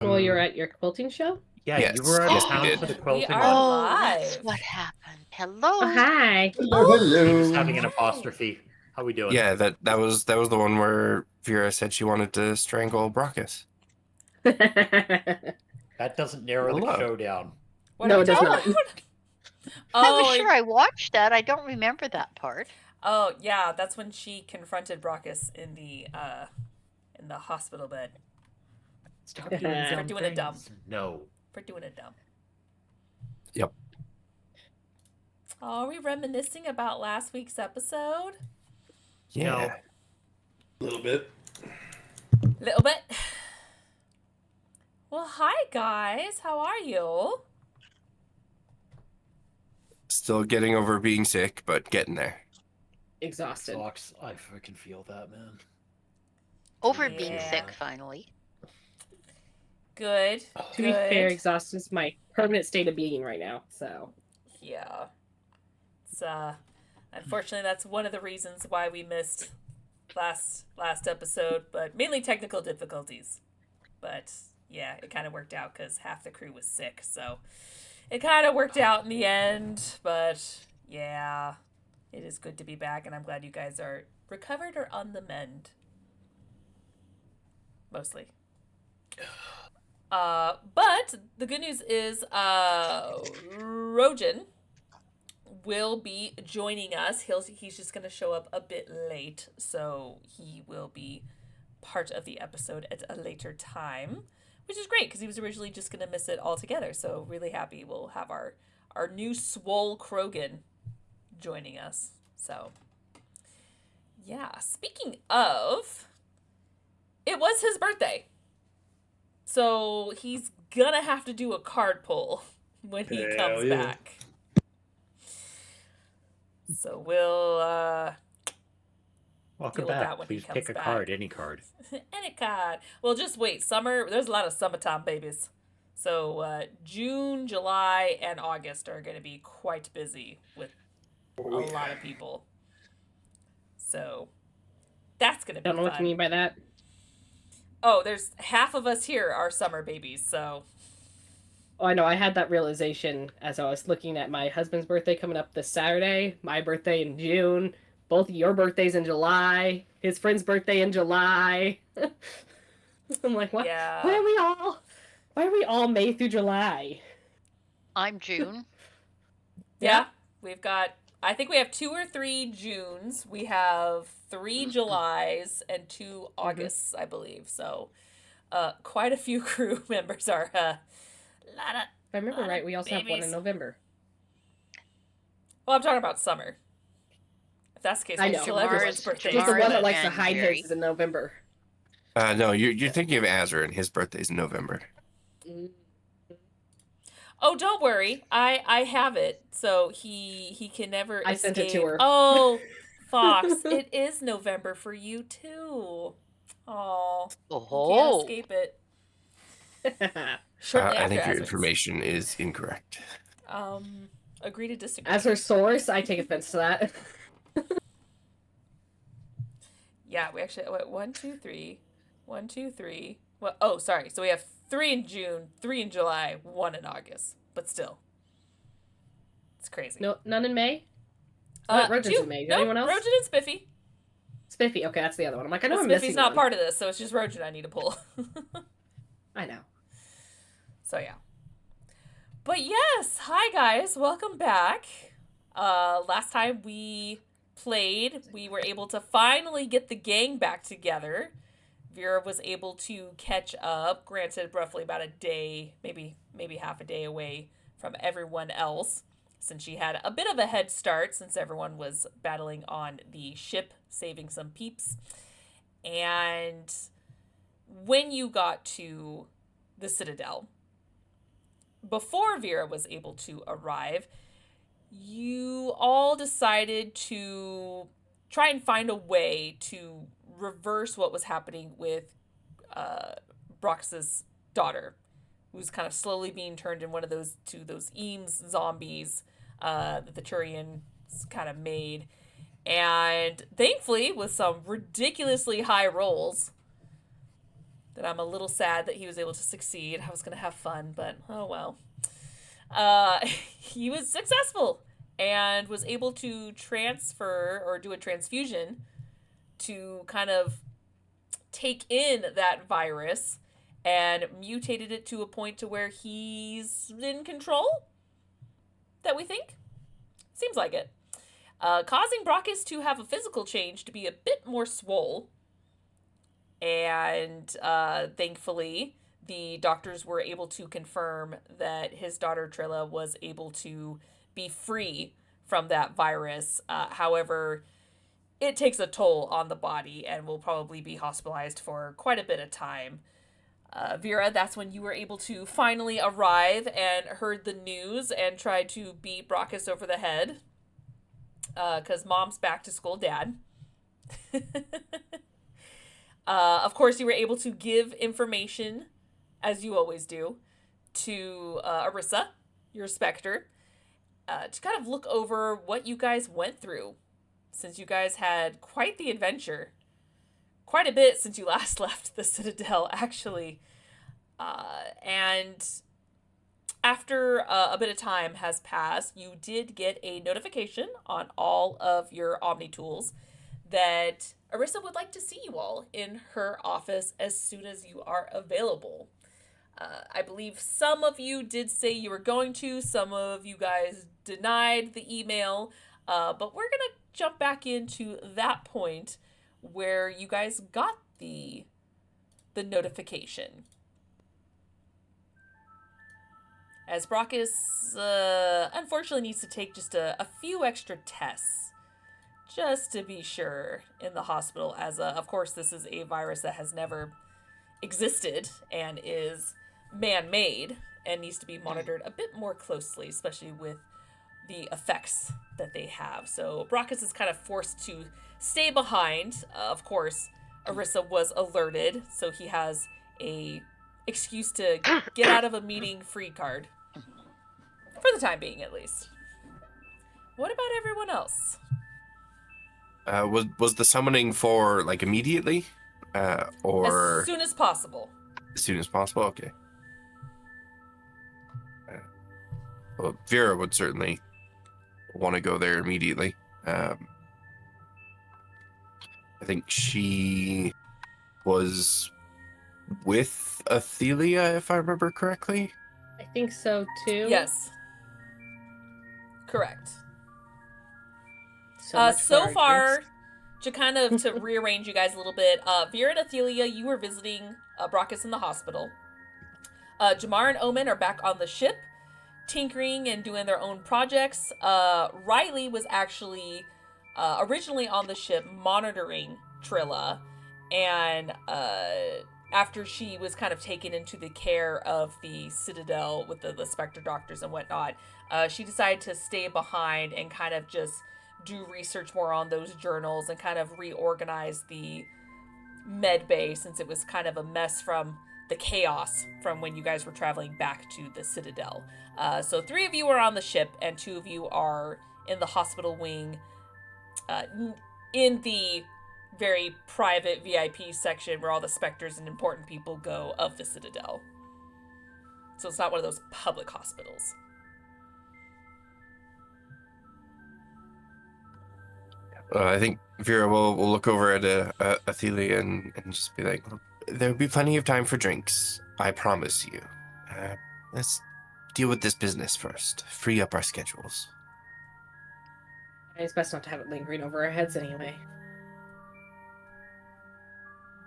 While you're at your quilting show? Yeah, Yes, you were out of yes, we town did. for the We quilting are one. Oh, that's live. what happened. Oh, Hello. hi. She was having an Hi. apostrophe. How we doing? Yeah, that was the one where Vera said she wanted to strangle Brockus. That doesn't narrow the Hello. show down. What No, are we it does talking not. about? I was Oh, sure I watched that. I don't remember that part. oh, yeah. That's when she confronted Brockus in the hospital bed Stop doing doing dumb for doing a dumb. No. for doing it dumb. Yep. Are we reminiscing about last week's episode? Yeah. A little bit. Little bit. Well, hi guys. How are you? Still getting over being sick, but getting there. Exhausted. Sucks. I freaking feel that, man. Over being Yeah. sick, finally. Good. To be fair, exhausted is my permanent state of being right now. So Yeah. It's unfortunately that's one of the reasons why we missed last episode, but mainly technical difficulties. But yeah, it kind of worked out cuz half the crew was sick. So it kind of worked out in the end, but yeah, it is good to be back and I'm glad you guys are recovered or on the mend. Mostly. But the good news is Rojan will be joining us. He's just gonna show up a bit late, so he will be part of the episode at a later time, which is great because he was originally just gonna miss it altogether. So really happy we'll have our new swole Krogan joining us. So yeah, speaking of, it was his birthday. So he's gonna have to do a card pull when he Hell comes yeah. back. So we'll Welcome deal with that back. when he Please comes pick a back. card, any card. any card. Well, just wait. Summer. There's a lot of summertime babies. So June, July, and August are gonna be quite busy with a lot of people. So that's gonna be don't know what you fun. mean by that. Oh, there's half of us here are summer babies. So Oh, I know. I had that realization as I was looking at my husband's birthday coming up this Saturday, my birthday in June, both of your birthdays in July, his friend's birthday in July. I'm like, what? yeah. Why are we all May through July? I'm June. Yeah, we've got. I think we have 2 or 3 Junes. We have 3 Julys and 2 Augusts, I believe. So, quite a few crew members are. Lot of, If I remember lot right, of we also have one babies. in November. Well, I'm talking about summer. If that's the case, I we know. still everyone's Jamara's- birthday. Just the Jamara one that likes to and hide Jerry. his is in November. No, you're thinking of Azra, and his birthday's in November. Oh, don't worry. I have it, so he can never. I sent it to escape. her. Oh, Fox, it is November for you too. Oh, you can't Oh, escape it. Shortly I after think your Azra's. information is incorrect. Agree to disagree. As her source, I take offense to that. Yeah, we actually wait, 1, 2, 3. 1, 2, 3. Well, oh, sorry. So we have 3 in June, 3 in July, 1 in August. But still, it's crazy. No, none in May. Rojan's 2. in May. Nope, Anyone else? Rojan and Spiffy. Spiffy. Okay, that's the other one. I'm like, I know But I'm Spiffy's missing not one. part of this, so it's just Rojan I need to pull. I know. So yeah. But yes, hi guys, welcome back. Last time we played, we were able to finally get the gang back together. Vera was able to catch up, granted roughly about a day, maybe half a day away from everyone else, since she had a bit of a head start since everyone was battling on the ship, saving some peeps. And when you got to the Citadel, before Vera was able to arrive, you all decided to try and find a way to reverse what was happening with Brox's daughter, who's kind of slowly being turned in one of those Eames zombies that the Turians kind of made. And thankfully, with some ridiculously high rolls, that I'm a little sad that he was able to succeed. I was going to have fun, but oh well. He was successful and was able to transfer or do a transfusion to kind of take in that virus and mutated it to a point to where he's in control, that we think. Seems like it. Causing Brockus to have a physical change to be a bit more swole. And thankfully, the doctors were able to confirm that his daughter Trilla was able to be free from that virus. However, it takes a toll on the body and will probably be hospitalized for quite a bit of time. Vera, that's when you were able to finally arrive and heard the news and tried to beat Brockus over the head. Because Mom's back to school dad. Of course, you were able to give information, as you always do, to Arissa, your Spectre, to kind of look over what you guys went through, since you guys had quite the adventure. Quite a bit since you last left the Citadel, actually. And after a bit of time has passed, you did get a notification on all of your Omni tools that Arissa would like to see you all in her office as soon as you are available. I believe some of you did say you were going to, some of you guys denied the email, but we're going to jump back into that point where you guys got the notification. As Brockus unfortunately needs to take just a few extra tests just to be sure in the hospital, as of course this is a virus that has never existed and is man-made and needs to be monitored a bit more closely, especially with the effects that they have. So Brockus is kind of forced to stay behind. Of course, Arissa was alerted, so he has a excuse to get out of a meeting free card. For the time being, at least. What about everyone else? Was the summoning for like immediately, or As soon as possible. as soon as possible? Okay. Well, Vera would certainly want to go there immediately. I think she was with Athelia, if I remember correctly. I think so too. Yes. Correct. So, much for So our far, drinks. to kind of to rearrange you guys a little bit, Vera and Athelia, you were visiting Brockus in the hospital. Jamar and Omen are back on the ship, tinkering and doing their own projects. Riley was actually originally on the ship monitoring Trilla, and after she was kind of taken into the care of the Citadel with the Spectre doctors and whatnot, she decided to stay behind and kind of just do research more on those journals and kind of reorganize the med bay, since it was kind of a mess from the chaos from when you guys were traveling back to the Citadel. So 3 of you are on the ship and 2 of you are in the hospital wing, in the very private VIP section where all the Spectres and important people go of the Citadel. So it's not one of those public hospitals. I think Vera will look over at Athelia and just be like, there'll be plenty of time for drinks. I promise you. Let's deal with this business first. Free up our schedules. It's best not to have it lingering over our heads anyway.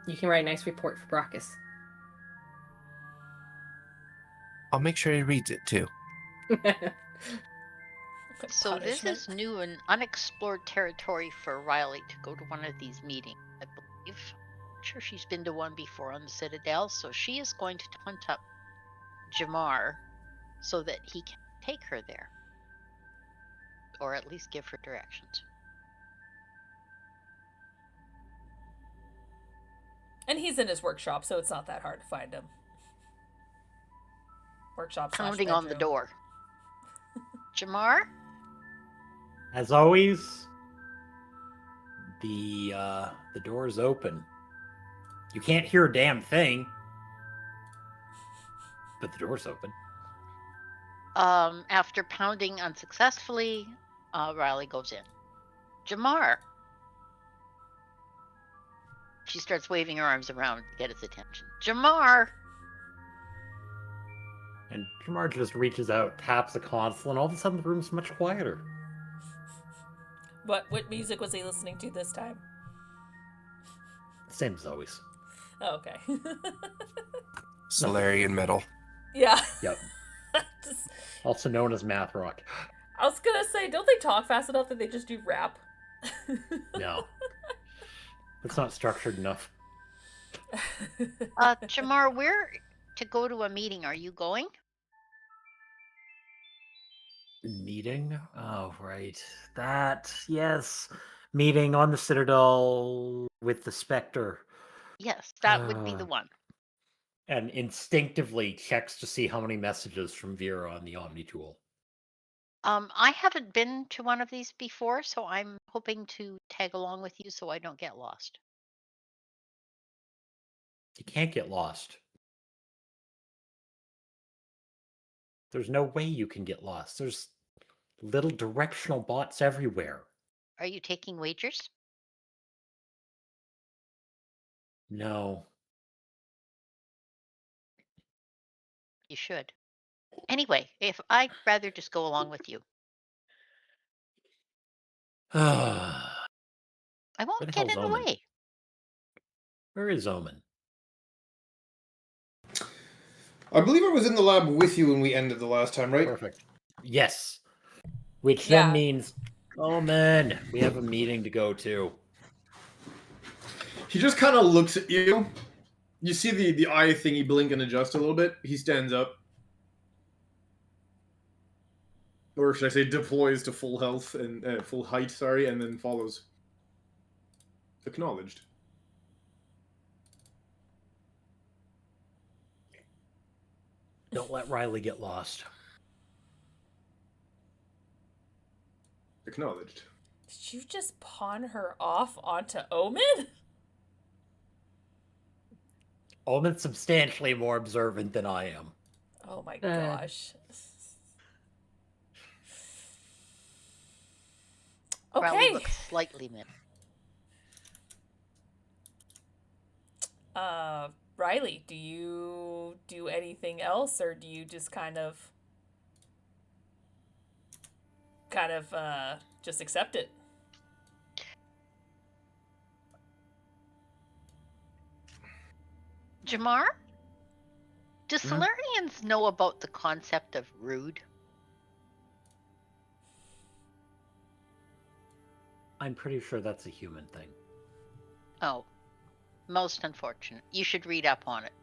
You can write a nice report for Brockus. I'll make sure he reads it too. So this is new and unexplored territory for Riley to go to one of these meetings, I believe. I'm sure she's been to one before on the Citadel, so she is going to hunt up Jamar so that he can take her there. Or at least give her directions. And he's in his workshop, so it's not that hard to find him. Workshop / Pounding on the bedroom. door. Jamar? As always, the door is open. You can't hear a damn thing. But the door's open. After pounding unsuccessfully, Riley goes in. Jamar. She starts waving her arms around to get his attention. Jamar! And Jamar just reaches out, taps the console, and all of a sudden the room's much quieter. What music was he listening to this time? Same as always. Oh, okay. Solarian metal. Yeah. Yep. Just- Also known as math rock. I was gonna say, don't they talk fast enough that they just do rap? No. It's not structured enough. Jamar, where to go to a meeting? Are you going? Meeting? Oh, right. That, yes. Meeting on the Citadel with the Spectre. Yes, that would be the one. And instinctively checks to see how many messages from Vera on the Omni tool. I haven't been to one of these before, so I'm hoping to tag along with you so I don't get lost. You can't get lost. There's no way you can get lost. There's little directional bots everywhere. Are you taking wagers? No. You should. Anyway, if I'd rather just go along with you. Where I won't the get hell's in the Omen? way. is Omen? I believe I was in the lab with you when we ended the last time, right? Perfect. Yes. Which Yeah. then means, Omen, we have a meeting to go to. He just kind of looks at you. You see the eye thingy blink and adjust a little bit. He stands up. Or should I say deploys to full health and full height, sorry, and then follows. Acknowledged. Don't let Riley get lost. Acknowledged. Did you just pawn her off onto Omen? Omen's substantially more observant than I am. Oh my gosh. Riley Okay. looks slightly mad. Riley, do you do anything else, or do you just kind of just accept it? Jamar? Do Hmm? Solarians know about the concept of rude? I'm pretty sure that's a human thing. Oh, most unfortunate. You should read up on it.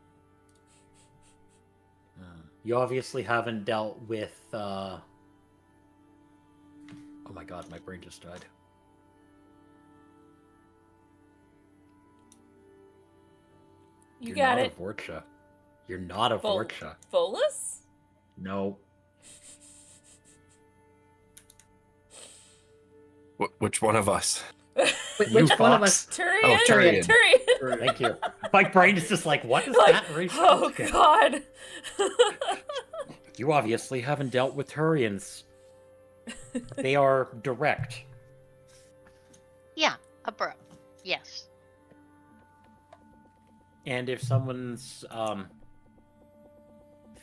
You obviously haven't dealt with, Oh my god, my brain just died. You You're got not it. a Vorcha. You're not a Vorcha. Volus? No. Which one of us? Which You one of fox. us? Turian? Oh, Turian. Turian. Thank you. My brain is just like, what is Like, that race? oh Okay. god. You obviously haven't dealt with Turians. They are direct. Yeah, abrupt. Yes. And if someone's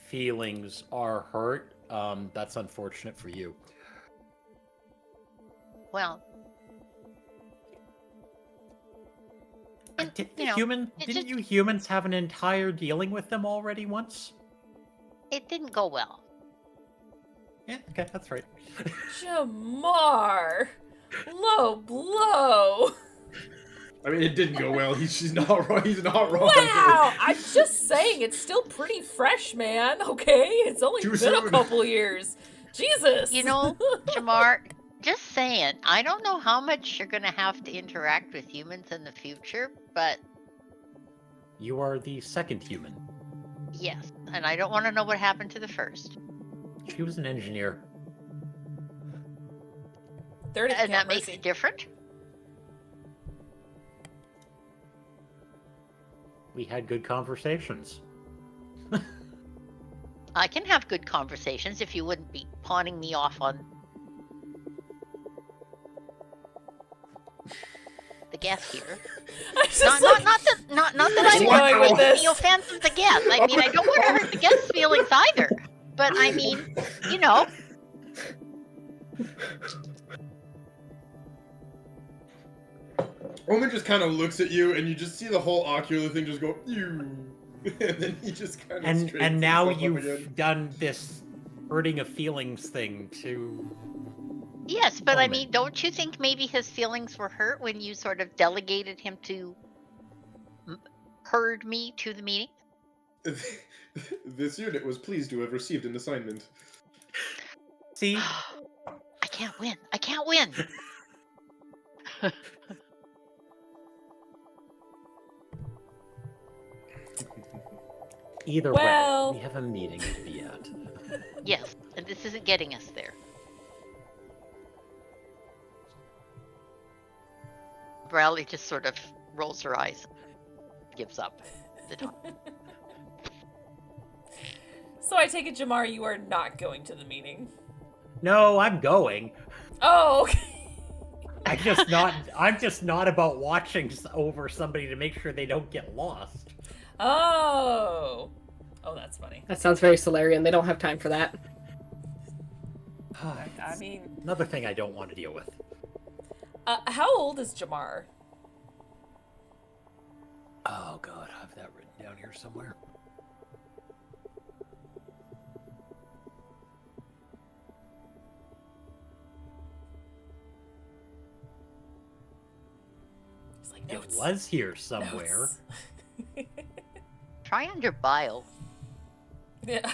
feelings are hurt, that's unfortunate for you. Well, Didn't you know, didn't you humans have an entire dealing with them already once? it didn't go well. Yeah, okay, that's right. Jamar. Low blow. I mean, it didn't go well. She's not wrong. He's not wrong. Wow. I'm just saying, it's still pretty fresh, man. Okay? It's only Too been soon. a couple years. Jesus. You know, Jamar, just saying, I don't know how much you're going to have to interact with humans in the future, but You are the second human. yes. And I don't want to know what happened to the first. She was an engineer. Third if And count that makes Mercy. it different? We had good conversations. I can have good conversations if you wouldn't be pawning me off on the guest here. I just Not like, that I Keep want going with to this. be offensive to guests. I mean, I don't want to hurt the guests' feelings either. But I mean, you know. Omen just kind of looks at you, and you just see the whole ocular thing just go, "Ew," and then he just kind of And now again. you've done this hurting of feelings thing to. Yes, but I Omen. mean, don't you think maybe his feelings were hurt when you sort of delegated him to herd me to the meeting? This unit was pleased to have received an assignment. See, I can't win. I can't win. either Well- way, we have a meeting to be at. Yes, and this isn't getting us there. Bradley just sort of rolls her eyes and gives up the talk. so I take it, Jamar, you are not going to the meeting. No, I'm going. Oh, okay. I'm just not about watching over somebody to make sure they don't get lost. Oh, that's funny. That sounds very Solarian. They don't have time for that. I mean, Another thing I don't want to deal with. how old is Jamar? Oh god, I have that written down here somewhere. He's like, It notes. was here somewhere. Notes. Try under bio. Yeah.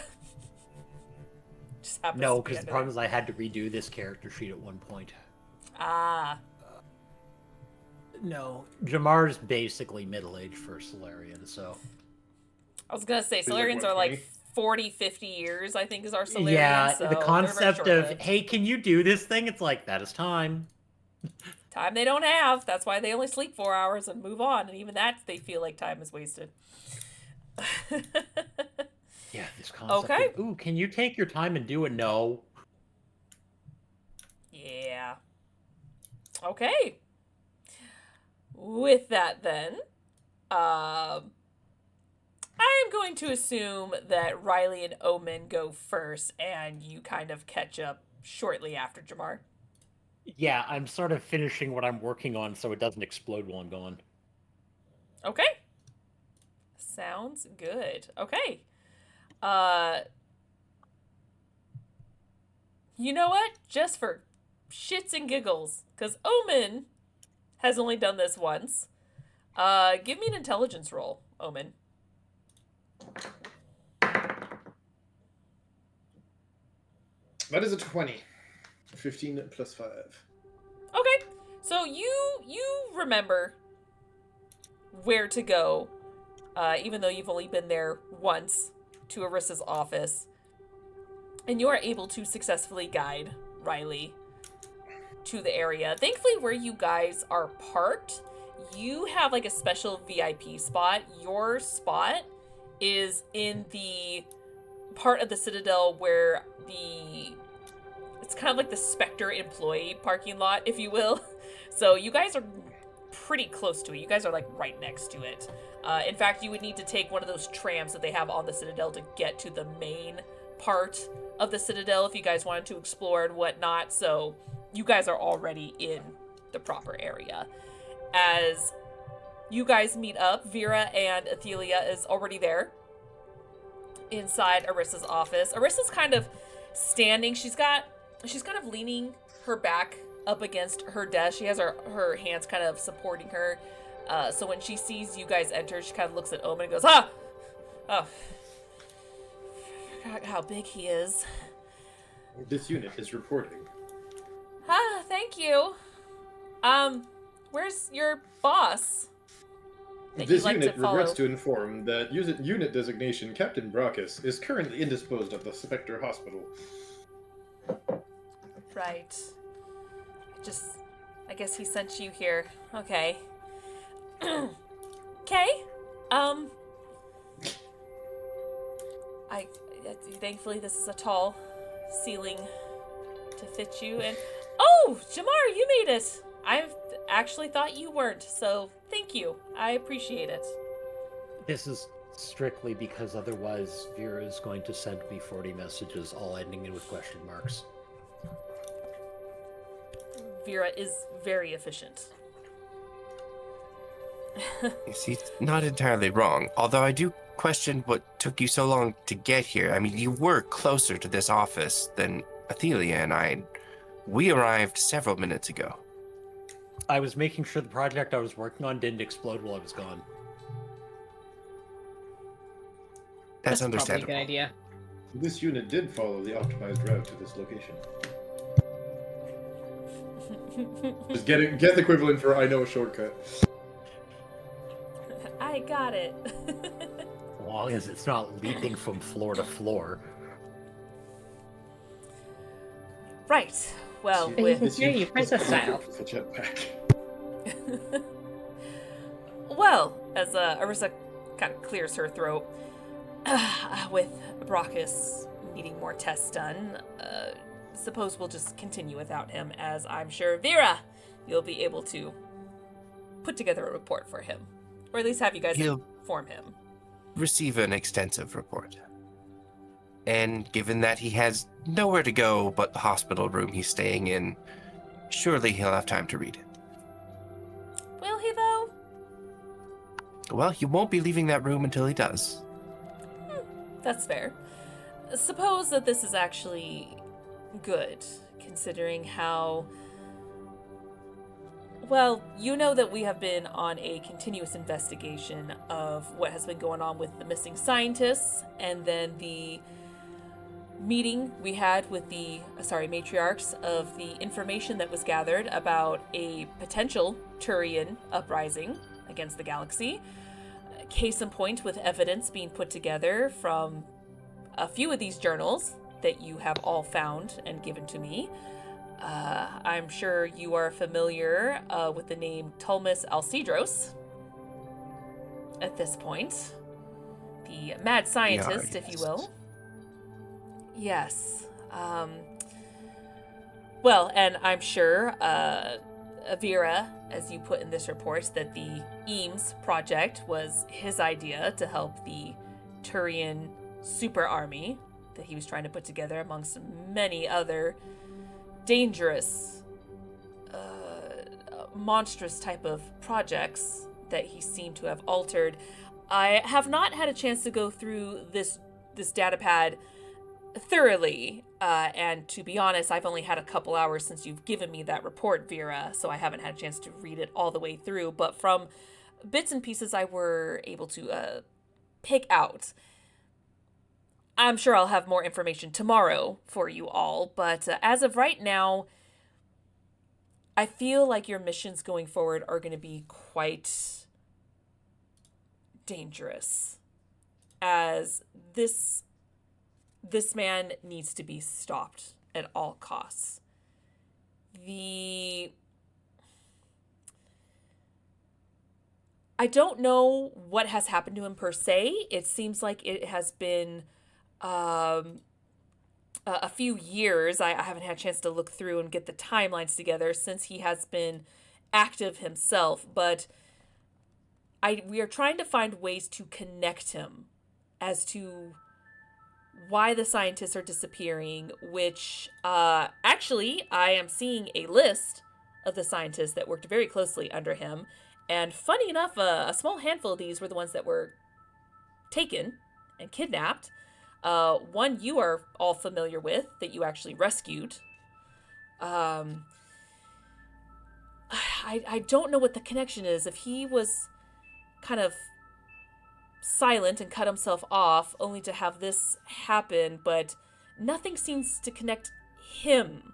Just happens No, to be because the under problem is I had to redo this character sheet at one point. there. Ah. No, Jamar's basically middle-aged for Solarian, so... I was gonna say, like, Solarians what, are like 20? 40, 50 years, I think, is our Solarian. yeah, so the they're very concept of, short-lived. hey, can you do this thing? It's like, that is time. Time they don't have. That's why they only sleep 4 hours and move on. And even that, they feel like time is wasted. Yeah, this concept Okay. of, ooh, can you take your time and do a no? Yeah. Okay. With that, then, I'm going to assume that Riley and Omen go first, and you kind of catch up shortly after Jamar. Yeah, I'm sort of finishing what I'm working on so it doesn't explode while I'm gone. Okay. Sounds good. Okay. You know what? Just for shits and giggles, because Omen has only done this once. Give me an intelligence roll, Omen. That is a 20. 15 plus 5. Okay. So you remember where to go, even though you've only been there once, to Arissa's office. And you are able to successfully guide Riley to the area. Thankfully, where you guys are parked, you have like a special VIP spot. Your spot is in the part of the Citadel where it's kind of like the Spectre employee parking lot, if you will. So you guys are pretty close to it. You guys are like right next to it. In fact, you would need to take one of those trams that they have on the Citadel to get to the main part of the Citadel if you guys wanted to explore and whatnot. So you guys are already in the proper area. As you guys meet up, Vera and Athelia is already there inside Arissa's office. Arissa's kind of standing. She's kind of leaning her back up against her desk. She has her hands kind of supporting her. So when she sees you guys enter, she kind of looks at Omen and goes, oh, I forgot how big he is. This unit is reporting. Thank you. Where's your boss? that This you'd like unit to follow? regrets to inform that unit designation Captain Brachus is currently indisposed of the Spectre Hospital. Right. I guess he sent you here. Okay. Okay. thankfully, this is a tall ceiling to fit you. And oh, Jamar, you made it. I've actually thought you weren't, so thank you. I appreciate it. This is strictly because otherwise Vera is going to send me 40 messages, all ending in with question marks. Vera is very efficient. He's not entirely wrong, although I do question what took you so long to get here. I mean, you were closer to this office than Athelia and I. We arrived several minutes ago. I was making sure the project I was working on didn't explode while I was gone. That's Probably a understandable. good idea. This unit did follow the optimized route to this location. Just get the equivalent for I know a shortcut. I got it. As long as it's not leaping from floor to floor. Right. Well, See, with This unit is princess style. With a jetpack. well, as Arissa kind of clears her throat, with Brachus needing more tests done, suppose we'll just continue without him, as I'm sure Vera, you'll be able to put together a report for him, or at least have you guys He'll- inform him. Receive an extensive report. And given that he has nowhere to go but the hospital room he's staying in, surely he'll have time to read it. Will he, though? Well, he won't be leaving that room until he does. That's fair. Suppose that this is actually good, considering how... Well, you know that we have been on a continuous investigation of what has been going on with the missing scientists, and then the meeting we had with the, matriarchs of the information that was gathered about a potential Turian uprising against the galaxy. Case in point, with evidence being put together from a few of these journals that you have all found and given to me. I'm sure you are familiar with the name Tulmus Alcedros at this point. The mad scientist, if you will. Yes. Well, and I'm sure Vera, as you put in this report, that the Eames project was his idea to help the Turian super army that he was trying to put together amongst many other dangerous, monstrous type of projects that he seemed to have altered. I have not had a chance to go through this datapad thoroughly, and to be honest, I've only had a couple hours since you've given me that report, Vera, so I haven't had a chance to read it all the way through, but from bits and pieces I were able to pick out. I'm sure I'll have more information tomorrow for you all, but as of right now, I feel like your missions going forward are going to be quite dangerous, as this man needs to be stopped at all costs. I don't know what has happened to him per se. It seems like it has been a few years. I haven't had a chance to look through and get the timelines together since he has been active himself, but we are trying to find ways to connect him as to why the scientists are disappearing, which actually I am seeing a list of the scientists that worked very closely under him, and funny enough, a small handful of these were the ones that were taken and kidnapped. One you are all familiar with, that you actually rescued. I don't know what the connection is. If he was kind of silent and cut himself off only to have this happen, but nothing seems to connect him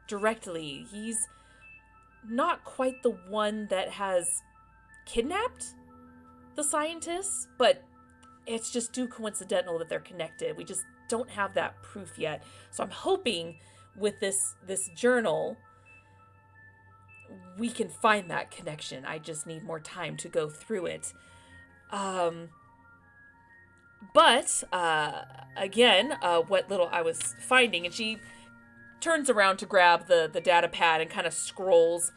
directly. He's not quite the one that has kidnapped the scientists, but it's just too coincidental that they're connected. We just don't have that proof yet. So I'm hoping with this journal we can find that connection. I just need more time to go through it. But again, what little I was finding, and she turns around to grab the data pad and kind of scrolls,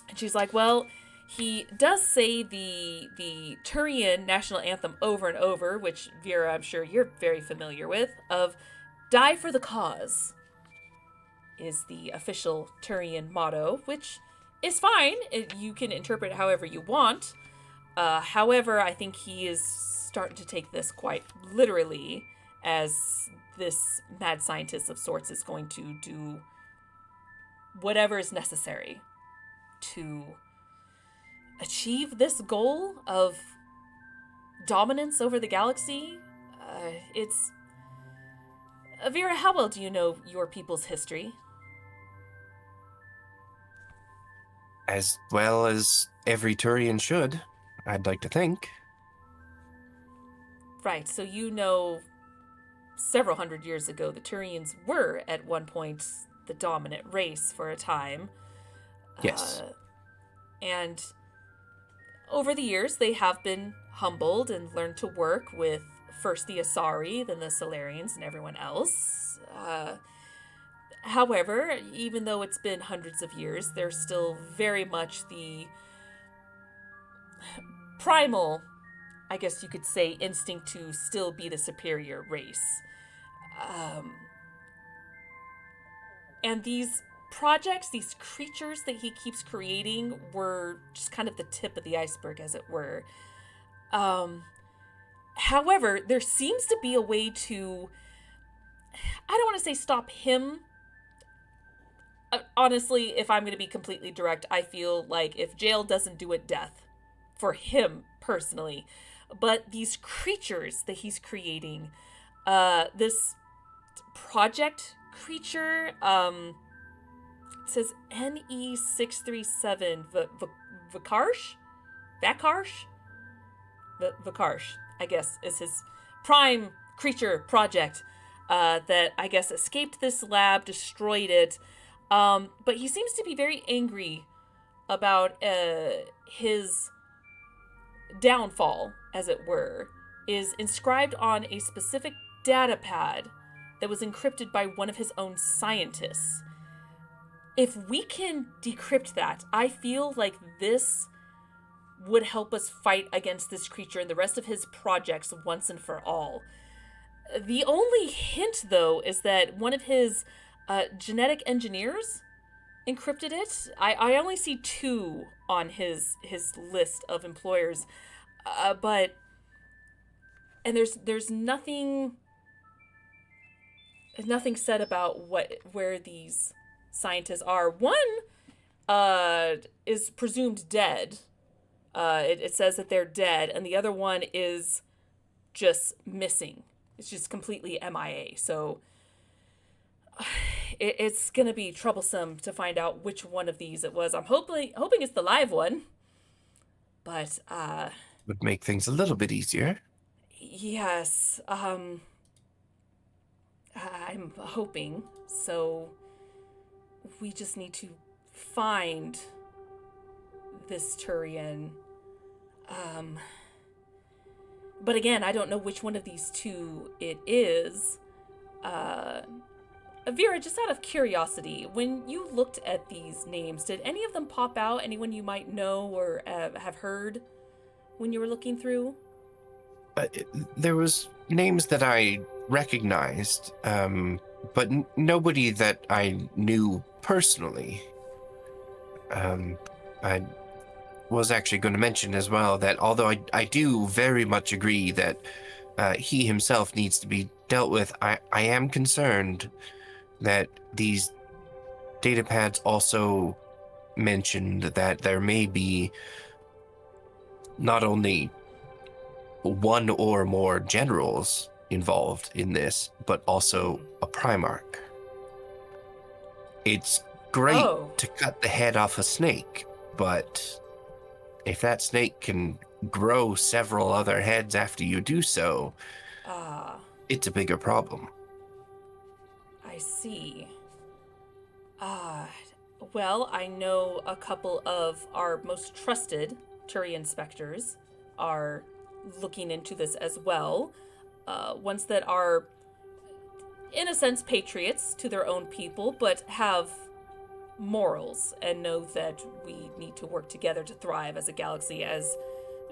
and she's like, well, he does say the Turian national anthem over and over, which, Vera, I'm sure you're very familiar with, of "Die for the cause" is the official Turian motto, which is fine. You can interpret it however you want. However, I think he is starting to take this quite literally, as this mad scientist of sorts is going to do whatever is necessary to achieve this goal of dominance over the galaxy. It's... Vera, how well do you know your people's history? As well as every Turian should, I'd like to think. Right, so you know several hundred years ago the Turians were at one point the dominant race for a time. Yes. And over the years they have been humbled and learned to work with first the Asari, then the Solarians, and everyone else. However, even though it's been hundreds of years, they're still very much the primal, I guess you could say, instinct to still be the superior race. And these projects, these creatures that he keeps creating, were just kind of the tip of the iceberg, as it were. However, there seems to be a way to, I don't want to say stop him. Honestly, if I'm going to be completely direct, I feel like if jail doesn't do it, death. For him, personally. But these creatures that he's creating, this project creature, it says NE637 Vakarsh? Vakarsh, I guess, is his prime creature project that I guess escaped this lab, destroyed it. But he seems to be very angry about his downfall, as it were, is inscribed on a specific data pad that was encrypted by one of his own scientists. If we can decrypt that, I feel like this would help us fight against this creature and the rest of his projects once and for all. The only hint, though, is that one of his genetic engineers encrypted it. I only see 2 on his list of employers, but there's nothing said about where these scientists are. One is presumed dead. It says that they're dead, and the other one is just missing. It's just completely MIA. So it's gonna be troublesome to find out which one of these it was. I'm hoping it's the live one, but Would make things a little bit easier. yes, I'm hoping. So we just need to find this Turian. But again, I don't know which one of these 2 it is. Vera, just out of curiosity, when you looked at these names, did any of them pop out? Anyone you might know or have heard when you were looking through? There was names that I recognized, but nobody that I knew personally. I was actually going to mention as well that although I do very much agree that he himself needs to be dealt with, I am concerned that these data pads also mentioned that there may be not only one or more generals involved in this, but also a Primarch. It's great to cut the head off a snake, but if that snake can grow several other heads after you do so, it's a bigger problem. I see. Well, I know a couple of our most trusted Turian inspectors are looking into this as well. Ones that are in a sense, patriots to their own people, but have morals and know that we need to work together to thrive as a galaxy, as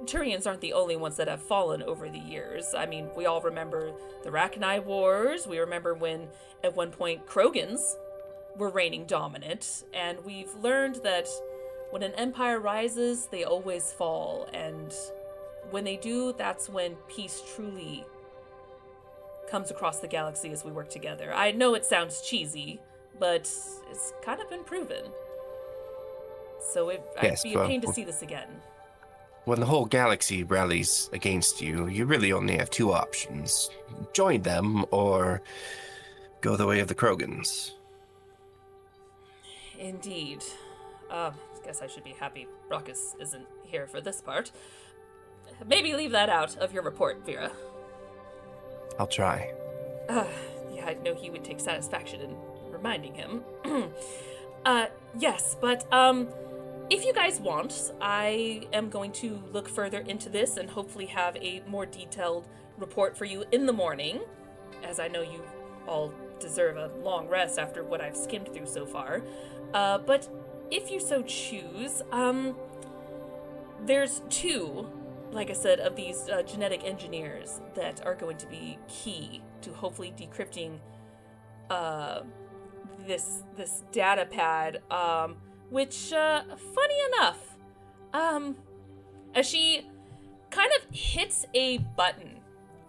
Turians aren't the only ones that have fallen over the years. I mean, we all remember the Rachni Wars. We remember when, at one point, Krogans were reigning dominant, and we've learned that when an empire rises, they always fall, and when they do, that's when peace truly comes across the galaxy as we work together. I know it sounds cheesy, but it's kind of been proven. So Yes, I'd be a pain to well, see this again. when the whole galaxy rallies against you, you really only have two options. Join them or go the way of the Krogans. Indeed. Guess I should be happy Brockus isn't here for this part. Maybe leave that out of your report, Vera. I'll try. Yeah, I know he would take satisfaction in reminding him. Yes, but, if you guys want, I am going to look further into this and hopefully have a more detailed report for you in the morning, as I know you all deserve a long rest after what I've skimmed through so far. But if you so choose, there's two, like I said, of these genetic engineers that are going to be key to hopefully decrypting this data pad, which, funny enough, as she kind of hits a button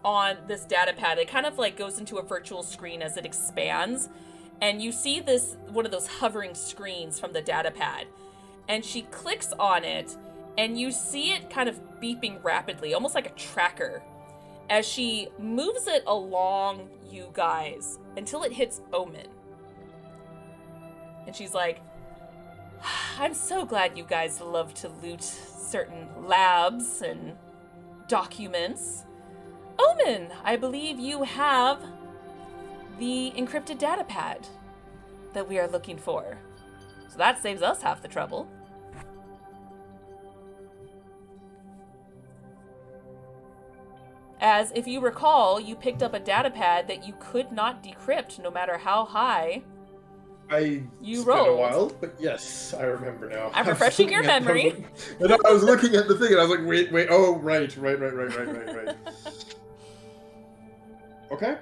on this data pad, it kind of like goes into a virtual screen as it expands, and you see this, one of those hovering screens from the data pad, and she clicks on it, and you see it kind of beeping rapidly, almost like a tracker, as she moves it along you guys until it hits Omen. And she's like, I'm so glad you guys love to loot certain labs and documents. Omen, I believe you have the encrypted data pad that we are looking for. So that saves us half the trouble. As if you recall, you picked up a data pad that you could not decrypt no matter how high It's rolled. been a while, but yes, I remember now. I'm I was refreshing your looking at- memory. I was looking at the thing and I was like, wait. Oh, right. Okay.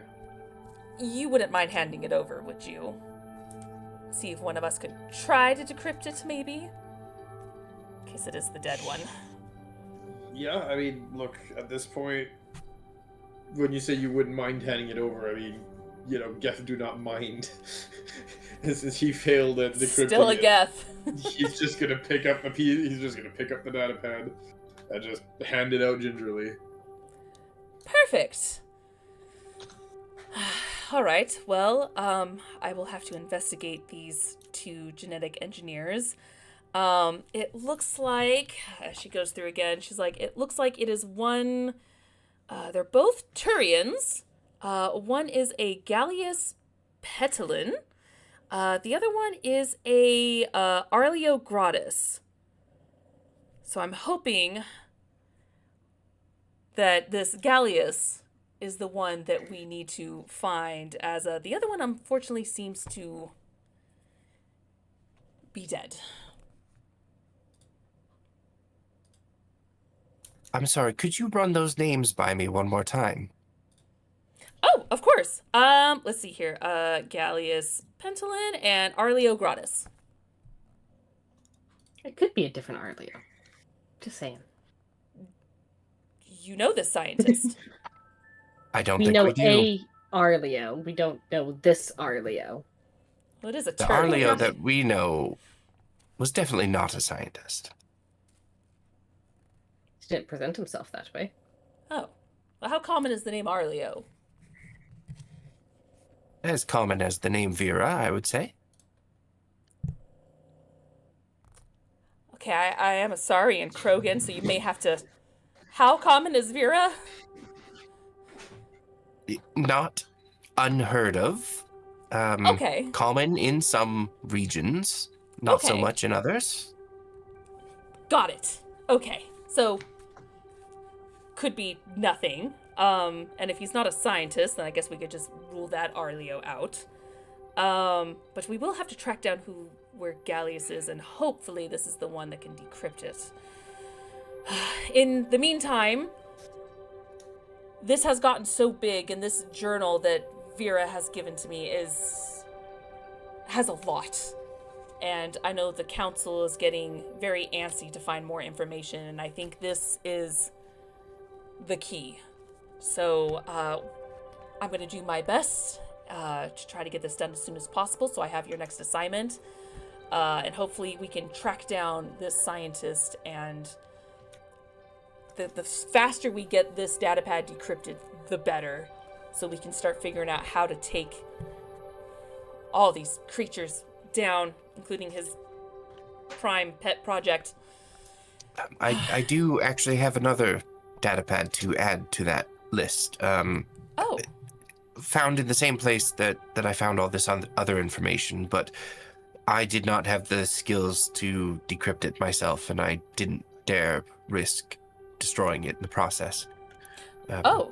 You wouldn't mind handing it over, would you? See if one of us could try to decrypt it, maybe? In case it is the dead one. Yeah, I mean, look, at this point, when you say you wouldn't mind handing it over, I mean, you know, Geth do not mind. Since he failed at decrypting Still a it, Geth. he's just gonna pick up a piece. He's just gonna pick up the data pad and just hand it out gingerly. Perfect. All right. Well, I will have to investigate these two genetic engineers. It looks like, as she goes through again, she's like, it looks like it is one, they're both Turians. One is a Gallius Petalin. The other one is a Arleo Gratis. So I'm hoping that this Gallius is the one that we need to find, as the other one unfortunately seems to be dead. I'm sorry, could you run those names by me one more time? Oh, of course. Let's see here. Gallius Pentalin and Arleo Gratis. It could be a different Arleo. Just saying. You know this scientist. I don't We think know we do. a Arleo. We don't know this Arleo. Well, it is a The turtle. Arleo that we know was definitely not a scientist. He didn't present himself that way. Oh. Well, how common is the name Arleo? As common as the name Vera, I would say. Okay, I am a Saurian Krogan, so you may have to... How common is Vera? Not unheard of. Okay. Common in some regions, not so Okay. much in others. Got it. Okay. So, could be nothing. And if he's not a scientist, then I guess we could just rule that Arleo out. But we will have to track down where Gallius is, and hopefully this is the one that can decrypt it. In the meantime, this has gotten so big, and this journal that Vera has given to me has a lot. And I know the council is getting very antsy to find more information, and I think this is the key. So, I'm going to do my best to try to get this done as soon as possible, so I have your next assignment. And hopefully we can track down this scientist, and the faster we get this datapad decrypted, the better. So we can start figuring out how to take all these creatures down, including his prime pet project. I do actually have another datapad to add to that list. Oh, Found in the same place that I found all this other information, but I did not have the skills to decrypt it myself, and I didn't dare risk destroying it in the process. It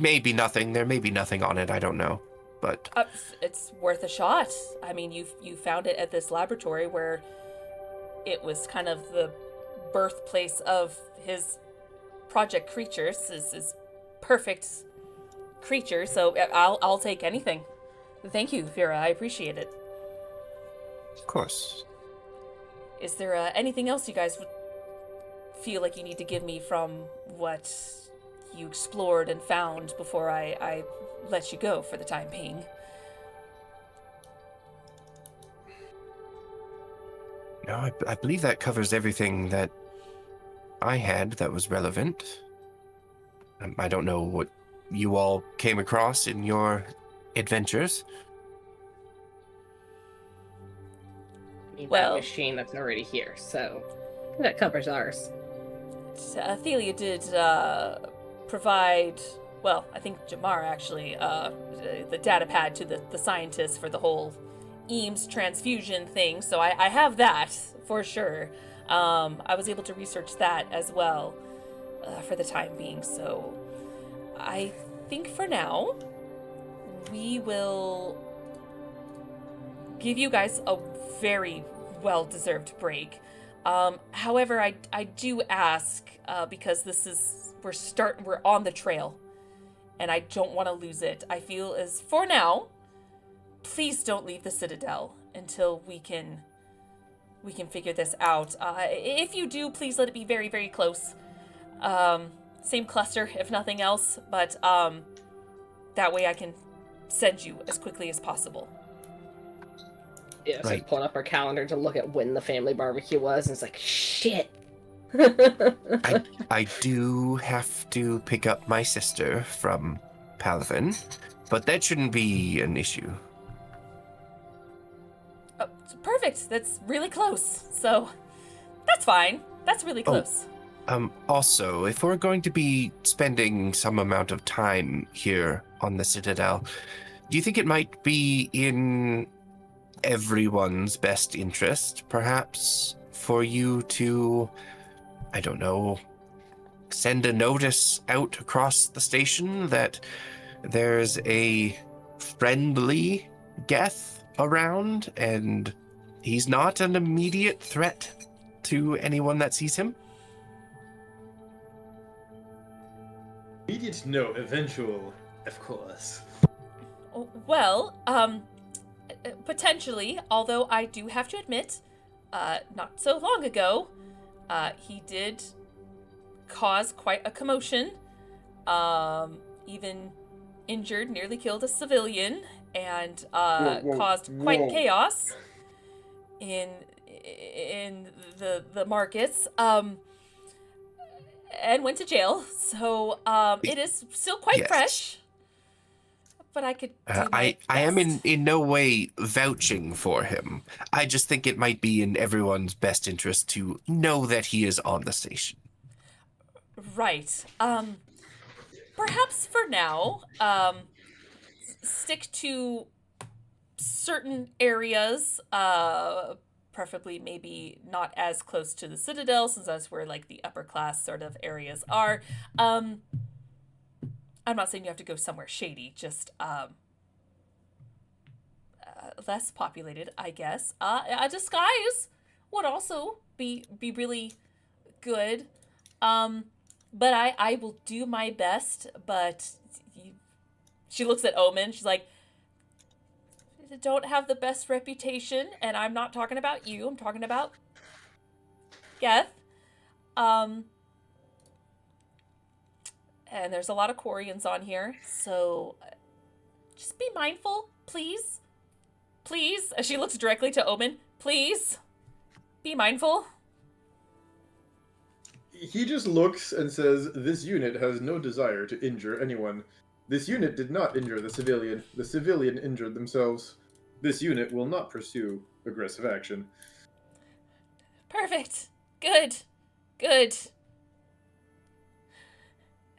may be nothing. There may be nothing on it. I don't know, but it's worth a shot. I mean, you found it at this laboratory where it was kind of the birthplace of his project creatures, his perfect creature. So I'll take anything. Thank you, Vera. I appreciate it. of course. Is there anything else you guys would feel like you need to give me from what you explored and found before I let you go for the time being? No, I believe that covers everything that I had that was relevant. I don't know what you all came across in your adventures. Need Well- that machine that's already here, so that covers ours. Athelia did provide, well, I think Jamar actually, the data pad to the scientists for the whole Eames transfusion thing, so I have that for sure. I was able to research that as well for the time being, so I think for now we will give you guys a very well-deserved break. However, I do ask, because we're on the trail, and I don't want to lose it. I feel as for now, please don't leave the Citadel until we can figure this out. If you do, please let it be very, very close. Same cluster, if nothing else, but that way I can send you as quickly as possible. Yeah, so Right. pulling up our calendar to look at when the family barbecue was, and it's like, shit. I do have to pick up my sister from Palavin, but that shouldn't be an issue. Oh, perfect. That's really close. So that's fine. That's really close. Also, if we're going to be spending some amount of time here on the Citadel, do you think it might be in everyone's best interest, perhaps, for you to, I don't know, send a notice out across the station that there's a friendly Geth around and he's not an immediate threat to anyone that sees him? Immediate, no. Eventual, of course. Well, potentially, although I do have to admit, not so long ago, he did cause quite a commotion, even injured, nearly killed a civilian, and caused quite chaos in the markets, and went to jail. So it is still quite Yes. fresh. But I could do my I am best. in no way vouching for him. I just think it might be in everyone's best interest to know that he is on the station. Right. Perhaps for now, stick to certain areas, preferably maybe not as close to the Citadel, since that's where like the upper class sort of areas are. I'm not saying you have to go somewhere shady, just less populated, I guess. A disguise would also be really good. But I will do my best, but she looks at Omen. She's like, don't have the best reputation, and I'm not talking about you. I'm talking about Geth. And there's a lot of Quarians on here, so just be mindful, please. Please. As she looks directly to Omen, please be mindful. He just looks and says, "This unit has no desire to injure anyone. This unit did not injure the civilian. The civilian injured themselves. This unit will not pursue aggressive action." Perfect. Good. Good.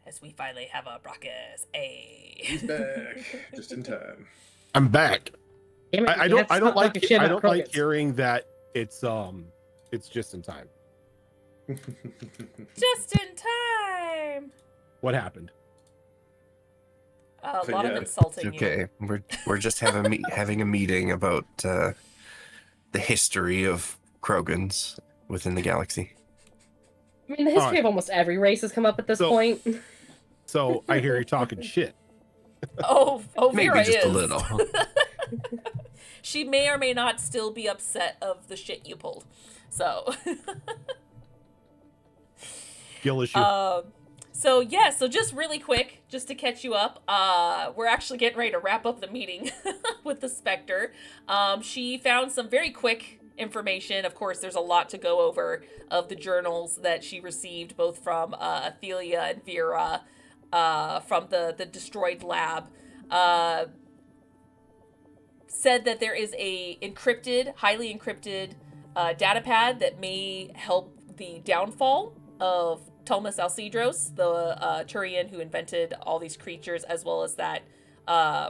As we finally have a Brachus. He's back just in time. I'm back. Damn it, I you have don't to I don't stop like talking shit I about don't like Krogans. hearing that it's just in time. Just in time. What happened? A So lot yeah, of it's insulting It's okay. We're just having a meeting about the history of Krogans within the galaxy. I mean, the history Alright. of almost every race has come up at this So- point. So I hear you talking shit. you. Oh, Maybe Vera just is. a little. She may or may not still be upset of the shit you pulled. So, Skill issue. so just really quick, just to catch you up, we're actually getting ready to wrap up the meeting with the Spectre. She found some very quick information. Of course, there's a lot to go over of the journals that she received, both from Athelia and Vera, from the destroyed lab. Said that there is a highly encrypted datapad that may help the downfall of Thomas Alcedros, the Turian who invented all these creatures, as well as that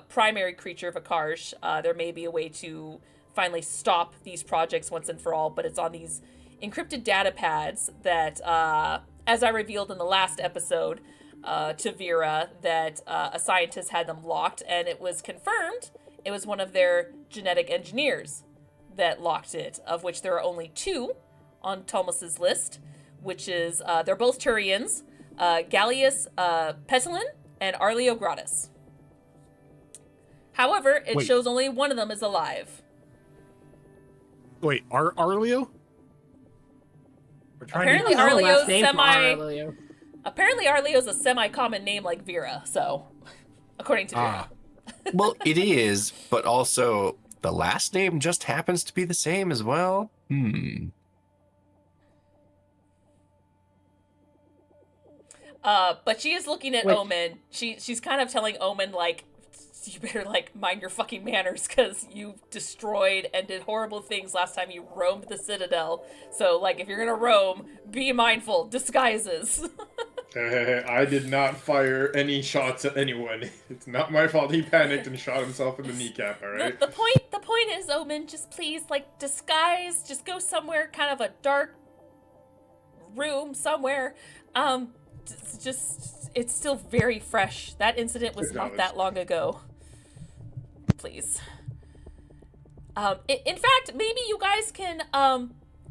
primary creature Vakarsh. There may be a way to finally stop these projects once and for all, but it's on these encrypted datapads that, as I revealed in the last episode to Vera, that a scientist had them locked, and it was confirmed it was one of their genetic engineers that locked it, of which there are only 2 on Thomas's list, which is, they're both Turians, Gallius Petalin and Arleo Gratis. However, it Wait. shows only one of them is alive. Wait, Arleo? We're trying Apparently to I don't know the last Arleo's name for semi- Arleo. Apparently Arleo's a semi-common name like Vera, so, according to Vera. Well, it is, but also the last name just happens to be the same as well. But she is looking at Wait. Omen. She's kind of telling Omen, like, you better, like, mind your fucking manners, because you destroyed and did horrible things last time you roamed the Citadel. So, like, if you're gonna roam, be mindful. Disguises. I did not fire any shots at anyone. It's not my fault he panicked and shot himself in the kneecap, alright? The point is, Omen, just please, like, disguise. Just go somewhere, kind of a dark room somewhere. Just, it's still very fresh. That incident was not that long ago. Please. In fact, maybe you guys can,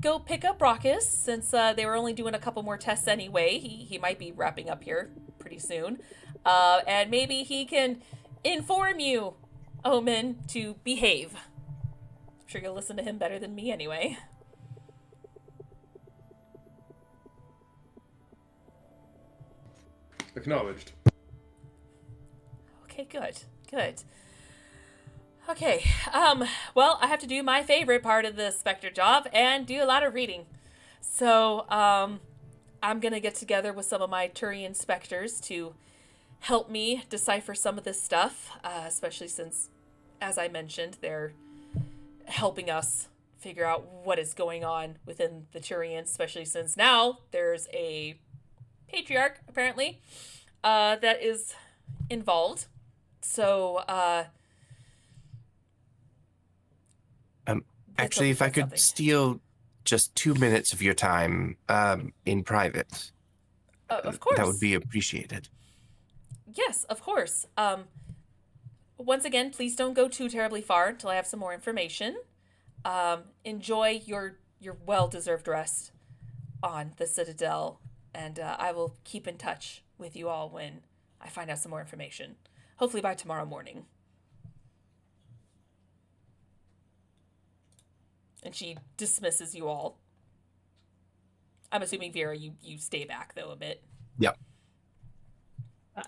go pick up Brachus, since, they were only doing a couple more tests anyway. He might be wrapping up here pretty soon. And maybe he can inform you, Omen, to behave. I'm sure you'll listen to him better than me anyway. Acknowledged. Okay, good. Okay, well, I have to do my favorite part of the Spectre job and do a lot of reading. So, I'm gonna get together with some of my Turian Spectres to help me decipher some of this stuff, especially since, as I mentioned, they're helping us figure out what is going on within the Turians, especially since now there's a patriarch, apparently, that is involved. So, Actually, if I could something. steal just 2 minutes of your time in private, Of course. that would be appreciated. Yes, of course. Once again, please don't go too terribly far until I have some more information. Enjoy your well-deserved rest on the Citadel, and I will keep in touch with you all when I find out some more information. Hopefully by tomorrow morning. And she dismisses you all. I'm assuming, Vera, you stay back, though, a bit. Yep.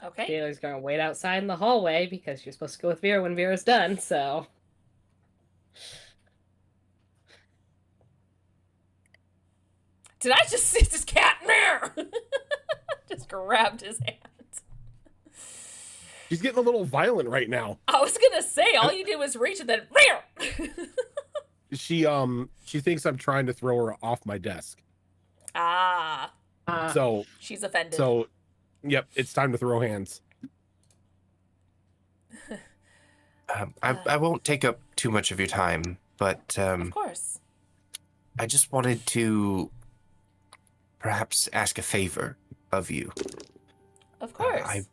Okay. Vera's gonna wait outside in the hallway because you're supposed to go with Vera when Vera's done, so. Did I just see this cat? Just grabbed his hand. She's getting a little violent right now. I was gonna say, all you did was reach and then She thinks I'm trying to throw her off my desk. Ah, So she's offended. yep, it's time to throw hands. I won't take up too much of your time, but Of course. I just wanted to perhaps ask a favor of you. Of course. I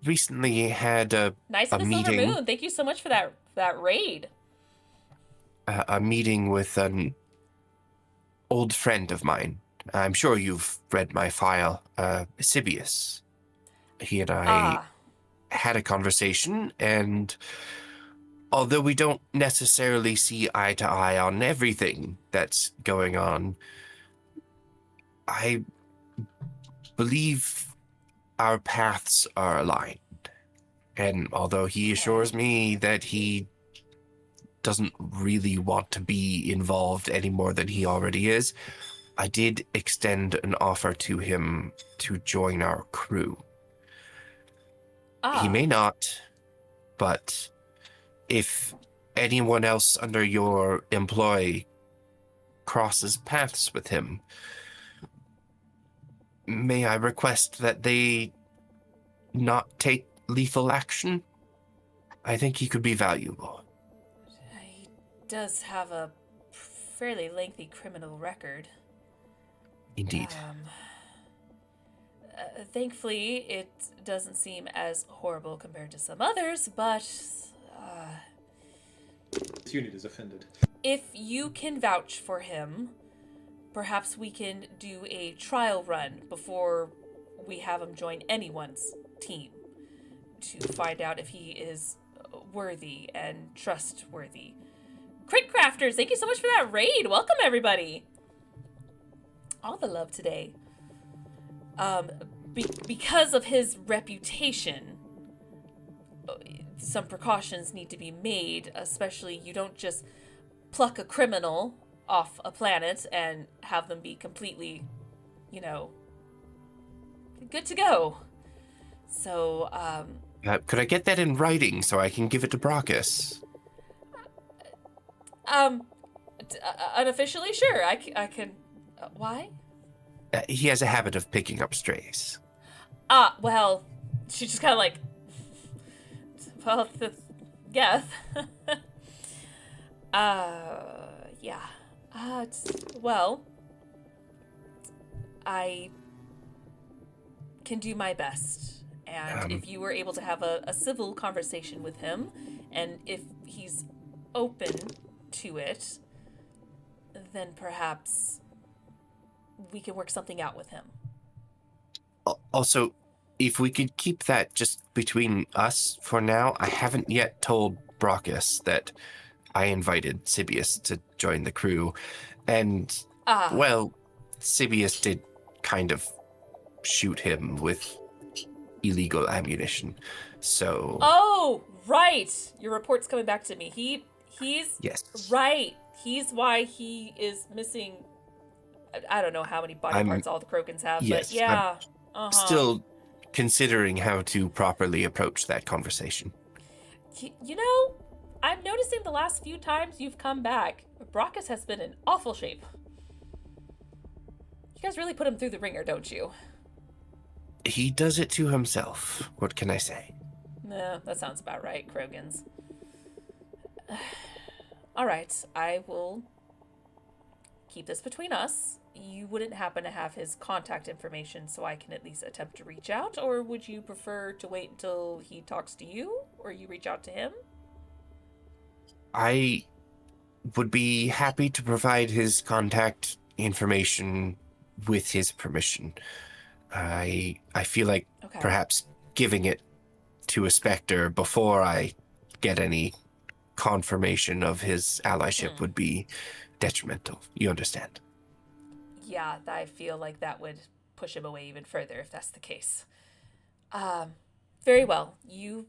recently had a Nice of the Silver meeting. Moon. Thank you so much for that raid. a meeting with an old friend of mine. I'm sure you've read my file, Sibius. He and I had a conversation, and although we don't necessarily see eye to eye on everything that's going on, I believe our paths are aligned. And although he assures me that he doesn't really want to be involved any more than he already is, I did extend an offer to him to join our crew. He may not, but if anyone else under your employ crosses paths with him, may I request that they not take lethal action? I think he could be valuable. He does have a fairly lengthy criminal record. Indeed. Thankfully, it doesn't seem as horrible compared to some others, but This unit is offended. if you can vouch for him, perhaps we can do a trial run before we have him join anyone's team to find out if he is worthy and trustworthy. Crit Crafters, thank you so much for that raid. Welcome, everybody. All the love today. Because of his reputation, some precautions need to be made, especially you don't just pluck a criminal off a planet and have them be completely, good to go. So, Could I get that in writing so I can give it to Brockus? Unofficially, sure, I can. Why? He has a habit of picking up strays. Well, she just kind of like, well, yeah. Yeah. Well, I can do my best. And if you were able to have a civil conversation with him, and if he's open to it, then perhaps we can work something out with him. Also, if we could keep that just between us for now, I haven't yet told Brockus that I invited Sibius to join the crew. And, well, Sibius did kind of shoot him with illegal ammunition. So... Oh, right! Your report's coming back to me. He's... Yes. Right. He's why he is missing... I don't know how many body parts all the Krogans have, yes, but yeah. Still considering how to properly approach that conversation. You know, I'm noticing the last few times you've come back, Brockus has been in awful shape. You guys really put him through the ringer, don't you? He does it to himself. What can I say? Nah, that sounds about right, Krogans. All right, I will keep this between us. You wouldn't happen to have his contact information so I can at least attempt to reach out, or would you prefer to wait until he talks to you, or you reach out to him? I would be happy to provide his contact information with his permission. I feel like Okay. perhaps giving it to a Spectre before I get any confirmation of his allyship would be detrimental. You understand? Yeah, I feel like that would push him away even further if that's the case. Very well. You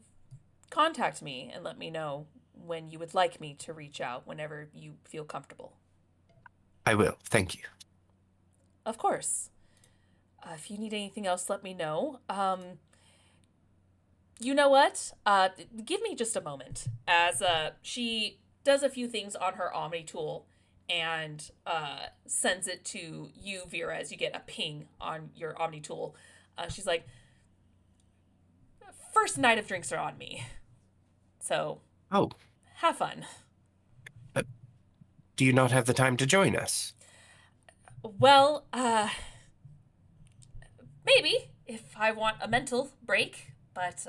contact me and let me know when you would like me to reach out whenever you feel comfortable. I will. Thank you. Of course. If you need anything else, let me know. You know what? Give me just a moment. As she does a few things on her Omni tool and sends it to you, Vera, as you get a ping on your Omni tool. She's like, first night of drinks are on me. So, Oh, have fun. do you not have the time to join us? Well, maybe, if I want a mental break, but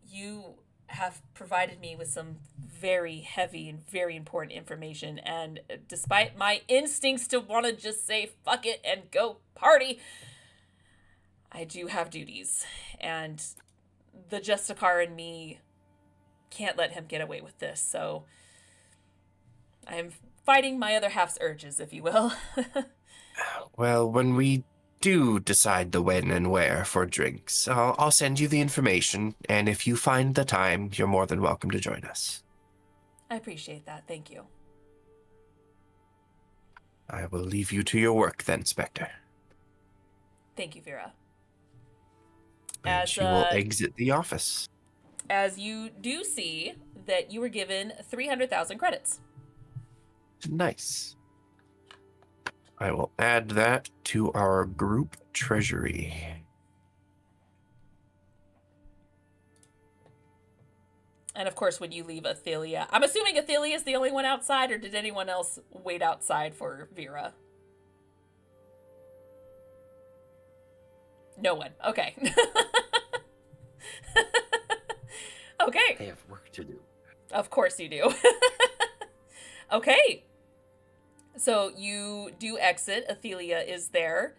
you have provided me with some very heavy and very important information, and despite my instincts to want to just say fuck it and go party, I do have duties, and the Justicar in me can't let him get away with this, so I'm fighting my other half's urges, if you will. Well, when we do decide the when and where for drinks, I'll send you the information, and if you find the time, you're more than welcome to join us. I appreciate that, thank you. I will leave you to your work then, Spectre. Thank you, Vera. And As, she will exit the office. As you do see that you were given 300,000 credits. Nice. I will add that to our group treasury. And of course, when you leave Athelia, I'm assuming Athelia is the only one outside, or did anyone else wait outside for Vera? No one. Okay. Okay. They have work to do. Of course you do. Okay. So you do exit. Athelia is there.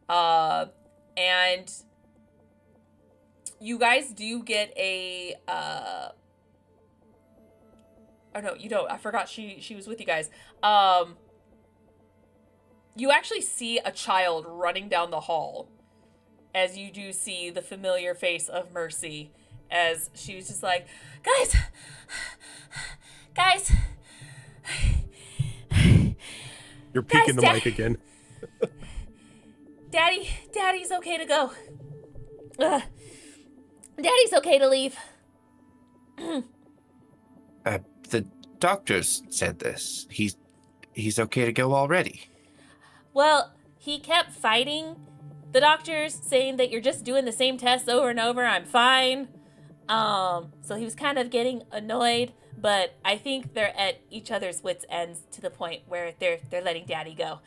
And you guys do get a oh no, you don't. I forgot she was with you guys. You actually see a child running down the hall as you do see the familiar face of Mercy, as she was just like, guys, You're peeking the Dad- mic again. Daddy's okay to go. Daddy's okay to leave. The doctors said this. He's okay to go already. Well, he kept fighting the doctors, saying that you're just doing the same tests over and over. I'm fine. So he was kind of getting annoyed, but I think they're at each other's wits' ends to the point where they're letting Daddy go.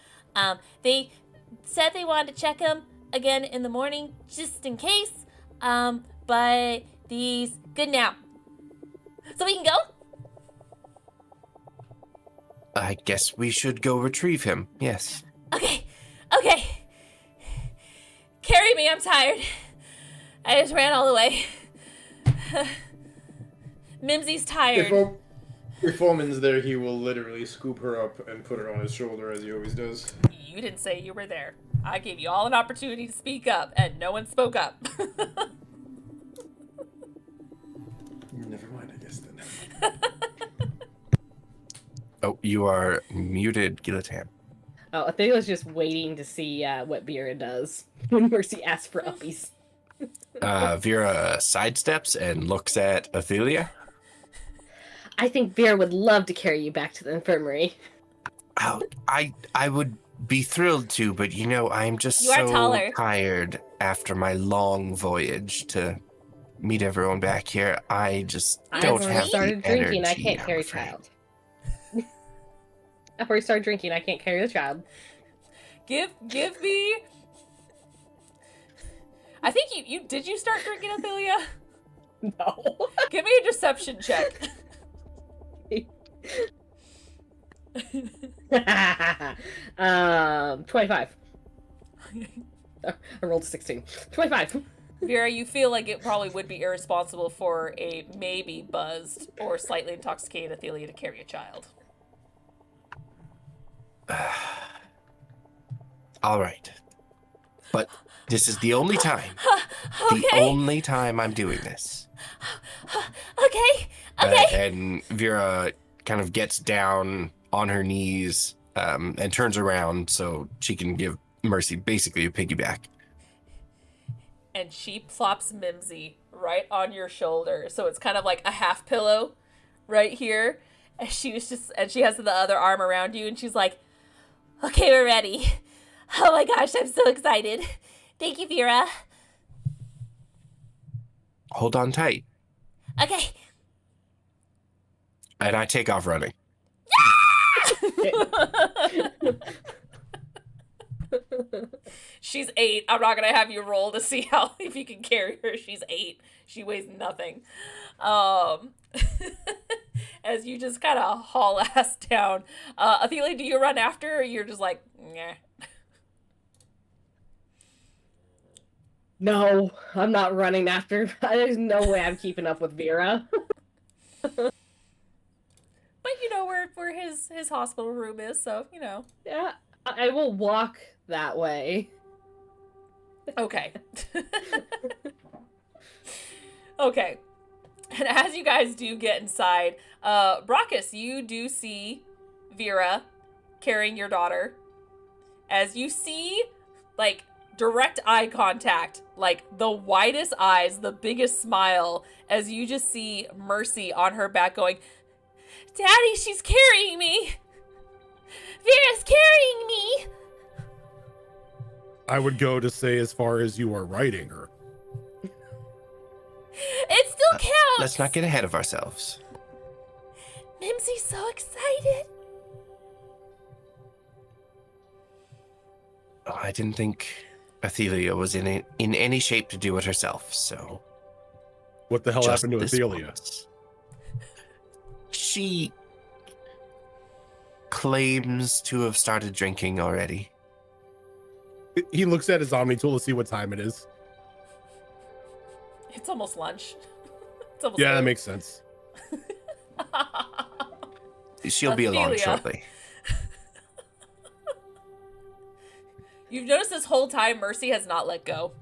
They said they wanted to check him again in the morning, just in case. But he's good now. So we can go? I guess we should go retrieve him. Yes. Okay. Carry me, I'm tired. I just ran all the way. Mimsy's tired. If Foreman's there, he will literally scoop her up and put her on his shoulder, as he always does. You didn't say you were there. I gave you all an opportunity to speak up, and no one spoke up. Never mind, I guess then. Oh, you are muted, Gillitan. Oh, Athelia's just waiting to see what Vera does when Mercy asks for uppies. Vera sidesteps and looks at Athelia. I think Vera would love to carry you back to the infirmary. Oh, I would be thrilled to, but you know, I'm just You are so taller. tired after my long voyage to meet everyone back here. I just don't I've have started the drinking. I energy, can't I'm carry afraid. child. Before you start drinking, I can't carry the child. Give me. I think did you start drinking, Athelia? No. Give me a deception check. 25. I rolled a 16. 25. Vera, you feel like it probably would be irresponsible for a maybe buzzed or slightly intoxicated Athelia to carry a child. All right. But this is the only time. Okay. The only time I'm doing this. Okay. Okay. And Vera kind of gets down on her knees and turns around so she can give Mercy basically a piggyback. And she plops Mimsy right on your shoulder. So it's kind of like a half pillow right here. And she has the other arm around you and she's like, okay, we're ready. Oh my gosh, I'm so excited. Thank you, Vera. Hold on tight. Okay. And I take off running. She's 8. I'm not gonna have you roll to see if you can carry her. She's 8. She weighs nothing. As you just kind of haul ass down. Athelia, do you run after, or you're just like, nah? No, I'm not running after. There's no way I'm keeping up with Vera. But you know where his hospital room is, so you know. Yeah, I will walk that way. Okay. Okay. And as you guys do get inside, Brockus, you do see Vera carrying your daughter. As you see, like, direct eye contact, like the widest eyes, the biggest smile, as you just see Mercy on her back going, Daddy, she's carrying me! Vera's carrying me! I would go to say as far as you are riding her. It still counts! Let's not get ahead of ourselves. Mimsy's so excited! Oh, I didn't think Athelia was in any shape to do it herself, so... What the hell just happened to this Athelia? once. She claims to have started drinking already. He looks at his Omni tool to see what time it is. It's almost lunch. It's almost Yeah, that lunch. makes sense. She'll be along Athelia. shortly. You've noticed this whole time Mercy has not let go.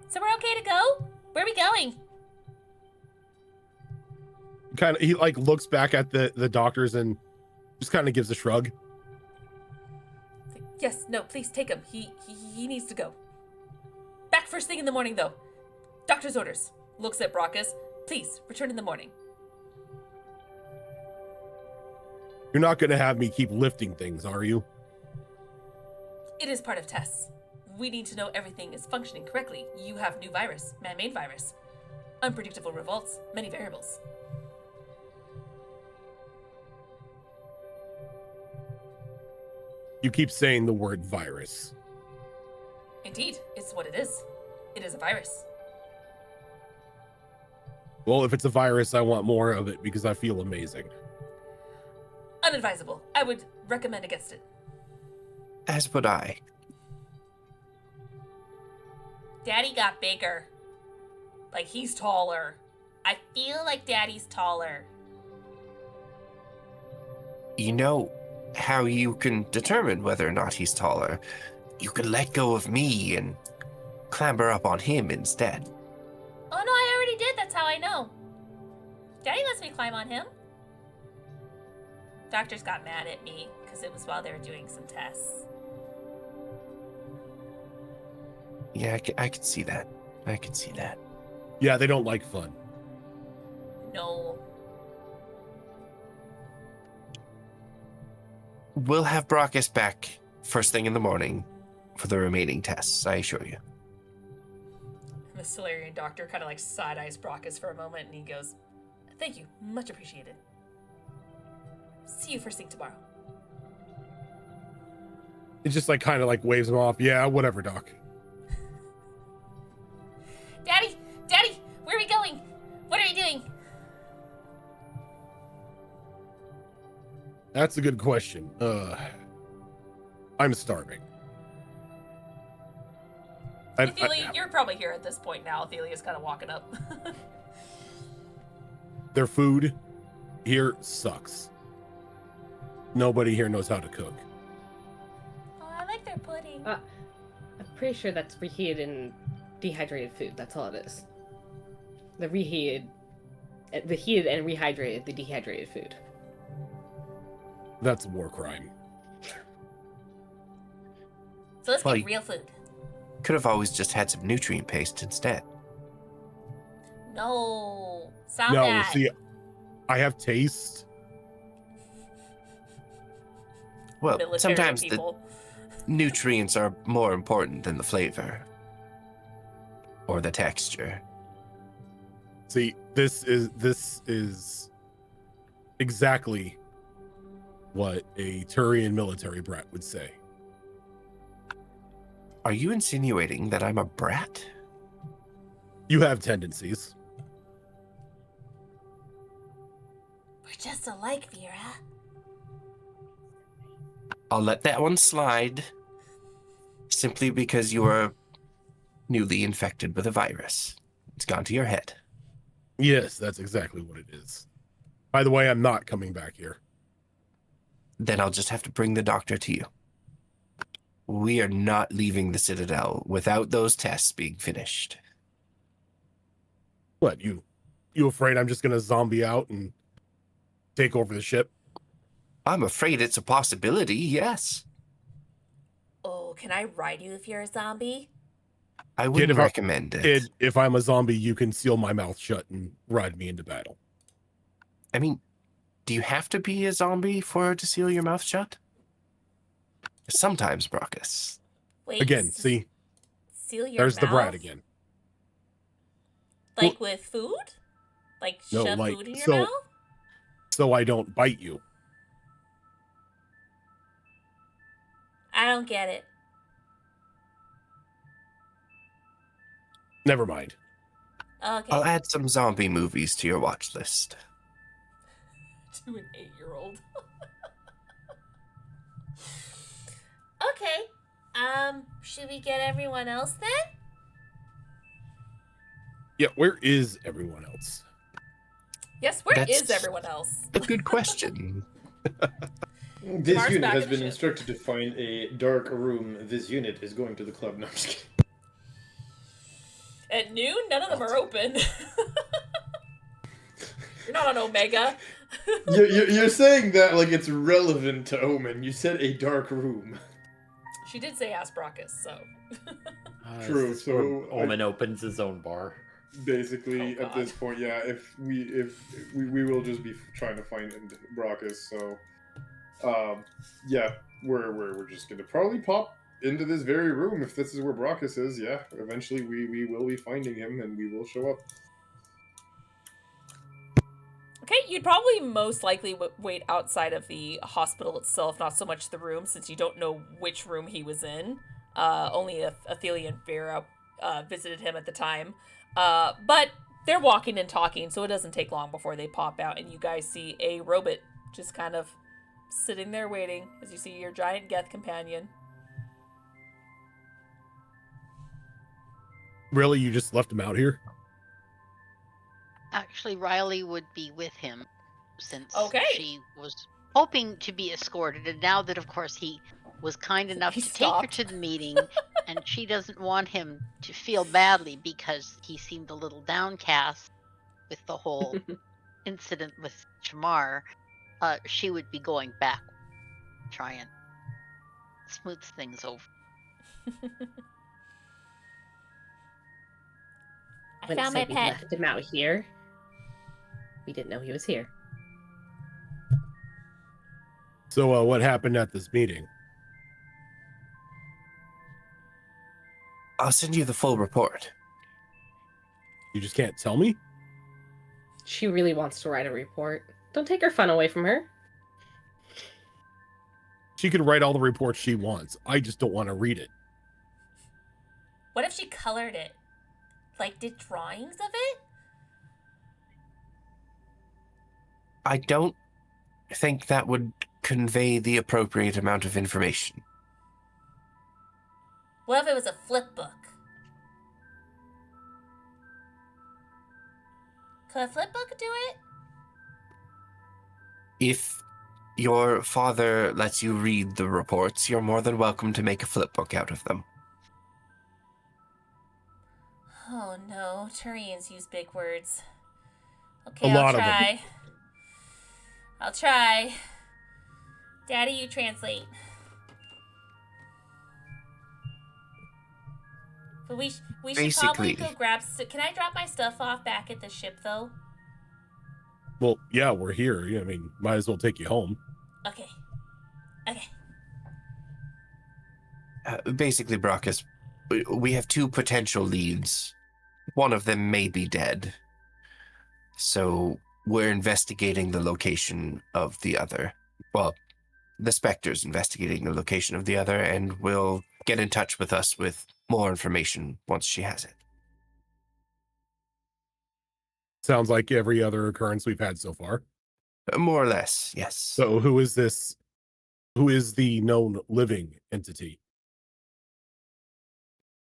So we're okay to go? Where are we going? He like looks back at the doctors and just kind of gives a shrug. Yes, no, please take him. He needs to go. Back first thing in the morning, though. Doctor's orders. Looks at Brockus. Please, return in the morning. You're not going to have me keep lifting things, are you? It is part of tests. We need to know everything is functioning correctly. You have new virus, man-made virus. Unpredictable results, many variables. You keep saying the word virus. Indeed, it's what it is. It is a virus. Well, if it's a virus, I want more of it because I feel amazing. Unadvisable. I would recommend against it. As would I. Daddy got bigger. Like, he's taller. I feel like Daddy's taller. You know how you can determine whether or not he's taller. You can let go of me and clamber up on him instead. Oh no, I already did. That's how I know. Daddy lets me climb on him. Doctors got mad at me because it was while they were doing some tests. Yeah, I could see that. I could see that. Yeah, they don't like fun. No. We'll have Brockus back first thing in the morning for the remaining tests, I assure you. The Solarian doctor kind of like side-eyes Brockus for a moment and he goes, thank you, much appreciated. See you first thing tomorrow. It just like kind of like waves him off. Yeah, whatever, Doc. Daddy! Daddy! Where are we going? What are you doing? That's a good question. I'm starving. Athelia, you're probably here at this point now. Athelia's kind of walking up. Their food here sucks. Nobody here knows how to cook. Oh, I like their pudding. I'm pretty sure that's reheated and dehydrated food. That's all it is. The heated and rehydrated, the dehydrated food. That's a war crime. So let's Well, get real food. Could have always just had some nutrient paste instead. No. Stop No, that. see, I have taste. Well, Military sometimes people. the nutrients are more important than the flavor or the texture. See, this is exactly what a Turian military brat would say. Are you insinuating that I'm a brat? You have tendencies. We're just alike, Vera. I'll let that one slide simply because you are newly infected with a virus. It's gone to your head. Yes, that's exactly what it is. By the way, I'm not coming back here. Then I'll just have to bring the doctor to you. We are not leaving the Citadel without those tests being finished. What, you afraid I'm just gonna zombie out and take over the ship? I'm afraid it's a possibility, yes. Oh, can I ride you if you're a zombie? I wouldn't if I- recommend it. Kid, if I'm a zombie, you can seal my mouth shut and ride me into battle. I mean, do you have to be a zombie to seal your mouth shut? Sometimes, Brockus. Wait. Again, see, Seal your there's mouth? the brat again. Like with food? Like No, shove like, food in your so- mouth? So I don't bite you. I don't get it. Never mind. Okay. I'll add some zombie movies to your watch list. To an 8-year-old. Okay. Should we get everyone else then? Yeah, where is everyone else? Yes, where is That's- everyone else? A good question. This Mars unit back has in been ship. instructed to find a dark room. This unit is going to the club. No, I'm just kidding. At noon, none of them are open. You're not on Omega. You're saying that like it's relevant to Omen. You said a dark room. She did say ask Brockus, so. True, This is where so I- Omen opens his own bar. Basically, Oh, at this God. point, yeah. If we will just be trying to find Brockus. So, yeah, we're just gonna probably pop into this very room if this is where Brockus is. Yeah, eventually we will be finding him and we will show up. Okay, you'd probably most likely wait outside of the hospital itself, not so much the room, since you don't know which room he was in. Only Athelia and Vera visited him at the time. But they're walking and talking, so it doesn't take long before they pop out, and you guys see a robot just kind of sitting there waiting as you see your giant Geth companion. Really, you just left him out here? Actually, Riley would be with him since Okay. she was hoping to be escorted. And now that, of course, he was kind enough He to take her stopped. to the meeting, and she doesn't want him to feel badly because he seemed a little downcast with the whole incident with Shamar, she would be going back, try and smooth things over. I Wouldn't found say my we pet. left him out here. We didn't know he was here. So, what happened at this meeting? I'll send you the full report. You just can't tell me? She really wants to write a report. Don't take her fun away from her. She can write all the reports she wants. I just don't want to read it. What if she colored it? Like, did drawings of it? I don't think that would convey the appropriate amount of information. What if it was a flip book? Could a flip book do it? If your father lets you read the reports, you're more than welcome to make a flipbook out of them. Oh no, Turians use big words. Okay, A lot I'll of them. try. I'll try. Daddy, you translate. But we should probably Basically. go grab. Can I drop my stuff off back at the ship though? Well, yeah, we're here. I mean, might as well take you home. Okay. Okay. Basically, Brockus, we have two potential leads. One of them may be dead. So we're investigating the location of the other. Well, the Spectre's investigating the location of the other, and will get in touch with us with more information once she has it. Sounds like every other occurrence we've had so far. More or less, yes. So who is this? Who is the known living entity?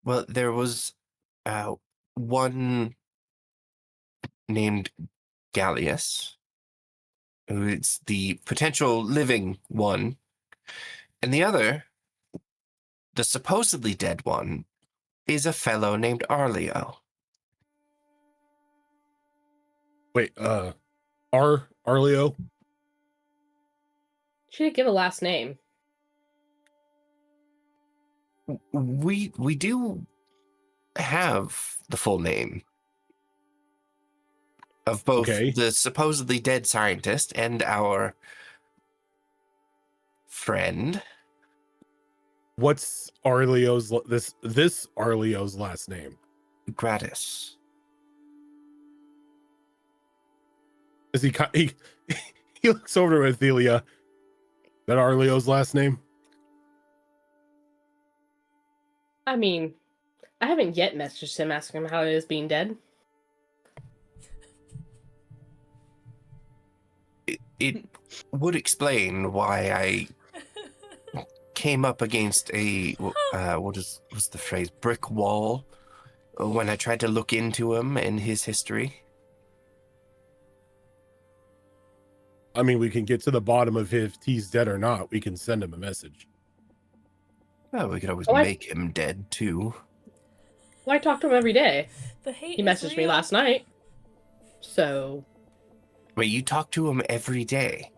Well, there was one named Gallius, who is the potential living one, and the other, the supposedly dead one, is a fellow named Arleo. Wait, Arleo? She didn't give a last name. We do have the full name of both Okay. the supposedly dead scientist and our friend. What's Arleo's this Arleo's last name? Gratis. Is he looks over to Athelia. That Arleo's last name? I mean, I haven't yet messaged him asking him how it is being dead. It would explain why I came up against a what's the phrase, brick wall, when I tried to look into him and his history. I mean, we can get to the bottom of if he's dead or not. We can send him a message. Well, we could always Oh, make him dead too. Well, I talk to him every day. The hate. He is messaged me real. last night. So, Wait, you talk to him every day?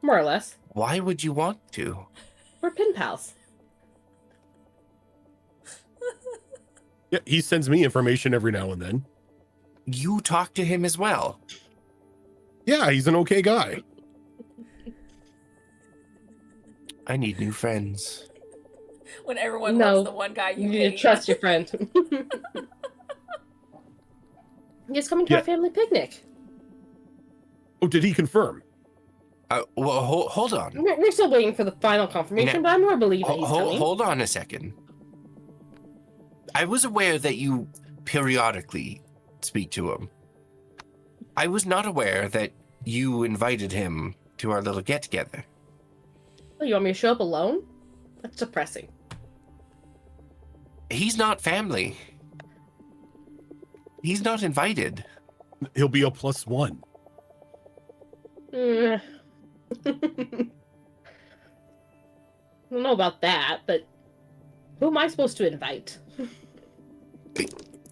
more or less. Why would you want to? We're pen pals. Yeah, he sends me information every now and then. You talk to him as well. Yeah, he's an okay guy. I need new friends. When everyone No. loves the one guy you You need hate. to trust your friend. He's coming to Yeah. our family picnic. Oh, did he confirm? Well, hold on. We're still waiting for the final confirmation, but I'm more believe that he's coming. Hold on a second. I was aware that you periodically speak to him. I was not aware that you invited him to our little get-together. Oh, you want me to show up alone? That's depressing. He's not family. He's not invited. He'll be a +1. Mm. I don't know about that, but who am I supposed to invite?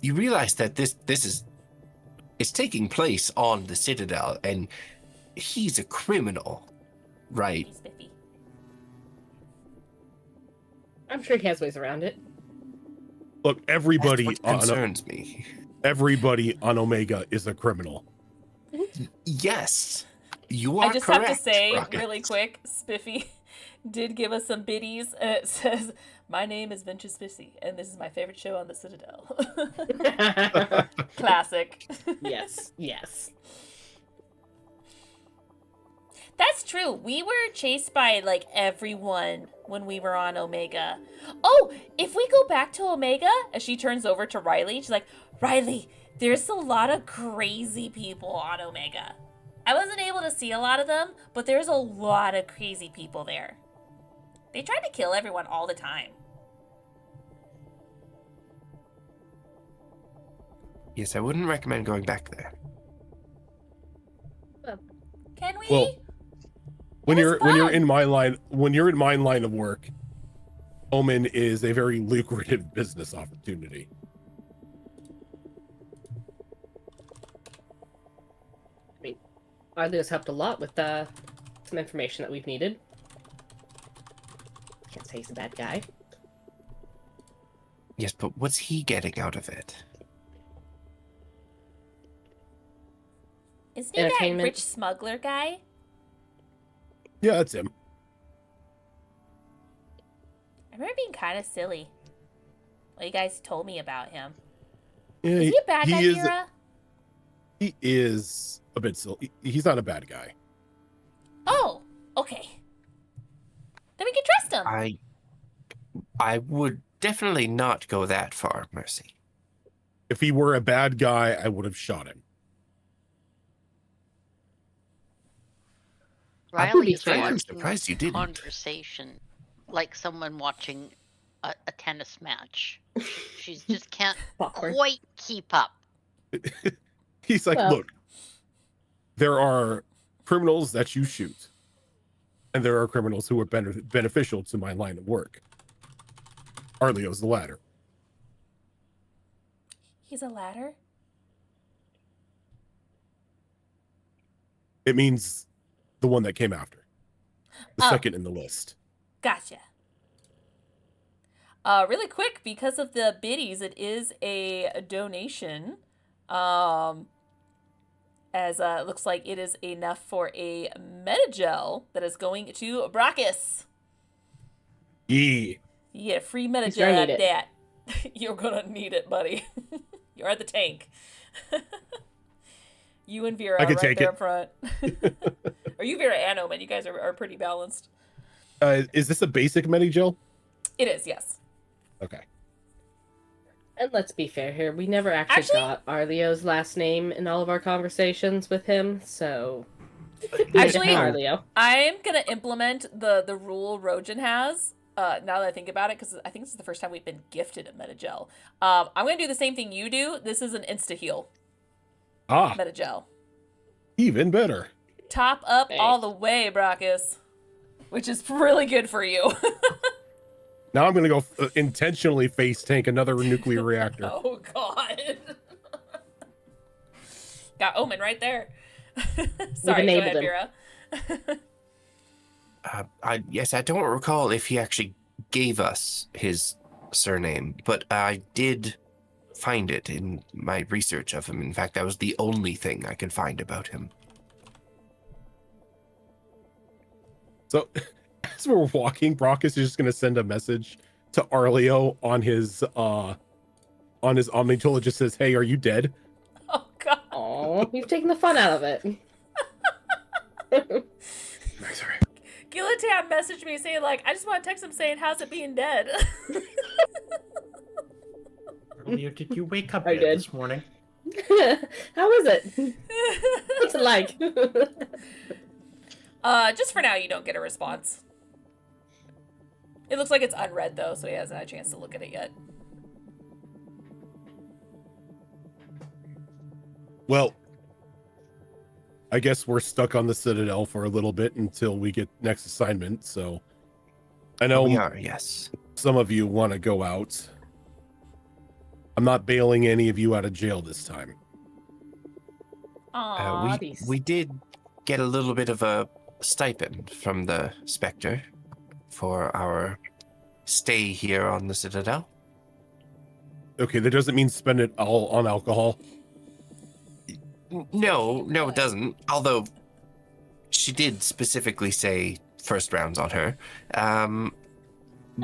You realize that this is it's taking place on the Citadel, and he's a criminal, right? He's spiffy. I'm sure he has ways around it. Look, everybody That's what on concerns me. everybody on Omega is a criminal. Yes, you are I just correct, have to say, Rocket. really quick, Spiffy did give us some biddies, and it says, "My name is Venture Spissy, and this is my favorite show on the Citadel." Classic. Yes, yes. That's true. We were chased by, like, everyone when we were on Omega. Oh, if we go back to Omega, as she turns over to Riley, she's like, Riley, there's a lot of crazy people on Omega. I wasn't able to see a lot of them, but there's a lot of crazy people there. They try to kill everyone all the time. Yes, I wouldn't recommend going back there. Can we? Well, when It was you're fun. in my line of work, Omen is a very lucrative business opportunity. Arleo's helped a lot with some information that we've needed. Can't say he's a bad guy. Yes, but what's he getting out of it? Isn't he that Entertainment. rich smuggler guy? Yeah, that's him. I remember being kind of silly. What you guys told me about him. Yeah, Is he a bad guy, is. Vera? He is a bit silly. He's not a bad guy. Oh, okay. Then we can trust him. I would definitely not go that far, Mercy. If he were a bad guy, I would have shot him. Riley is fair. I'm watching surprised you this didn't. conversation like someone watching a tennis match. She just can't Awkward. quite keep up. He's like, Well- look, there are criminals that you shoot, and there are criminals who are beneficial to my line of work. Arleo's the latter. He's a ladder? It means the one that came after, the Oh. second in the list. Gotcha. Really quick, because of the biddies, it is a donation. As it looks like it is enough for a Metagel that is going to Brachus. Yeah. Yeah, free He's Metagel gonna at need it. that. You're gonna need it, buddy. You're the tank. You and Vera I can right take there it. up front. Or you, Vera, and Omen. You guys are pretty balanced. Is this a basic Medigel? It is, yes. Okay. And let's be fair here, we never actually got Arleo's last name in all of our conversations with him, so Actually, Arleo. I'm gonna implement the rule Rojan has. Now that I think about it, because I think this is the first time we've been gifted a Metagel. I'm gonna do the same thing you do. This is an insta heal Ah, Metagel. even better. Top up Thanks. all the way, Brachus, which is really good for you. Now I'm going to go intentionally face tank another nuclear reactor. Oh God. Got Omen right there. Sorry, go enabled ahead, him. Vera. Yes, I don't recall if he actually gave us his surname, but I did find it in my research of him. In fact, that was the only thing I could find about him. So as we're walking, Brachus is just going to send a message to Arleo on his Omnitool. It just says, "Hey, are you dead?" Oh God. Oh, you've taken the fun out of it. Sorry. Gillitan messaged me saying, like, I just want to text him saying, how's it being dead? Earlier, did you wake up I yet did. this morning? How is it? What's it like? Just for now, you don't get a response. It looks like it's unread, though, so he hasn't had a chance to look at it yet. Well, I guess we're stuck on the Citadel for a little bit until we get next assignment. So I know We are, yes. some of you want to go out. I'm not bailing any of you out of jail this time. Aw, We did get a little bit of a stipend from the Spectre for our stay here on the Citadel. Okay, that doesn't mean spend it all on alcohol. No, it doesn't. Although she did specifically say first rounds on her. So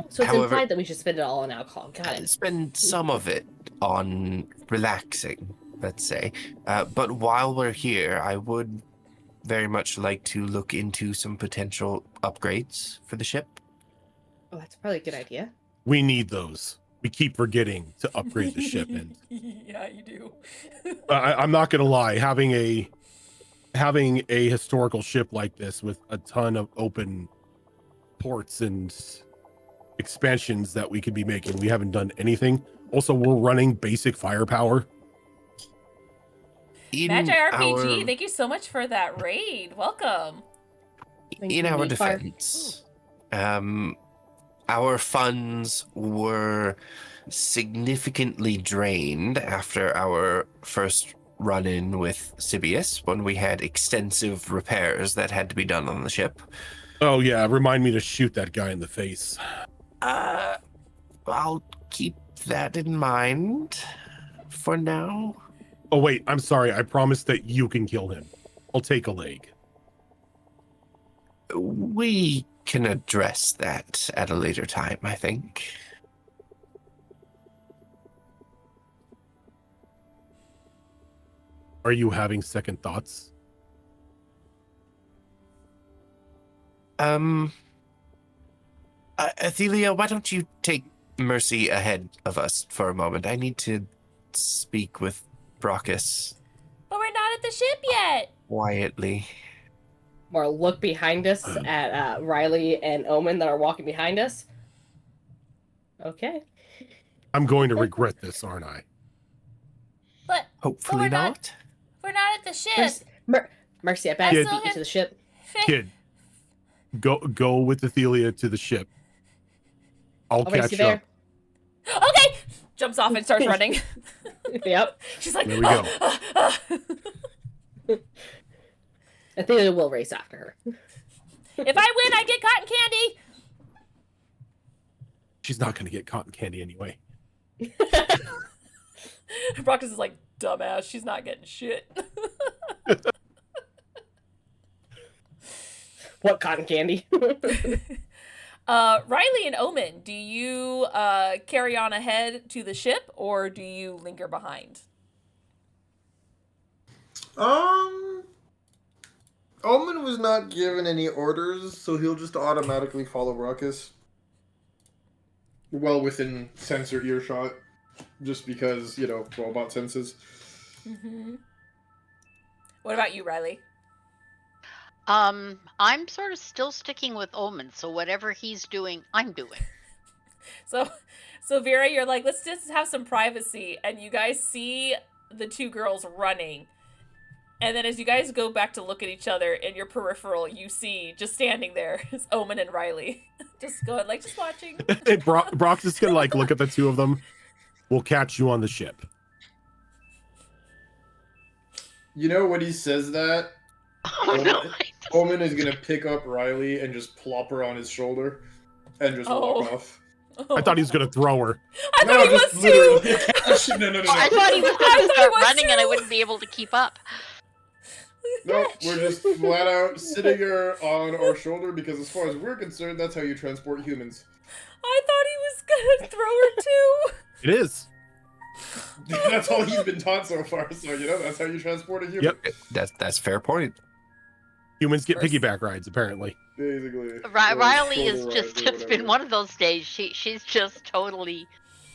it's However- implied that we should spend it all on alcohol. Got it. Spend some of it on relaxing, let's say. But while we're here, I would very much like to look into some potential upgrades for the ship. Oh, that's probably a good idea. We need those. We keep forgetting to upgrade the ship, and Yeah, you do. I'm not gonna lie. Having a historical ship like this with a ton of open ports and expansions that we could be making, we haven't done anything. Also, we're running basic firepower. Magi RPG, our- thank you so much for that raid. Welcome. Thank in you, our Meatfire. defense, our funds were significantly drained after our first run-in with Sibius when we had extensive repairs that had to be done on the ship. Oh yeah, remind me to shoot that guy in the face. I'll keep that in mind for now. Oh wait, I'm sorry. I promise that you can kill him. I'll take a leg. We can address that at a later time, I think. Are you having second thoughts? Athelia, why don't you take Mercy ahead of us for a moment? I need to speak with Brockus But we're not at the ship yet. quietly. Or look behind us at Riley and Omen that are walking behind us. Okay. I'm going to regret this, aren't I? But Hopefully we're not- not. we're not at the ship. Mercy, I bet Kid. you beat you to the ship. Kid, go with Athelia to the ship. I'll I'll race catch you there. up. Okay. Jumps off and starts running. Yep. She's like, There we go. Athelia will race after her. If I win, I get cotton candy. She's not going to get cotton candy anyway. Brockus is like, dumbass, she's not getting shit. What cotton candy? Riley and Omen, do you carry on ahead to the ship or do you linger behind? Omen was not given any orders, so he'll just automatically follow Ruckus. Well within sensor earshot. Just because, robot senses. Mm-hmm. What about you, Riley? I'm sort of still sticking with Omen, so whatever he's doing, I'm doing. So Vera, you're like, let's just have some privacy, and you guys see the two girls running. And then as you guys go back to look at each other in your peripheral, you see just standing there is Omen and Riley. Just going, like, just watching. Brock's just going to look at the two of them. We'll catch you on the ship. You know, when he says that, Oh no! Omen is gonna pick up Riley and just plop her on his shoulder and just walk off. I thought he was going to throw her. I thought he was too. No. I thought he was going to start running and I wouldn't be able to keep up. No, we're just flat out sitting her on our shoulder because as far as we're concerned, that's how you transport humans. I thought he was gonna throw her too. It is. That's all he's been taught so far, so that's how you transport a human. Yep. That's a fair point. Humans get First. piggyback rides, apparently. Basically. Riley is Shoulder just, rides or it's been whatever. one of those days. She's just totally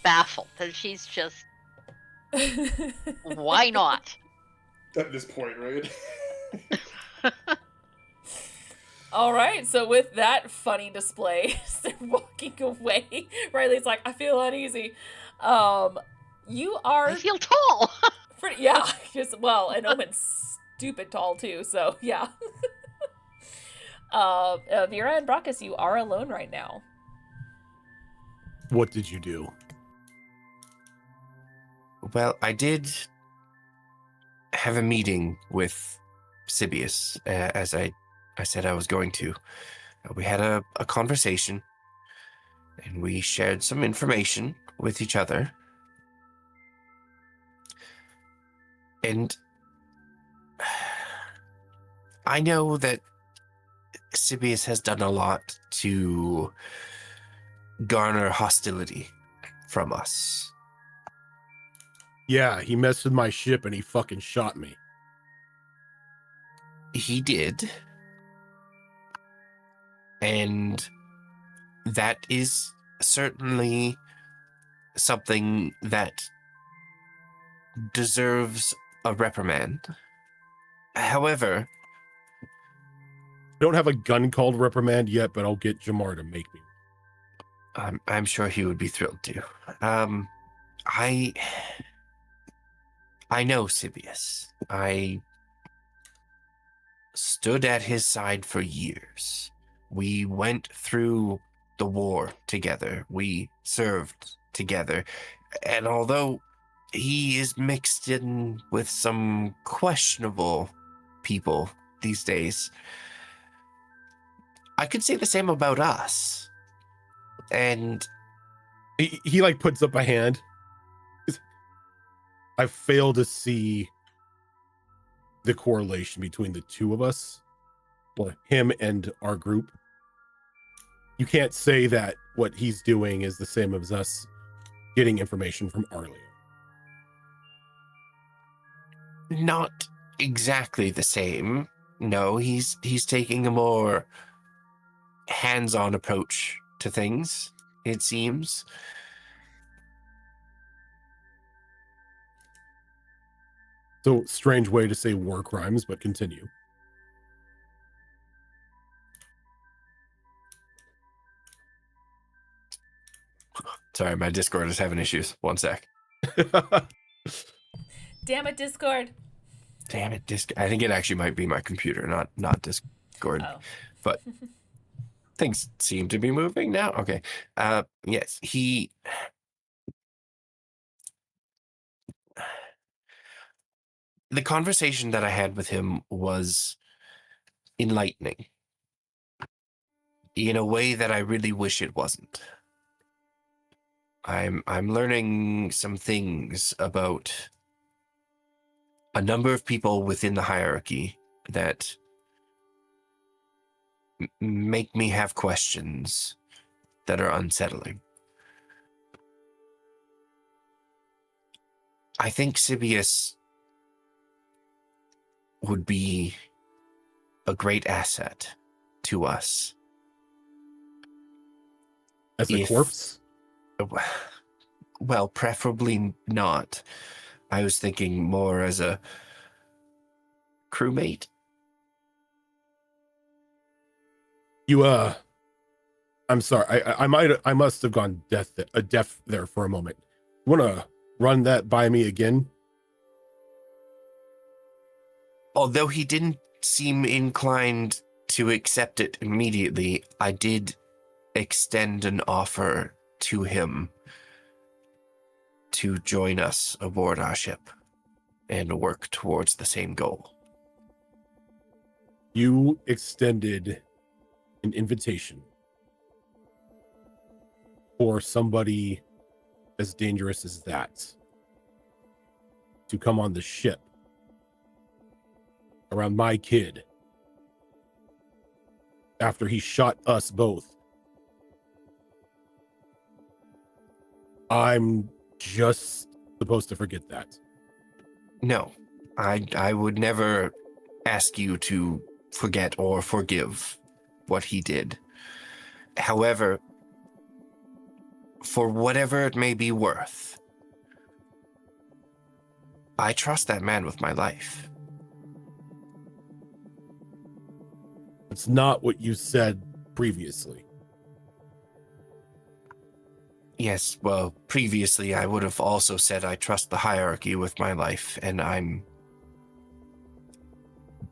baffled. And she's just, why not? At this point, right? All right, so with that funny display, as they're walking away. Riley's like, I feel uneasy. You are I feel tall. pretty, yeah, just, well, and Omen's stupid tall too, so yeah. Vera and Brockus, you are alone right now. What did you do? Well, I did have a meeting with Sibius, as I said I was going to. We had a conversation, and we shared some information with each other. And I know that Sibius has done a lot to garner hostility from us. Yeah, he messed with my ship and he fucking shot me. He did. And that is certainly something that deserves a reprimand. However, I don't have a gun called reprimand yet, but I'll get Jamar to make me. I'm sure he would be thrilled to. I know Sibius. I stood at his side for years. We went through the war together. We served together. And although he is mixed in with some questionable people these days, I could say the same about us. And He like puts up a hand. I fail to see the correlation between the two of us, well, him and our group. You can't say that what he's doing is the same as us getting information from Arlia. not exactly the same. No, he's taking a more hands-on approach to things, it seems. So strange way to say war crimes, but continue. Sorry, my Discord is having issues. One sec. Damn it, Discord. Damn it, I think it actually might be my computer, not Discord. Oh. But things seem to be moving now. Okay. Yes, the conversation that I had with him was enlightening in a way that I really wish it wasn't. I'm learning some things about a number of people within the hierarchy that make me have questions that are unsettling. I think Sibius would be a great asset to us. As a corpse? Well, preferably not. I was thinking more as a crewmate. I'm sorry. I must have gone deaf there for a moment. You want to run that by me again? Although he didn't seem inclined to accept it immediately, I did extend an offer to him to join us aboard our ship and work towards the same goal. You extended an invitation for somebody as dangerous as that to come on the ship around my kid after he shot us both. I'm just supposed to forget that. No, I would never ask you to forget or forgive what he did. However, for whatever it may be worth, I trust that man with my life. It's not what you said previously. Yes, well, previously I would have also said I trust the hierarchy with my life, and I'm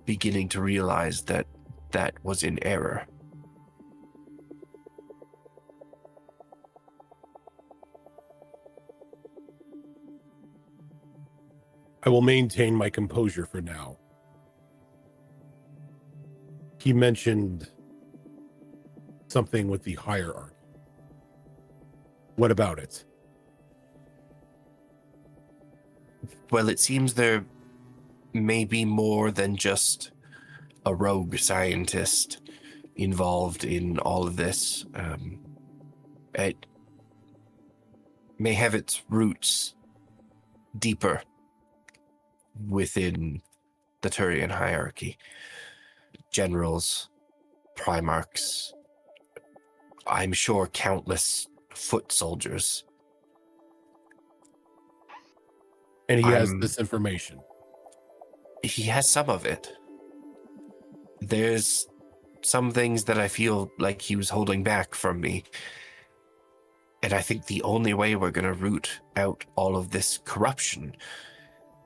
beginning to realize that that was in error. I will maintain my composure for now. He mentioned something with the hierarchy. What about it? Well, it seems there may be more than just a rogue scientist involved in all of this. It may have its roots deeper within the Turian hierarchy. generals, primarchs, I'm sure countless foot soldiers. And he has I'm- this information. He has some of it. There's some things that I feel like he was holding back from me. And I think the only way we're going to root out all of this corruption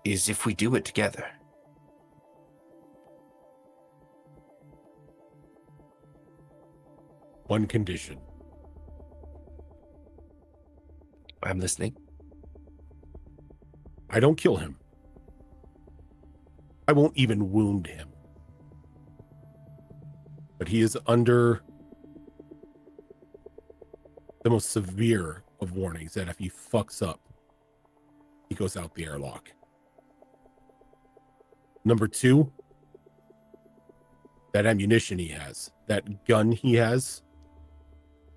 is if we do it together. One condition. I'm listening. I don't kill him. I won't even wound him. But he is under the most severe of warnings that if he fucks up, he goes out the airlock. Number 2, that ammunition he has, that gun he has,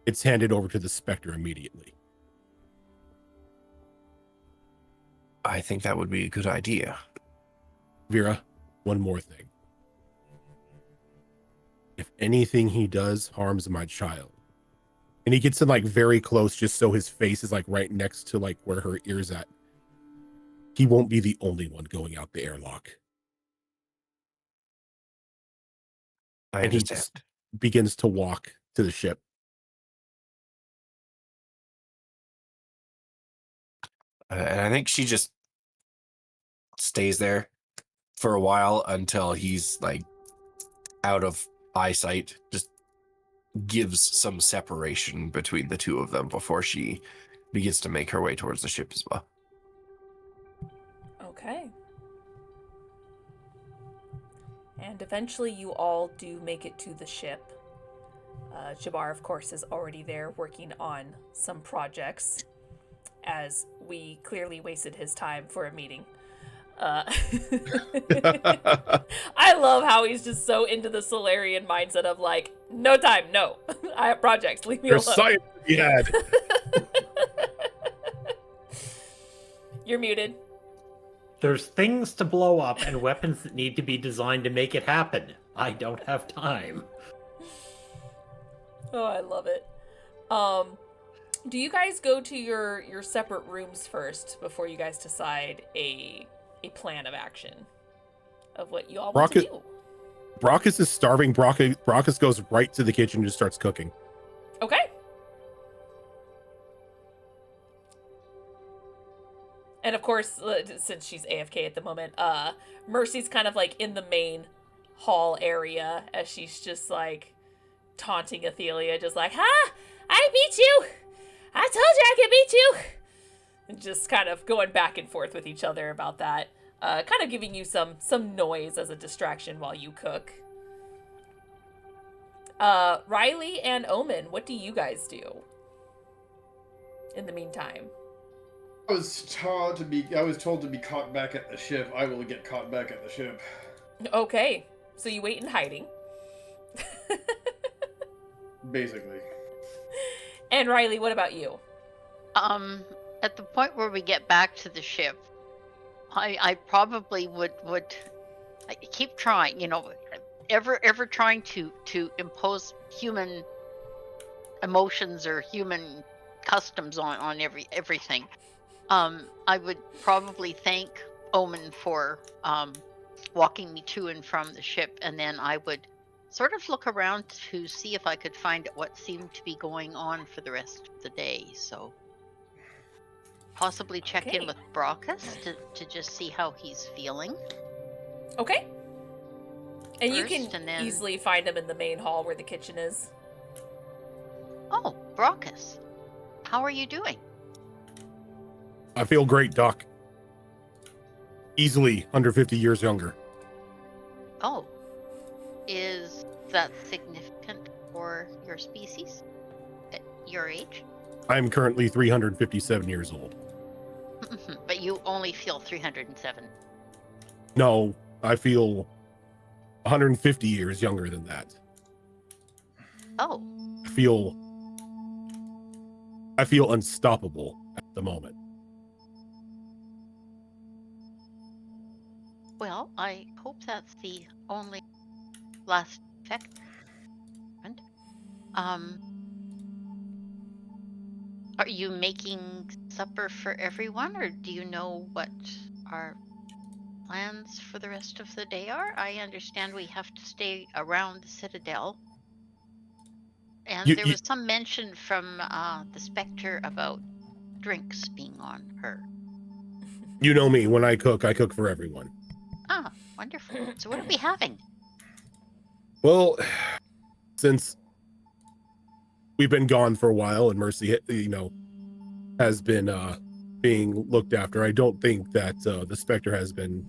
it's handed over to the Spectre immediately. I think that would be a good idea. Vera, one more thing. If anything he does harms my child, and he gets in like very close just so his face is like right next to like where her ear's at, he won't be the only one going out the airlock. I And he understand. just begins to walk to the ship. And I think she just stays there for a while until he's like out of eyesight, just gives some separation between the two of them before she begins to make her way towards the ship as well. Okay. And eventually you all do make it to the ship. Jabbar, of course, is already there working on some projects, as we clearly wasted his time for a meeting. I love how he's just so into the Solarian mindset of like, no time, no. I have projects, leave me There's alone. science to be had. You're muted. There's things to blow up and weapons that need to be designed to make it happen. I don't have time. Oh, I love it. Do you guys go to your separate rooms first before you guys decide a plan of action of what you all want to do? Brockus is starving. Brockus goes right to the kitchen and just starts cooking. Okay. And of course, since she's AFK at the moment, Mercy's kind of like in the main hall area as she's just like taunting Athelia, just like, "Ha! I beat you! I told you I could beat you!" And just kind of going back and forth with each other about that. Kind of giving you some noise as a distraction while you cook. Riley and Omen, what do you guys do in the meantime? I was told to be caught back at the ship. I will get caught back at the ship. Okay, so you wait in hiding. Basically. And Riley, what about you? At the point where we get back to the ship, I probably would I keep trying, ever trying to impose human emotions or human customs on everything. I would probably thank Omen for walking me to and from the ship, and then I would sort of look around to see if I could find what seemed to be going on for the rest of the day. So possibly check in with Brockus to just see how he's feeling. Okay. And you First, can and then- easily find him in the main hall where the kitchen is. Oh, Brockus, how are you doing? I feel great, Doc. Easily 150 years younger. Oh, is that significant for your species at your age? I'm currently 357 years old. But you only feel 307. No, I feel 150 years younger than that. Oh, I feel unstoppable at the moment. well, I hope that's the only last effect. Are you making supper for everyone, or do you know what our plans for the rest of the day are? I understand we have to stay around the Citadel. And there was some mention from the Spectre about drinks being on her. You know me, when I cook for everyone. Ah, wonderful. So what are we having? Well, since we've been gone for a while and Mercy, has been being looked after, I don't think that the Spectre has been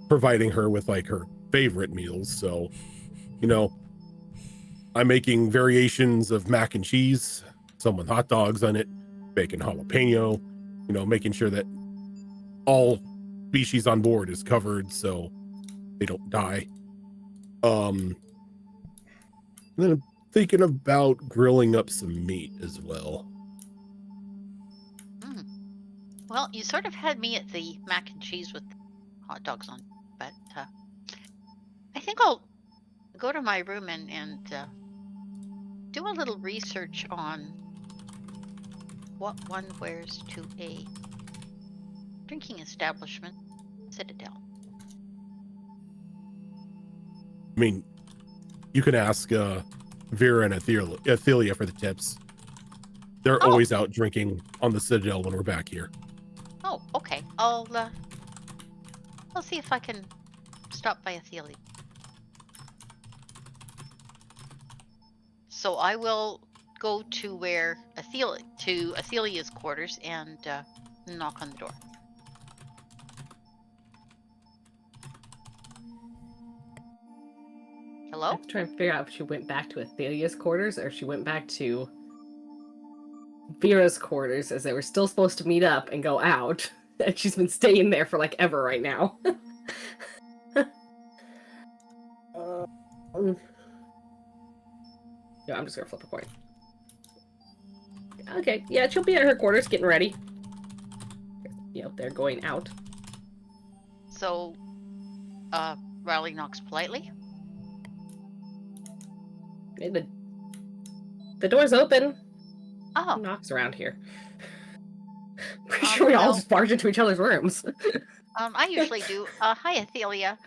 providing her with like her favorite meals. So, I'm making variations of mac and cheese, some with hot dogs on it, bacon jalapeno, making sure that all species on board is covered so they don't die. And then I'm thinking about grilling up some meat as well. Well, you sort of had me at the mac and cheese with hot dogs on, but I think I'll go to my room and do a little research on what one wears to a drinking establishment, Citadel. I mean, you can ask Vera and Athelia for the tips. They're always out drinking on the Citadel when we're back here. Oh, okay. I'll see if I can stop by Athelia. So I will go to where Athelia's quarters and knock on the door. Hello? I'm trying to figure out if she went back to Athelia's quarters or if she went back to Vera's quarters, as they were still supposed to meet up and go out. And she's been staying there for like ever right now. Yeah, I'm just gonna flip a coin. Okay, yeah, she'll be at her quarters getting ready. They're going out. So, Riley knocks politely. The door's open. Oh, Knocks around here. Pretty sure we all just barge into each other's rooms. I usually do. Hi, Athelia.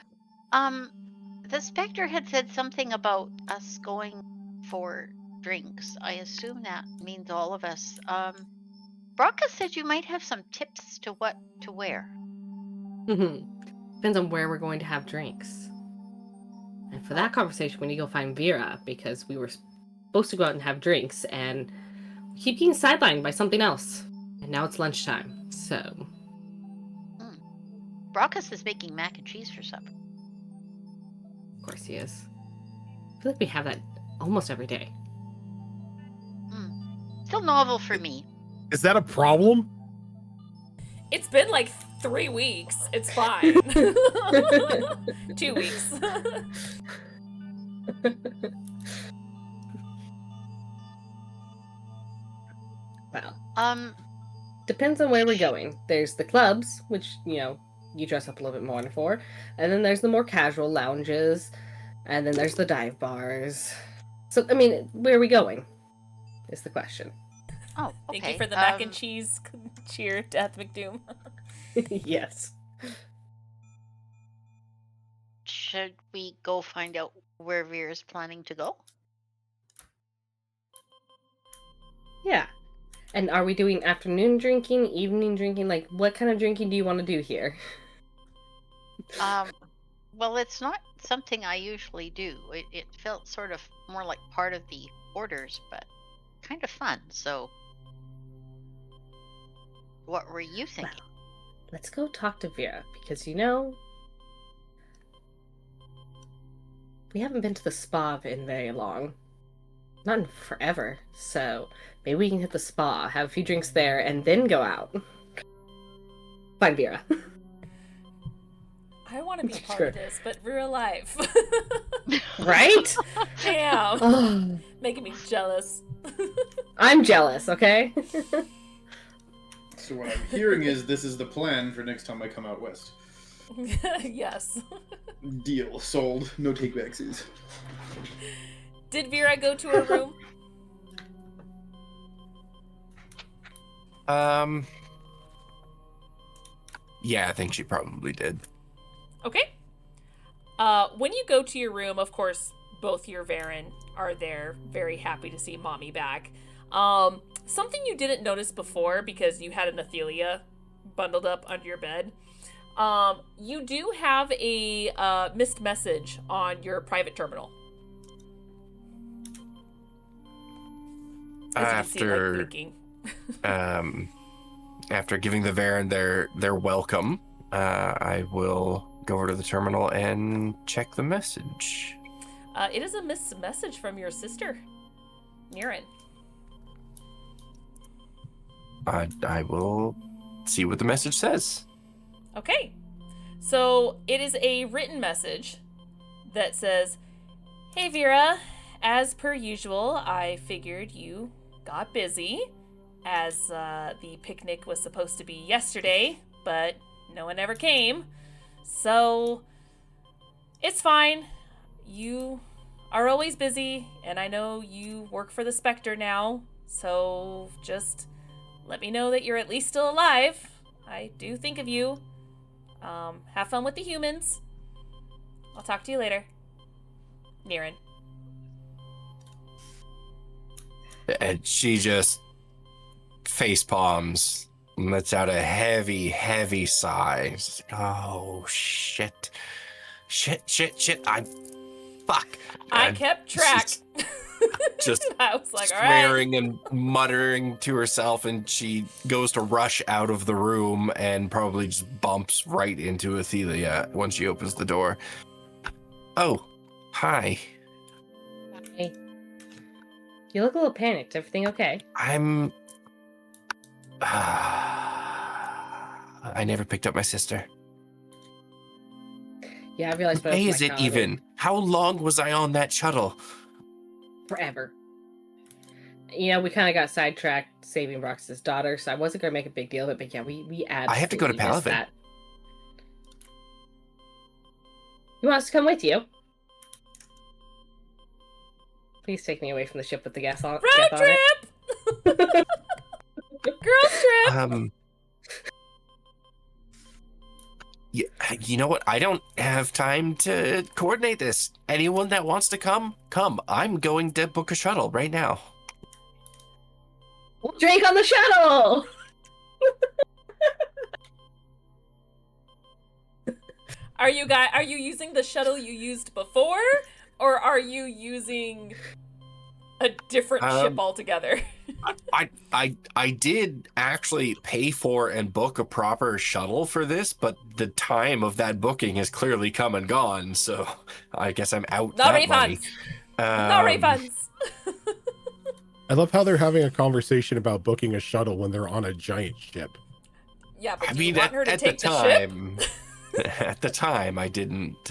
The Spectre had said something about us going for drinks. I assume that means all of us. Bronca said you might have some tips to what to wear. Depends on where we're going to have drinks. And for that conversation, we need to go find Vera, because we were supposed to go out and have drinks, and we keep getting sidelined by something else. And now it's lunchtime, so... Brockus is making mac and cheese for supper. Of course he is. I feel like we have that almost every day. Still novel for me. Is that a problem? It's been like 3 weeks. It's fine. 2 weeks. Well, depends on where we're going. There's the clubs, which, you dress up a little bit more for. And then there's the more casual lounges. And then there's the dive bars. So, I mean, where are we going? Is the question. Oh, okay. Thank you for the mac and cheese cheer, Death McDoom. Yes. Should we go find out where Vera's planning to go? Yeah. And are we doing afternoon drinking, evening drinking? Like, what kind of drinking do you want to do here? Well, it's not something I usually do. It felt sort of more like part of the orders, but kind of fun. So, what were you thinking? Well, let's go talk to Vera, because we haven't been to the spa in very long. Not in forever. So maybe we can hit the spa, have a few drinks there, and then go out. Find Vera. I want to be a part of this, but real life. Right? Damn. Oh, Making me jealous. I'm jealous, okay? So what I'm hearing is this is the plan for next time I come out west. Yes. Deal. Sold. No takebacksies. Did Vera go to her room? Yeah, I think she probably did. Okay. When you go to your room, of course, both your Varen are there, very happy to see mommy back. Something you didn't notice before because you had an Athelia bundled up under your bed. You do have a missed message on your private terminal. As you can see, like, blinking. After giving the Varen their welcome, I will go over to the terminal and check the message. It is a missed message from your sister, Niren. I will see what the message says. Okay. So it is a written message that says, "Hey Vera, as per usual, I figured you got busy as the picnic was supposed to be yesterday, but no one ever came. So it's fine. You are always busy, and I know you work for the Spectre now, so just let me know that you're at least still alive. I do think of you. Have fun with the humans. I'll talk to you later. Niren." And she just face palms and lets out a heavy, heavy sigh. She's like, oh, shit. Fuck. I kept track. Just I was like, all right. swearing and muttering to herself, and she goes to rush out of the room and probably just bumps right into Athelia once she opens the door. Oh, hi. Hey. You look a little panicked. Everything okay? I'm... I never picked up my sister. Yeah, I realized. What day is it even? How long was I on that shuttle? Forever. You know, we kind of got sidetracked saving Rox's daughter, so I wasn't going to make a big deal of it, but yeah, we absolutely I have to go to missed Palavin. that. You want us to come with you? Please take me away from the ship with the gas on. Road gas on it. trip! Girls trip! You know what? I don't have time to coordinate this. Anyone that wants to come. I'm going to book a shuttle right now. We'll drink on the shuttle! Are you using the shuttle you used before, or are you using a different ship altogether? I did actually pay for and book a proper shuttle for this, but the time of that booking has clearly come and gone, so I guess I'm out. No that money. refunds. No refunds. I love how they're having a conversation about booking a shuttle when they're on a giant ship. Yeah, but I do you mean, want her to at take the the ship? time, at the time, I didn't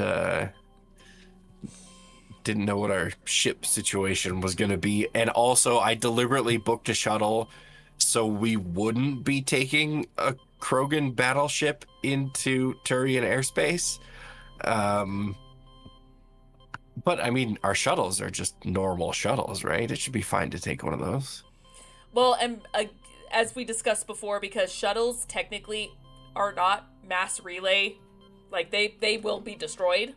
know what our ship situation was going to be, and also I deliberately booked a shuttle so we wouldn't be taking a Krogan battleship into Turian airspace. But I mean, our shuttles are just normal shuttles, right? It should be fine to take one of those. Well, and as we discussed before, because shuttles technically are not mass relay, like they will be destroyed.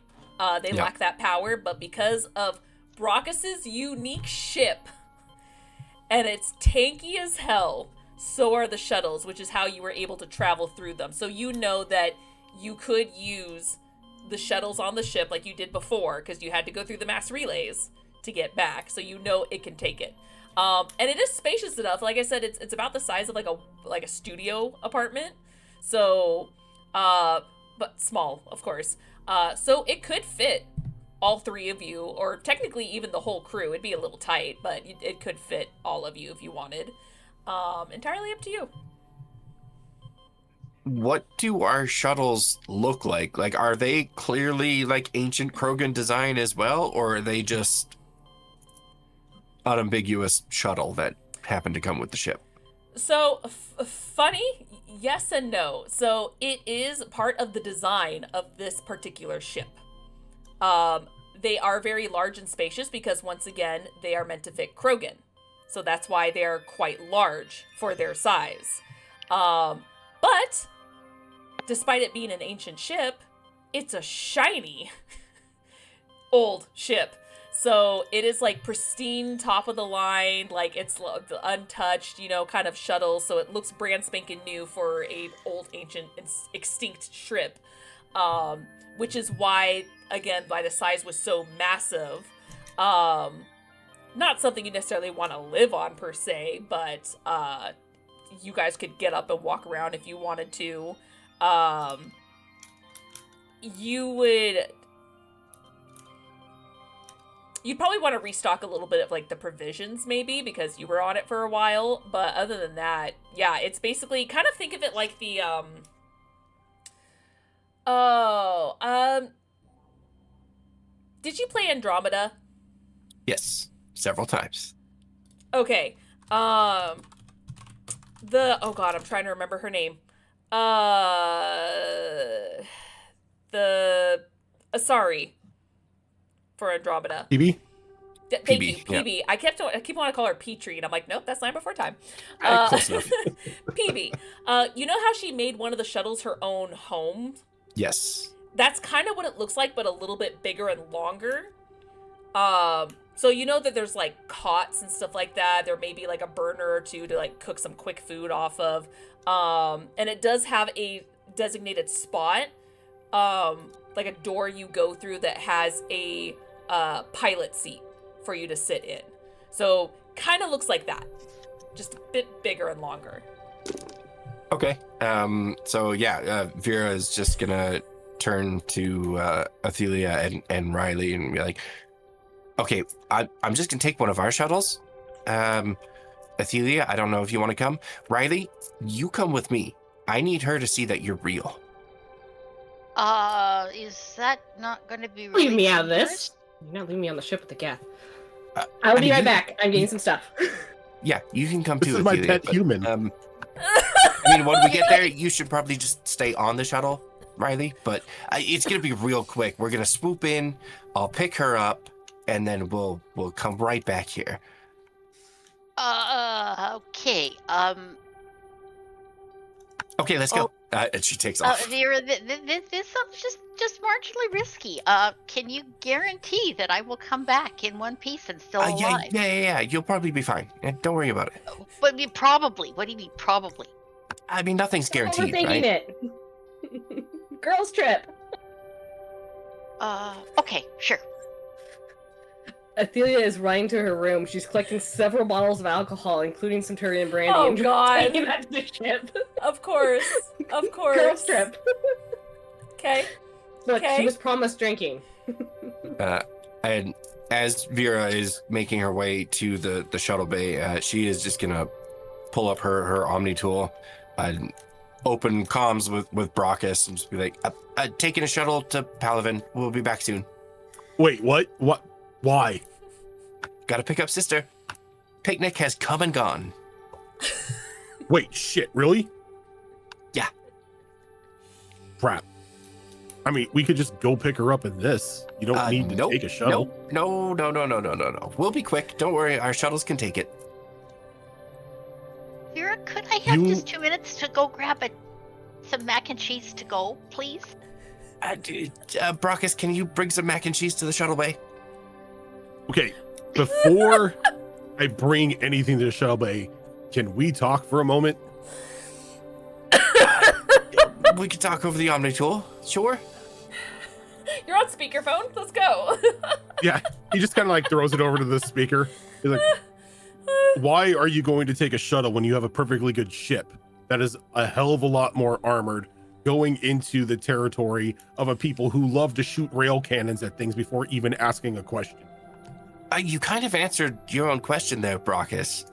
They lack that power, but because of Brockus's unique ship, and it's tanky as hell, so are the shuttles, which is how you were able to travel through them. So you know that you could use the shuttles on the ship like you did before, because you had to go through the mass relays to get back, so you know it can take it. And it is spacious enough. Like I said, it's about the size of like a studio apartment. So, but small, of course. So it could fit all three of you, or technically even the whole crew. It'd be a little tight, but it could fit all of you if you wanted. Entirely up to you. What do our shuttles look like? Like, are they clearly like ancient Krogan design as well, or are they just unambiguous shuttle that happened to come with the ship? So, funny, yes and no. So, it is part of the design of this particular ship. They are very large and spacious because, once again, they are meant to fit Krogan. So that's why they're quite large for their size. But, despite it being an ancient ship, it's a shiny old ship. So it is like pristine, top of the line, like it's untouched, kind of shuttle. So it looks brand spanking new for a old, ancient, extinct ship. Which is why, again, why the size was so massive. Not something you necessarily want to live on per se, but you guys could get up and walk around if you wanted to. You'd probably want to restock a little bit of, like, the provisions, maybe, because you were on it for a while. But other than that, yeah, it's basically, kind of think of it like the, did you play Andromeda? Yes, several times. Okay, oh god, I'm trying to remember her name. The Asari for Andromeda. PB? Thank you, PB, PB. yeah. I keep wanting to call her Petrie, and I'm like, nope, that's Land Before Time. Close enough. PB. You know how she made one of the shuttles her own home? Yes. That's kind of what it looks like, but a little bit bigger and longer. So you know that there's like cots and stuff like that. There may be like a burner or two to like cook some quick food off of. And it does have a designated spot, like a door you go through that has a pilot seat for you to sit in. So kind of looks like that, just a bit bigger and longer. Okay. So yeah, Vera is just gonna turn to Athelia and Riley and be like, okay, I'm just gonna take one of our shuttles. Athelia, I don't know if you want to come. Riley, you come with me. I need her to see that you're real. Is that not going to be Leave me out of dangerous? this. You're not leaving me on the ship with the Geth. I will be right back. I'm getting some stuff. Yeah, you can come This too, is my Athelia, pet but, human. I mean, when we get there, you should probably just stay on the shuttle, Riley. But it's gonna be real quick. We're gonna swoop in. I'll pick her up, and then we'll come right back here. Okay. Okay, let's go. And she takes off. Vera, this sounds just marginally risky. Can you guarantee that I will come back in one piece and still alive? Yeah. You'll probably be fine. Don't worry about it. But probably. What do you mean, probably? I mean, nothing's guaranteed, Overthinking right? it. Girls trip. Okay, sure. Athelia is running to her room. She's collecting several bottles of alcohol, including some Turian brandy. Oh, and God. taking that to the ship. Of course. Of course. Girls trip. Okay. Look, Okay. she was promised drinking. And as Vera is making her way to the shuttle bay, she is just gonna pull up her Omni tool and open comms with Brockus and just be like, taking a shuttle to Palaven. We'll be back soon. Wait, what? What? Why? Gotta pick up sister. Picnic has come and gone. Wait, shit, really? Yeah. Crap. I mean, we could just go pick her up in this. You don't need to Nope, take a shuttle. No. We'll be quick. Don't worry. Our shuttles can take it. Vera, could I have You- just 2 minutes to go grab some mac and cheese to go, please? Brockus, can you bring some mac and cheese to the shuttle bay? Okay, before I bring anything to the shuttle bay, can we talk for a moment? We could talk over the Omni tool. Sure. You're on speakerphone. Let's go. Yeah, he just kind of like throws it over to the speaker. He's like, why are you going to take a shuttle when you have a perfectly good ship that is a hell of a lot more armored going into the territory of a people who love to shoot rail cannons at things before even asking a question? You kind of answered your own question there, Brockus.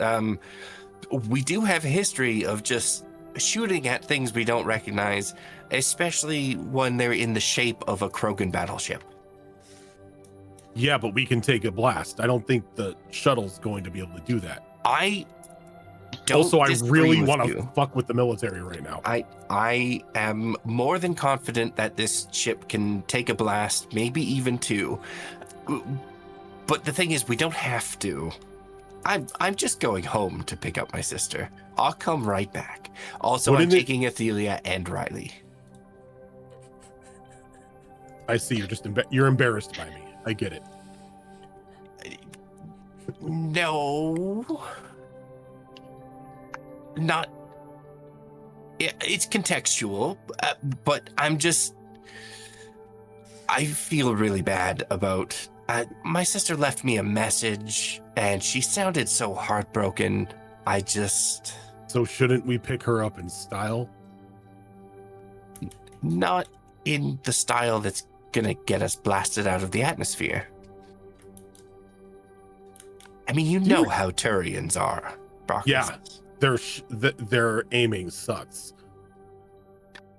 We do have a history of just shooting at things we don't recognize, especially when they're in the shape of a Krogan battleship. Yeah, but we can take a blast. I don't think the shuttle's going to be able to do that. don't Also, I disagree really with want to you. fuck with the military right now. I am more than confident that this ship can take a blast, maybe even 2. But the thing is, we don't have to. I'm just going home to pick up my sister. I'll come right back. Also, I'm Wouldn't it- taking Athelia and Riley. I see you're just you're embarrassed by me. I get it. No. Not. It's contextual, but I'm just. I feel really bad about. My sister left me a message, and she sounded so heartbroken. I just. So shouldn't we pick her up in style? Not in the style that's gonna get us blasted out of the atmosphere. I mean, you know how Turians are, Brachus. Yeah. Their aiming sucks.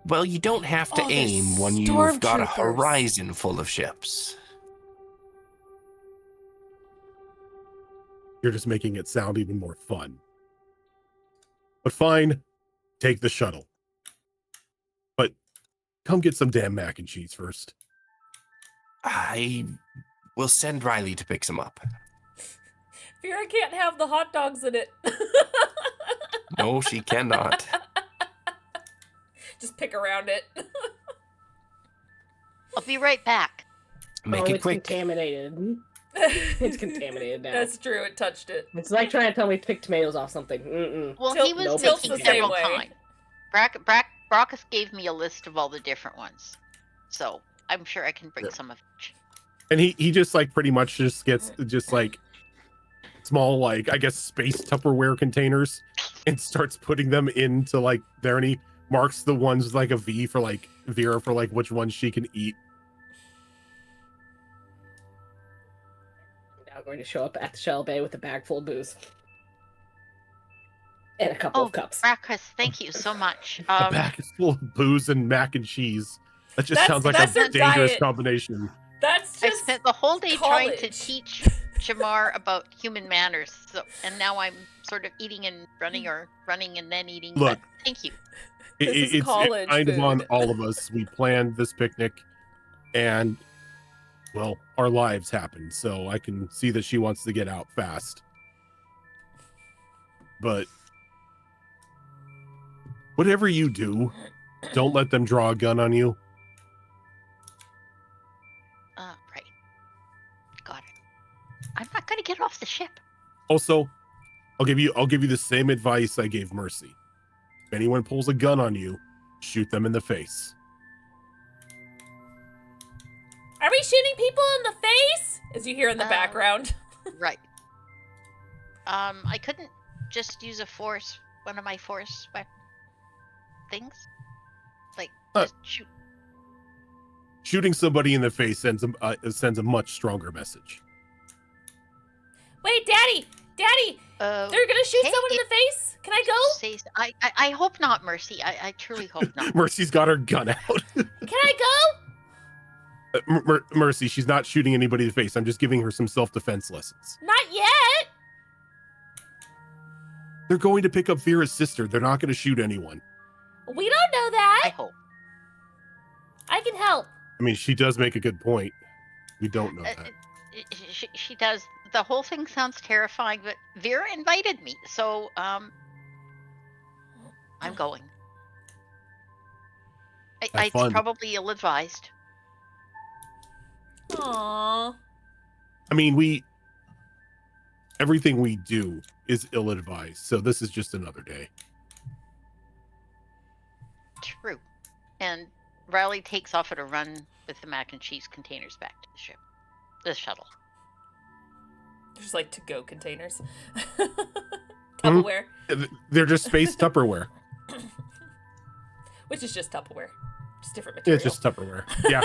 Well, you don't have to Oh, they're aim when you've got a stormtroopers. horizon full of ships. You're just making it sound even more fun. But fine, take the shuttle. But come get some damn mac and cheese first. I will send Riley to pick some up. Vera can't have the hot dogs in it. No, she cannot. Just pick around it. I'll be right back. Make it it's quick. contaminated. It's contaminated now. That's true. It touched it. It's like trying to tell me to pick tomatoes off something. Mm-mm. Well, Tilt- he was Nope. Tilt's making the same several way. times. Brachus gave me a list of all the different ones, so I'm sure I can bring some of each. And he just like pretty much just gets just like small, like I guess space Tupperware containers and starts putting them into like there, and he marks the ones with like a V for like Vera for like which ones she can eat. Now going to show up at the Shell Bay with a bag full of booze. And a couple of cups. Brachus, thank you so much. A bag is full of booze and mac and cheese. That just That's- sounds like that's a their dangerous diet. combination. That's I just spent the whole day trying to college. teach Jamar about human manners, and now I'm sort of eating and running, or running and then eating. Look. but thank you. This is It's college kind of on food. all of us. We planned this picnic, and well, our lives happened. So I can see that she wants to get out fast. But whatever you do, don't let them draw a gun on you. Right. Got it. I'm not going to get off the ship. Also, I'll give you the same advice I gave Mercy. If anyone pulls a gun on you, shoot them in the face. Are we shooting people in the face? As you hear in the Uh, background. Right. I couldn't just use one of my force things? Like, just shoot. Shooting somebody in the face sends a much stronger message. Wait, Daddy! They're gonna shoot hey, someone in the face? Can I go? I hope not, Mercy. I truly hope not. Mercy's got her gun out. Can I go? Mercy, she's not shooting anybody in the face. I'm just giving her some self-defense lessons. Not yet! They're going to pick up Vera's sister. They're not going to shoot anyone. We don't know I that! hope. I can help. I mean, she does make a good point. We don't know that. She does. The whole thing sounds terrifying, but Vera invited me, so I'm going. It's fun. probably ill-advised. Aww. I mean, everything we do is ill-advised, so this is just another day. True. And Riley takes off at a run with the mac and cheese containers back to the ship. The shuttle. Just like to-go containers. Tupperware. They're just space Tupperware. Which is just Tupperware. Just different Yeah, material. it's just Tupperware. Yeah.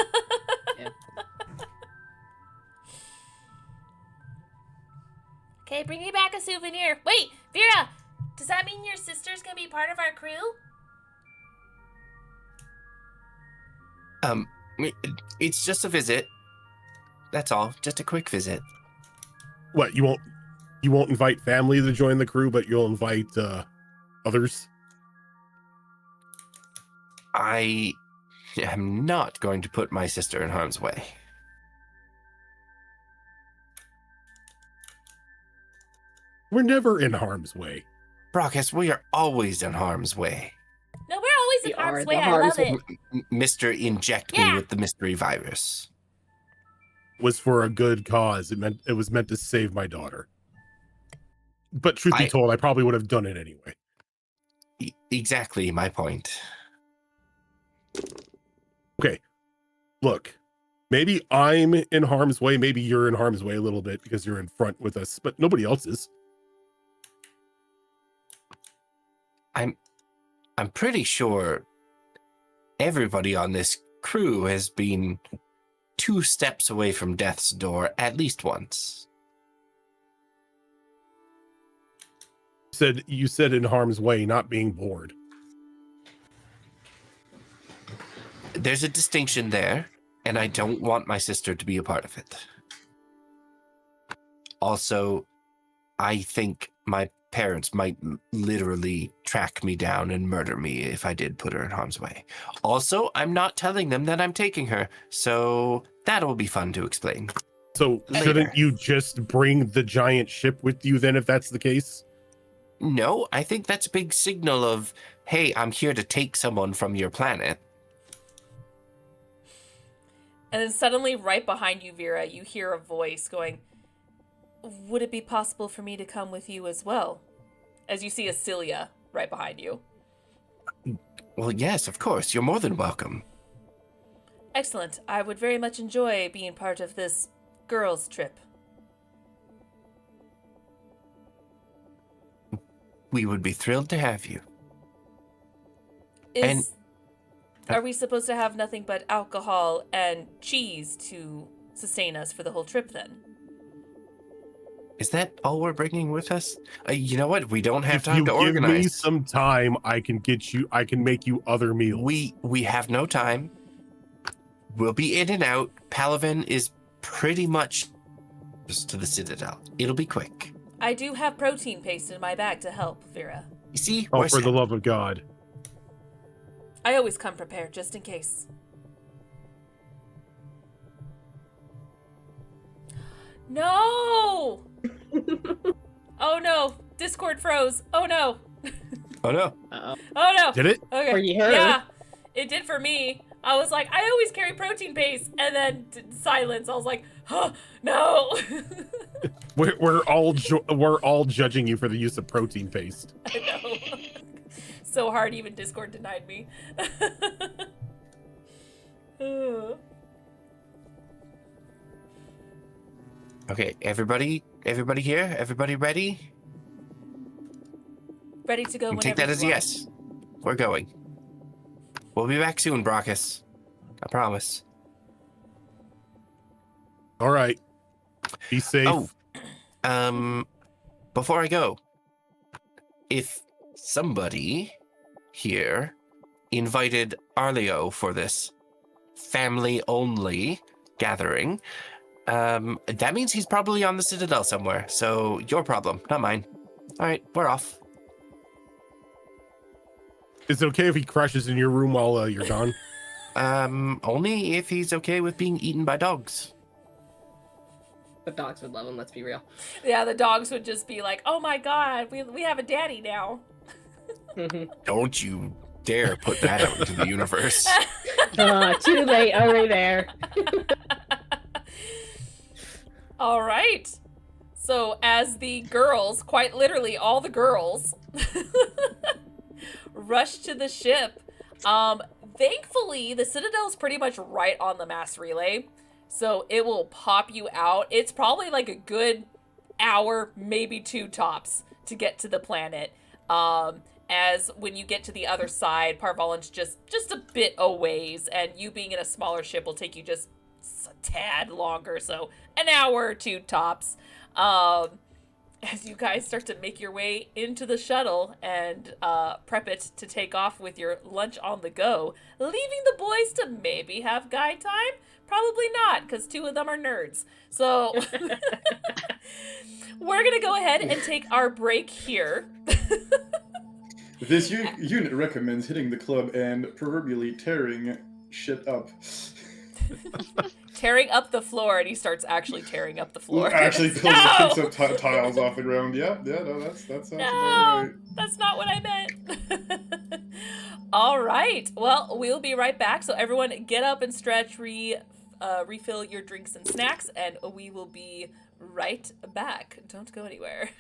Okay, bring me back a souvenir. Wait, Vera! Does that mean your sister's gonna be part of our crew? It's just a visit. That's all. Just a quick visit. What, you won't You won't invite family to join the crew, but you'll invite others. I am not going to put my sister in harm's way. We're never in harm's way. Brockus, we are always in harm's way. No, we're always in We harm's are way. the I love harm's it. Mr. Inject me Yeah. with the mystery virus. Was for a good cause. It was meant to save my daughter. But truth be told, I probably would have done it anyway. Exactly my point. Okay. Look, maybe I'm in harm's way. Maybe you're in harm's way a little bit because you're in front with us, but nobody else is. I'm pretty sure everybody on this crew has been 2 steps away from death's door at least once. You said in harm's way, not being bored. There's a distinction there, and I don't want my sister to be a part of it. Also, I think my parents might literally track me down and murder me if I did put her in harm's way. Also, I'm not telling them that I'm taking her, so that'll be fun to explain. So shouldn't you just bring the giant ship with you then if that's the case? No, I think that's a big signal of, hey, I'm here to take someone from your planet. And then suddenly, right behind you, Vera, you hear a voice going, "Would it be possible for me to come with you as well?" As you see Acelia right behind you. Well, yes, of course. You're more than welcome. Excellent. I would very much enjoy being part of this girls' trip. We would be thrilled to have you. Are we supposed to have nothing but alcohol and cheese to sustain us for the whole trip then? Is that all we're bringing with us? You know what? We don't have If time you to give organize. me some time, I can make you other meals. We have no time. We'll be in and out. Palaven is pretty much just to the Citadel. It'll be quick. I do have protein paste in my bag to help, Vera. You see? Oh, We're for the set. love of God. I always come prepared, just in case. No! Oh no! Discord froze. Oh no! Oh no. Uh-oh. Oh no! Did it? Okay. For you, her. Yeah, it did for me. I was like, I always carry protein paste, and then silence. I was like, oh, no. We're all judging you for the use of protein paste. I know. So hard, even Discord denied me. Okay, everybody here? Everybody ready? Ready to go whenever Take that as a you are. yes. We're going. We'll be back soon, Brockus. I promise. All right. Be safe. Oh, before I go, if somebody here invited Arleo for this family-only gathering, that means he's probably on the Citadel somewhere. So your problem, not mine. All right, we're off. Is it okay if he crashes in your room while you're gone? Only if he's okay with being eaten by dogs. The dogs would love him, let's be real. Yeah, the dogs would just be like, oh my god, we have a daddy now. Don't you dare put that out into the universe. Too late, already there. All right. So as the girls, quite literally all the girls, rush to the ship, thankfully the Citadel's pretty much right on the mass relay, so it will pop you out. It's probably like a good hour, maybe 2 tops, to get to the planet. As when you get to the other side, Parvalan's just a bit a ways, and you being in a smaller ship will take you just a tad longer, so an hour or 2 tops. As you guys start to make your way into the shuttle and prep it to take off with your lunch on the go, leaving the boys to maybe have guide time, Probably not, because 2 of them are nerds. So we're going to go ahead and take our break here. This unit recommends hitting the club and proverbially tearing shit up. Tearing up the floor, and he starts actually tearing up the floor. Actually, picks No! up tiles off the ground. Yeah, no, that sounds about No, right. that's not what I meant. All right. Well, we'll be right back. So everyone get up and stretch, refill your drinks and snacks, and we will be right back. Don't go anywhere.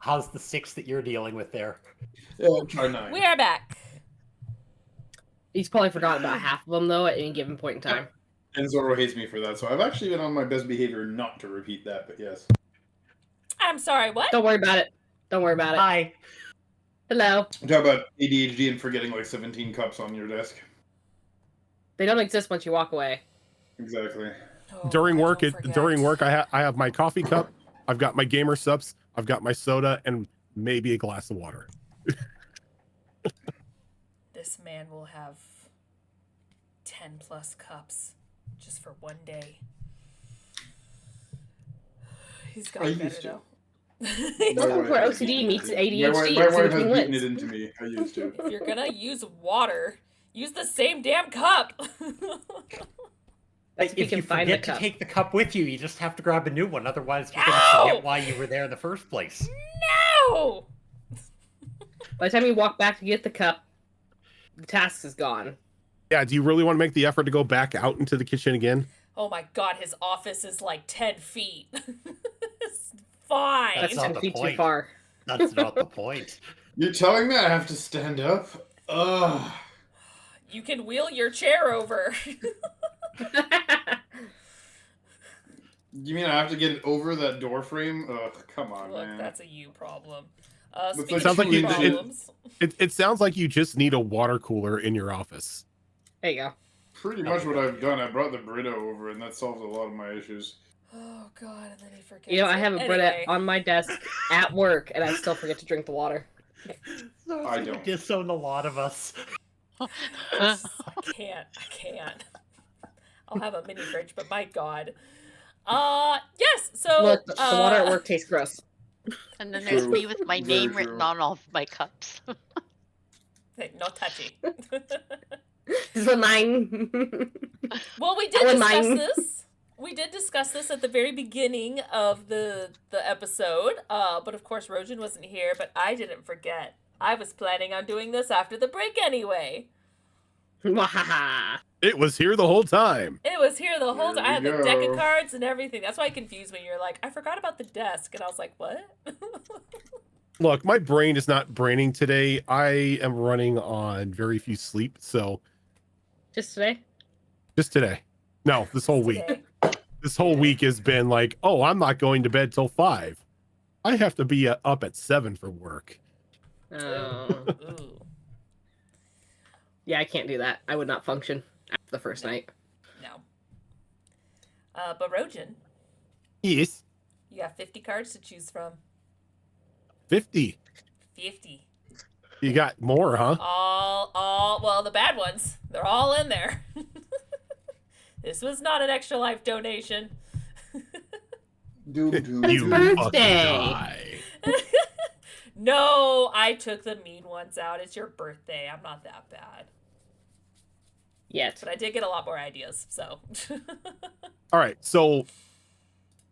How's the 6 that you're dealing with there? Try 9. We are back. He's probably forgotten about half of them though at any given point in time. And Zoro hates me for that, so I've actually been on my best behavior not to repeat that, but yes. I'm sorry, what? Don't worry about it. Don't worry about it. Hi. Hello. I'm talking about ADHD and forgetting like 17 cups on your desk. They don't exist once you walk away. Exactly. Oh, During I work, don't forget. during work, I have my coffee cup, I've got my gamer subs, I've got my soda, and maybe a glass of water. This man will have 10 plus cups just for one day. He's I gotten better used to. though. Welcome to where OCD meets ADHD. My and wife see has which one beaten wins. it into me. I used to. If you're gonna use water, use the same damn cup. That's if you If can you find the forget to cup. take the cup with you, you just have to grab a new one. Otherwise, you're going No! to forget why you were there in the first place. No! By the time you walk back to get the cup, the task is gone. Yeah, do you really want to make the effort to go back out into the kitchen again? Oh my god, his office is like 10 feet. It's fine. That's not 10 the feet too point. far. That's not the point. You're telling me I have to stand up? Ugh. You can wheel your chair over. You mean I have to get it over that door frame? Ugh, come on, Look, man. that's a you problem. Looks Speaking like of Sounds like you you- problems, It sounds like you just need a water cooler in your office. There you go. Pretty much what I've done. I brought the Brito over, and that solves a lot of my issues. oh god, and then he forgets. You know, I it. have a Anyway. Brita on my desk at work, and I still forget to drink the water. So I you don't. disown a lot of us. I can't. I'll have a mini fridge, but my god. Yes, so Look, the water at work tastes gross. And then there's True. me with my Very name true. written on all of my cups. Hey, no touchy. This is mine. Well, we did Or discuss mine. this. We did discuss this at the very beginning of the episode. But of course Rojan wasn't here, but I didn't forget. I was planning on doing this after the break anyway. Mwahaha. It was here the whole time. It was here the whole There time. I had we the deck of go. cards and everything. That's why I confused me. You're like, I forgot about the desk. And I was like, what? Look, my brain is not braining today. I am running on very few sleep, so Just today? just today. No, this whole week. Today. This whole week has been like, oh, I'm not going to bed till 5. I have to be up at 7 for work. Oh. Ooh. Yeah, I can't do that. I would not function after the first night. No. But Rojan, Yes, you got 50 cards to choose from. 50. 50. You got more, huh? Well, the bad ones. They're all in there. This was not an Extra Life donation. Doom, doom, It's You doom. birthday. fucking die. No, I took the mean ones out. It's your birthday. I'm not that bad. Yet. But I did get a lot more ideas, so. All right, so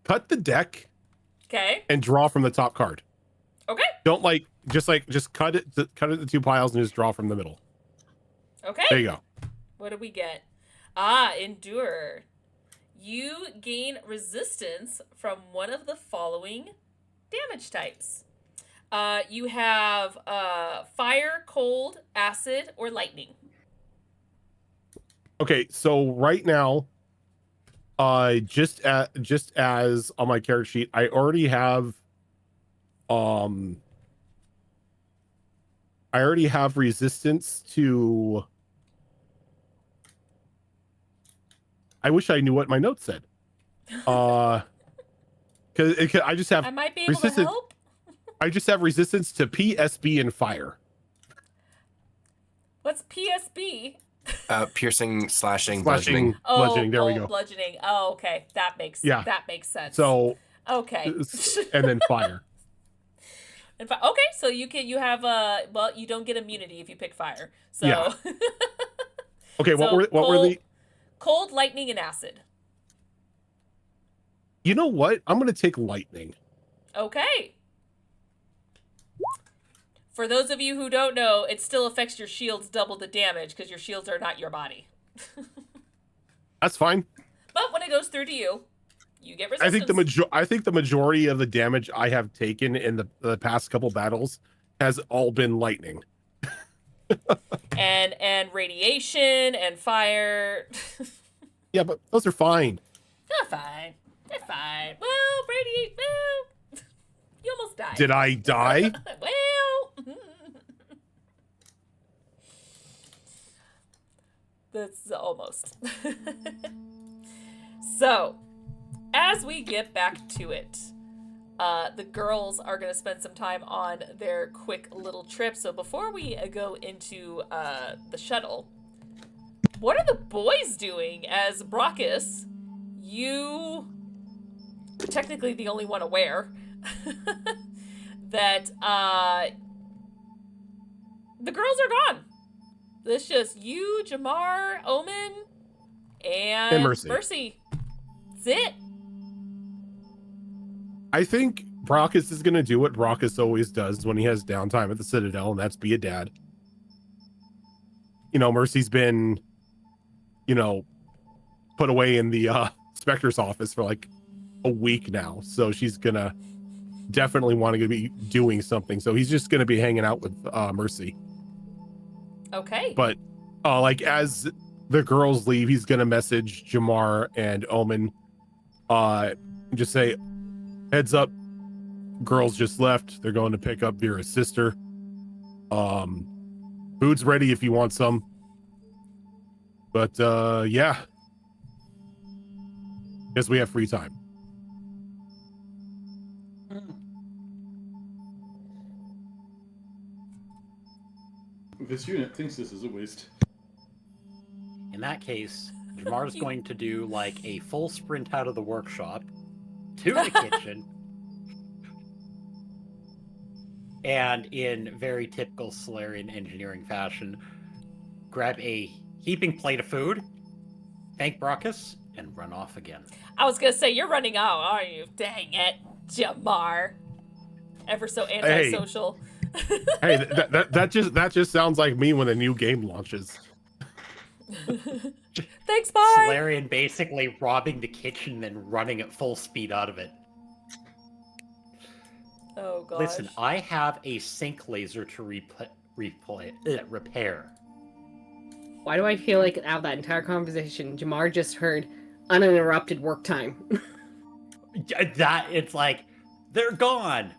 cut the deck Okay. and draw from the top card. Okay. Don't just cut it into 2 piles and just draw from the middle. Okay. There you go. What did we get? Endure. You gain resistance from one of the following damage types. You have fire, cold, acid, or lightning. Okay, so right now, just as on my character sheet, I already have resistance to. I wish I knew what my notes said. Because I just have I might be able to resistance. help. I just have resistance to PSB and fire. What's PSB? Piercing, slashing, bludgeoning. Bludgeoning. There we go. Bludgeoning. Oh, okay. That makes sense. So okay. and then fire. Okay, so you have well, you don't get immunity if you pick fire. So Yeah. Okay, what So, were the? cold, lightning, and acid. You know what? I'm gonna take lightning. Okay. For those of you who don't know, it still affects your shields double the damage because your shields are not your body. That's fine. But when it goes through to you, you get resistance. I think the majority of the damage I have taken in the past couple battles has all been lightning. and radiation and fire. Yeah, but those are fine. They're fine. They're fine. Well, radiate. Well, you almost died. Did I die? Well, that's almost. So, as we get back to it, the girls are going to spend some time on their quick little trip. So before we go into the shuttle, what are the boys doing? As Brockus, you are technically the only one aware that the girls are gone. It's just you, Jamar, Omen, and Mercy. That's it. I think Brockus is going to do what Brockus always does when he has downtime at the Citadel, and that's be a dad. You know, Mercy's been, you know, put away in the Spectre's office for like a week now, so she's going to definitely want to be doing something. So he's just going to be hanging out with Mercy. Okay. But like as the girls leave, he's going to message Jamar and Omen, just say, heads up, girls just left. They're going to pick up Vera's sister. Food's ready if you want some. But yeah. Guess we have free time. This unit thinks this is a waste. In that case, Jamar's going to do like a full sprint out of the workshop to the kitchen, and in very typical Solarian engineering fashion, grab a heaping plate of food, thank Brockus, and run off again. I was gonna say, you're running out, are you? Dang it, Jamar. Ever so antisocial. Hey, that just sounds like me when a new game launches. Thanks, bye. Solarian basically robbing the kitchen, then running at full speed out of it. Oh gosh. Listen, I have a sync laser to repair. Why do I feel like out of that entire conversation, Jamar just heard uninterrupted work time? That it's like they're gone.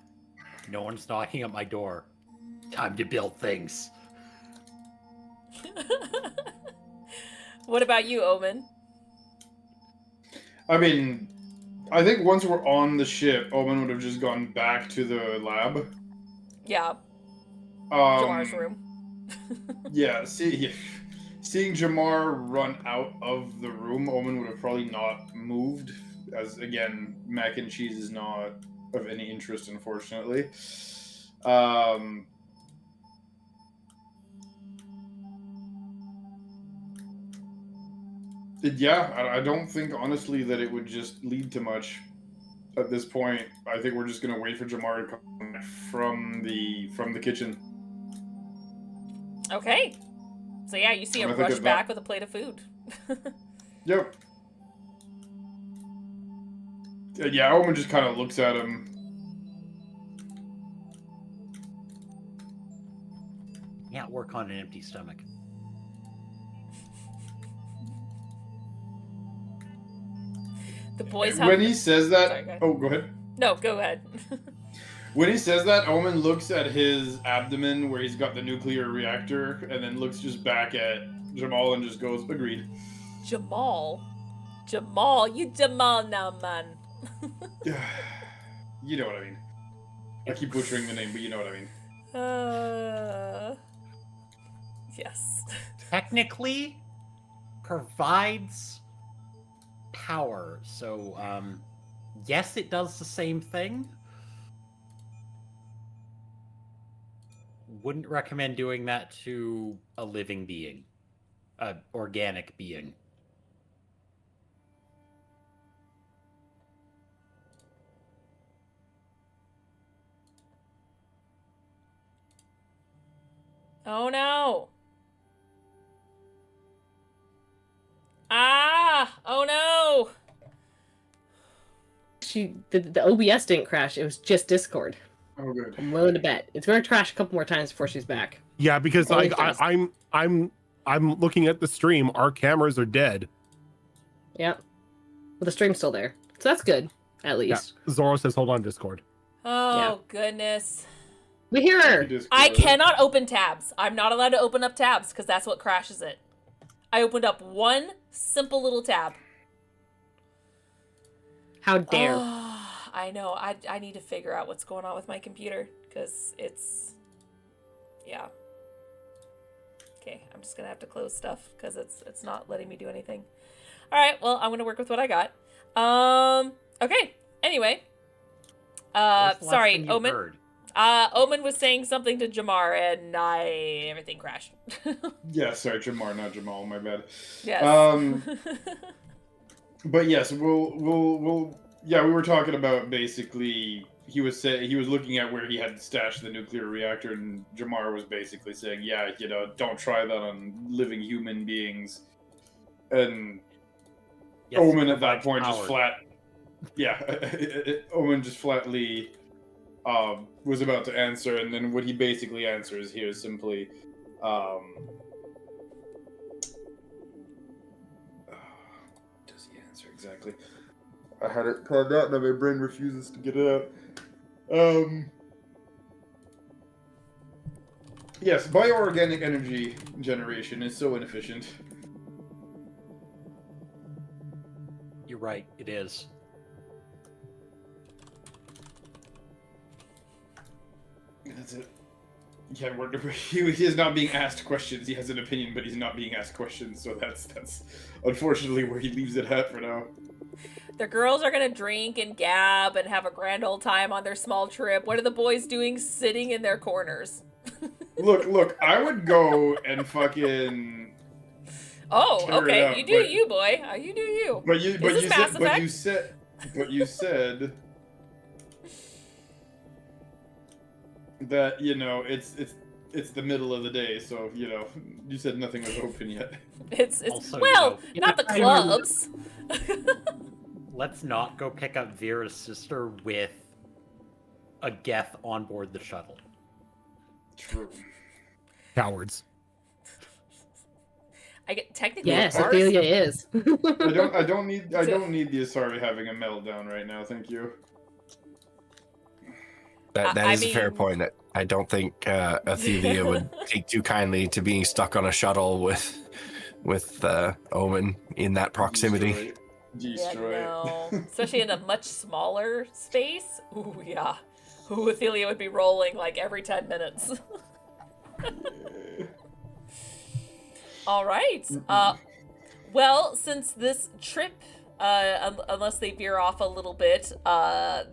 No one's knocking at my door. Time to build things. What about you, Omen? I mean, I think once we're on the ship, Omen would have just gone back to the lab. Yeah. Jamar's room. Yeah, seeing Jamar run out of the room, Omen would have probably not moved, as again, mac and cheese is not of any interest, unfortunately. Yeah, I don't think honestly that it would just lead to much at this point. I think we're just gonna wait for Jamar to come from the kitchen. Okay. So yeah, you see him rush back with a plate of food. Yep. Yeah, Omen just kind of looks at him. Can't work on an empty stomach. The boys have... When he says that... Sorry, go ahead. Oh, go ahead. No, go ahead. When he says that, Omen looks at his abdomen where he's got the nuclear reactor, and then looks just back at Jamal and just goes, agreed. Jamal? Jamal? You Jamal now, man. You know what I mean. I keep butchering the name, but you know what I mean. Yes. Technically, provides power. So, yes, it does the same thing. Wouldn't recommend doing that to a living being, an organic being. Oh no. Ah! Oh no! the OBS didn't crash. It was just Discord. Oh, good. I'm willing to bet it's going to crash a couple more times before she's back. Yeah, because Only like things. I'm looking at the stream. Our cameras are dead. Yeah, but the stream's still there, so that's good at least. Zoro says, "Hold on, Discord." Oh, goodness. We hear her. I cannot open tabs. I'm not allowed to open up tabs because that's what crashes it. I opened up one simple little tab. How dare? I know. I need to figure out what's going on with my computer because it's... Yeah. Okay, I'm just going to have to close stuff because it's not letting me do anything. All right, well, I'm going to work with what I got. Okay, anyway. What was the last Sorry, thing you Omen. heard? Omen was saying something to Jamar and everything crashed. Yeah, sorry, Jamar, not Jamal. My bad. Yes. But yes, we'll. Yeah, we were talking about basically. He was looking at where he had stashed the nuclear reactor, and Jamar was basically saying, "Yeah, don't try that on living human beings." And Yes, Omen at that provides point just power. flat. Yeah, Omen just flatly was about to answer, and then what he basically answers here is simply, does he answer exactly? I had it planned out, and my brain refuses to get it out. Yes, bioorganic energy generation is so inefficient. You're right, it is. That's it. Yeah, he is not being asked questions. He has an opinion, but he's not being asked questions. So that's unfortunately where he leaves it at for now. The girls are gonna drink and gab and have a grand old time on their small trip. What are the boys doing sitting in their corners? Look, I would go and fucking. Oh, Tear it okay. up, You do but- you, boy. You do you. But you this said that it's the middle of the day, so you said nothing was open yet. It's Also, well, not the I remember- clubs. Let's not go pick up Vera's sister with a Geth on board the shuttle. True. Cowards. I get technically. Yes, ours- Ophelia is. I don't need the Asari having a meltdown right now. Thank you. That I is a fair mean- point. That I don't think Athelia would take too kindly to being stuck on a shuttle with Omen in that proximity. Destroy it. no. Especially in a much smaller space. Ooh, yeah. Ooh, Athelia would be rolling like every 10 minutes. All right. Well, since this trip, unless they veer off a little bit,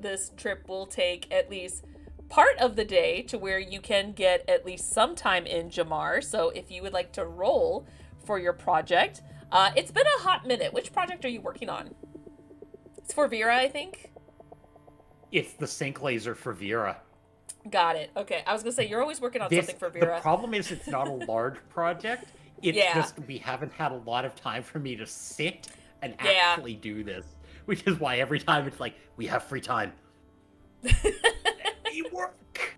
this trip will take at least part of the day to where you can get at least some time in Jamar. So if you would like to roll for your project, it's been a hot minute. Which project are you working on? It's for Vera, I think. It's the sync laser for Vera. Got it. Okay. I was going to say, you're always working on something for The Vera. problem is it's not a large project. It's Yeah. just we haven't had a lot of time for me to sit and Yeah. actually do this. Which is why every time it's like, we have free time. You work.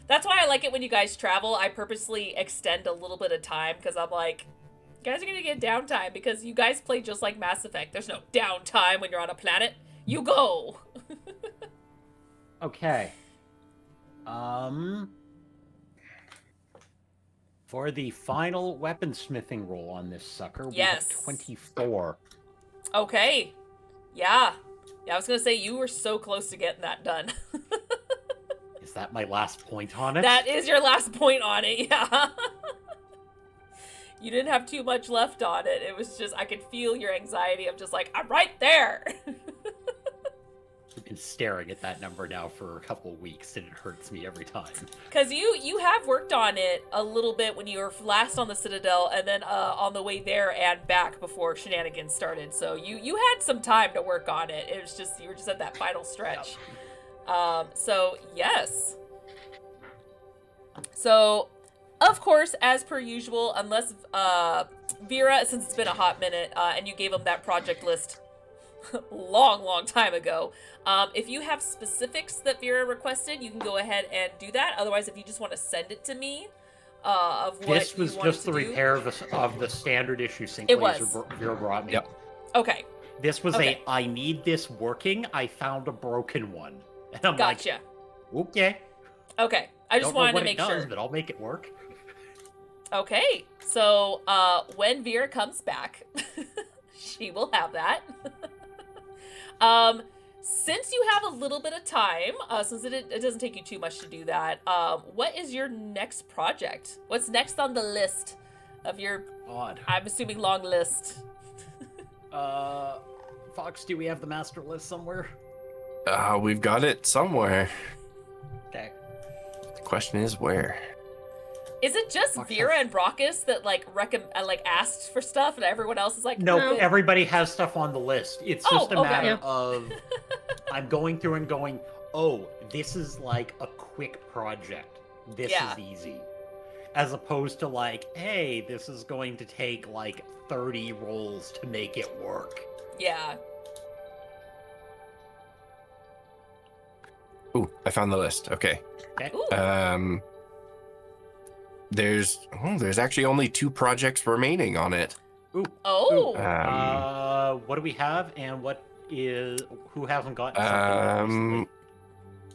That's why I like it when you guys travel. I purposely extend a little bit of time because I'm like, you guys are going to get downtime because you guys play just like Mass Effect. There's no downtime when you're on a planet. You go. Okay. For the final weaponsmithing roll on this sucker, we Yes. have 24. Okay. Yeah. Yeah, I was going to say you were so close to getting that done. Is that my last point on it? That is your last point on it. Yeah. You didn't have too much left on it. It was just, I could feel your anxiety of just like, I'm right there. I've been staring at that number now for a couple of weeks, and it hurts me every time. Because you have worked on it a little bit when you were last on the Citadel, and then on the way there and back before shenanigans started. So you had some time to work on it. It was just, you were just at that final stretch. So yes. So, of course, as per usual, unless Vera, since it's been a hot minute, and you gave them that project list long time ago. If you have specifics that Vera requested, you can go ahead and do that. Otherwise, if you just want to send it to me, of what This was you wanted just the to do. repair of the standard issue sync It laser was. Vera brought me. Yep. Okay, This was Okay. I need this working. I found a broken one. And I'm gotcha. like, okay. Okay, I just Don't know wanted what to make it does, sure. but I'll make it work. Okay, so when Vera comes back, she will have that. Since you have a little bit of time, since it doesn't take you too much to do that, what is your next project? What's next on the list of your, Odd. I'm assuming, long list? Fox, do we have the master list somewhere? We've got it somewhere. Okay. The question is where. Is it just Fuck Vera yes. and Brockus that like asked for stuff, and everyone else is like, No, No. everybody has stuff on the list. It's Oh, just a okay. matter Yeah. of I'm going through and going, oh, this is like a quick project. This Yeah. is easy. As opposed to like, hey, this is going to take like 30 rolls to make it work. Yeah. Ooh, I found the list. Okay. Ooh. There's actually only 2 projects remaining on it. Ooh. Oh. What do we have and who hasn't gotten something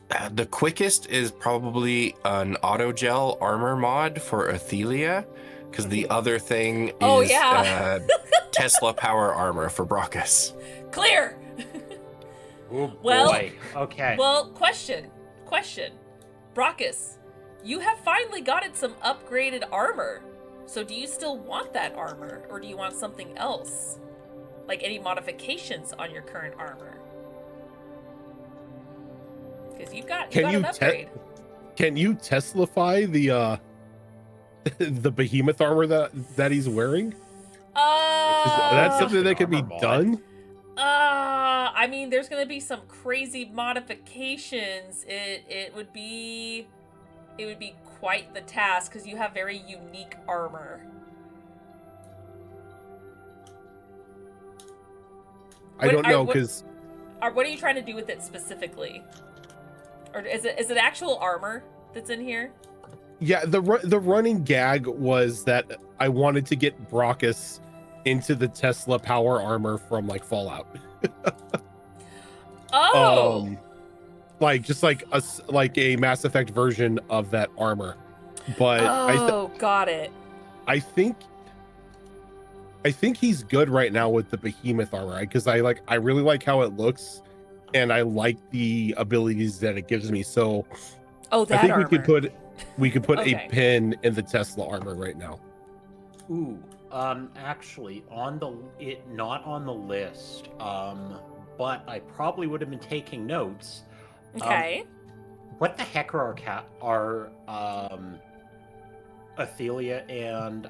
recently? The quickest is probably an autogel armor mod for Athelia, because the other thing is Oh, yeah. Tesla power armor for Brockus. Clear. Oh Well- boy. Okay. Well, question. Brockus, you have finally gotten some upgraded armor. So do you still want that armor, or do you want something else? Like any modifications on your current armor? Because you got Can an you upgrade. Can you Teslafy the the behemoth armor that he's wearing? Is that Uh, something that could be Armor mod. done? I mean, there's gonna be some crazy modifications. It would be quite the task because you have very unique armor. I What- don't I- know what- because What are you trying to do with it specifically? Or is it actual armor that's in here? yeah, the running gag was that I wanted to get Brockus into the Tesla power armor from like Fallout. Oh, Like just like a Mass Effect version of that armor. But got it. I think he's good right now with the behemoth armor because I really like how it looks and I like the abilities that it gives me. So Oh, that I think armor. we could put Okay. a pin in the Tesla armor right now. Ooh, actually, not on the list. But I probably would have been taking notes. Okay. What the heck are Athelia and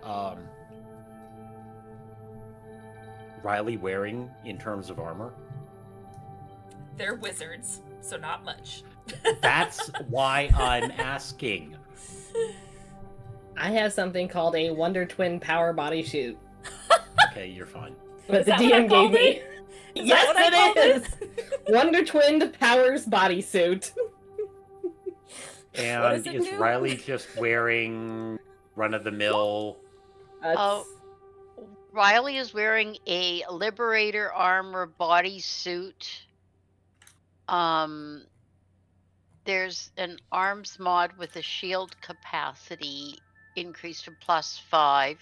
Riley wearing in terms of armor? They're wizards, so not much. That's why I'm asking. I have something called a Wonder Twin Power Bodysuit. Okay, you're fine. But Is the that what I DM called gave me. it? Is that what I Yes, called it is. Wonder Twin Powers Bodysuit. And is it is do? Riley just wearing run-of-the-mill? That's- Riley is wearing a Liberator armor bodysuit. There's an arms mod with a shield capacity increased to +5.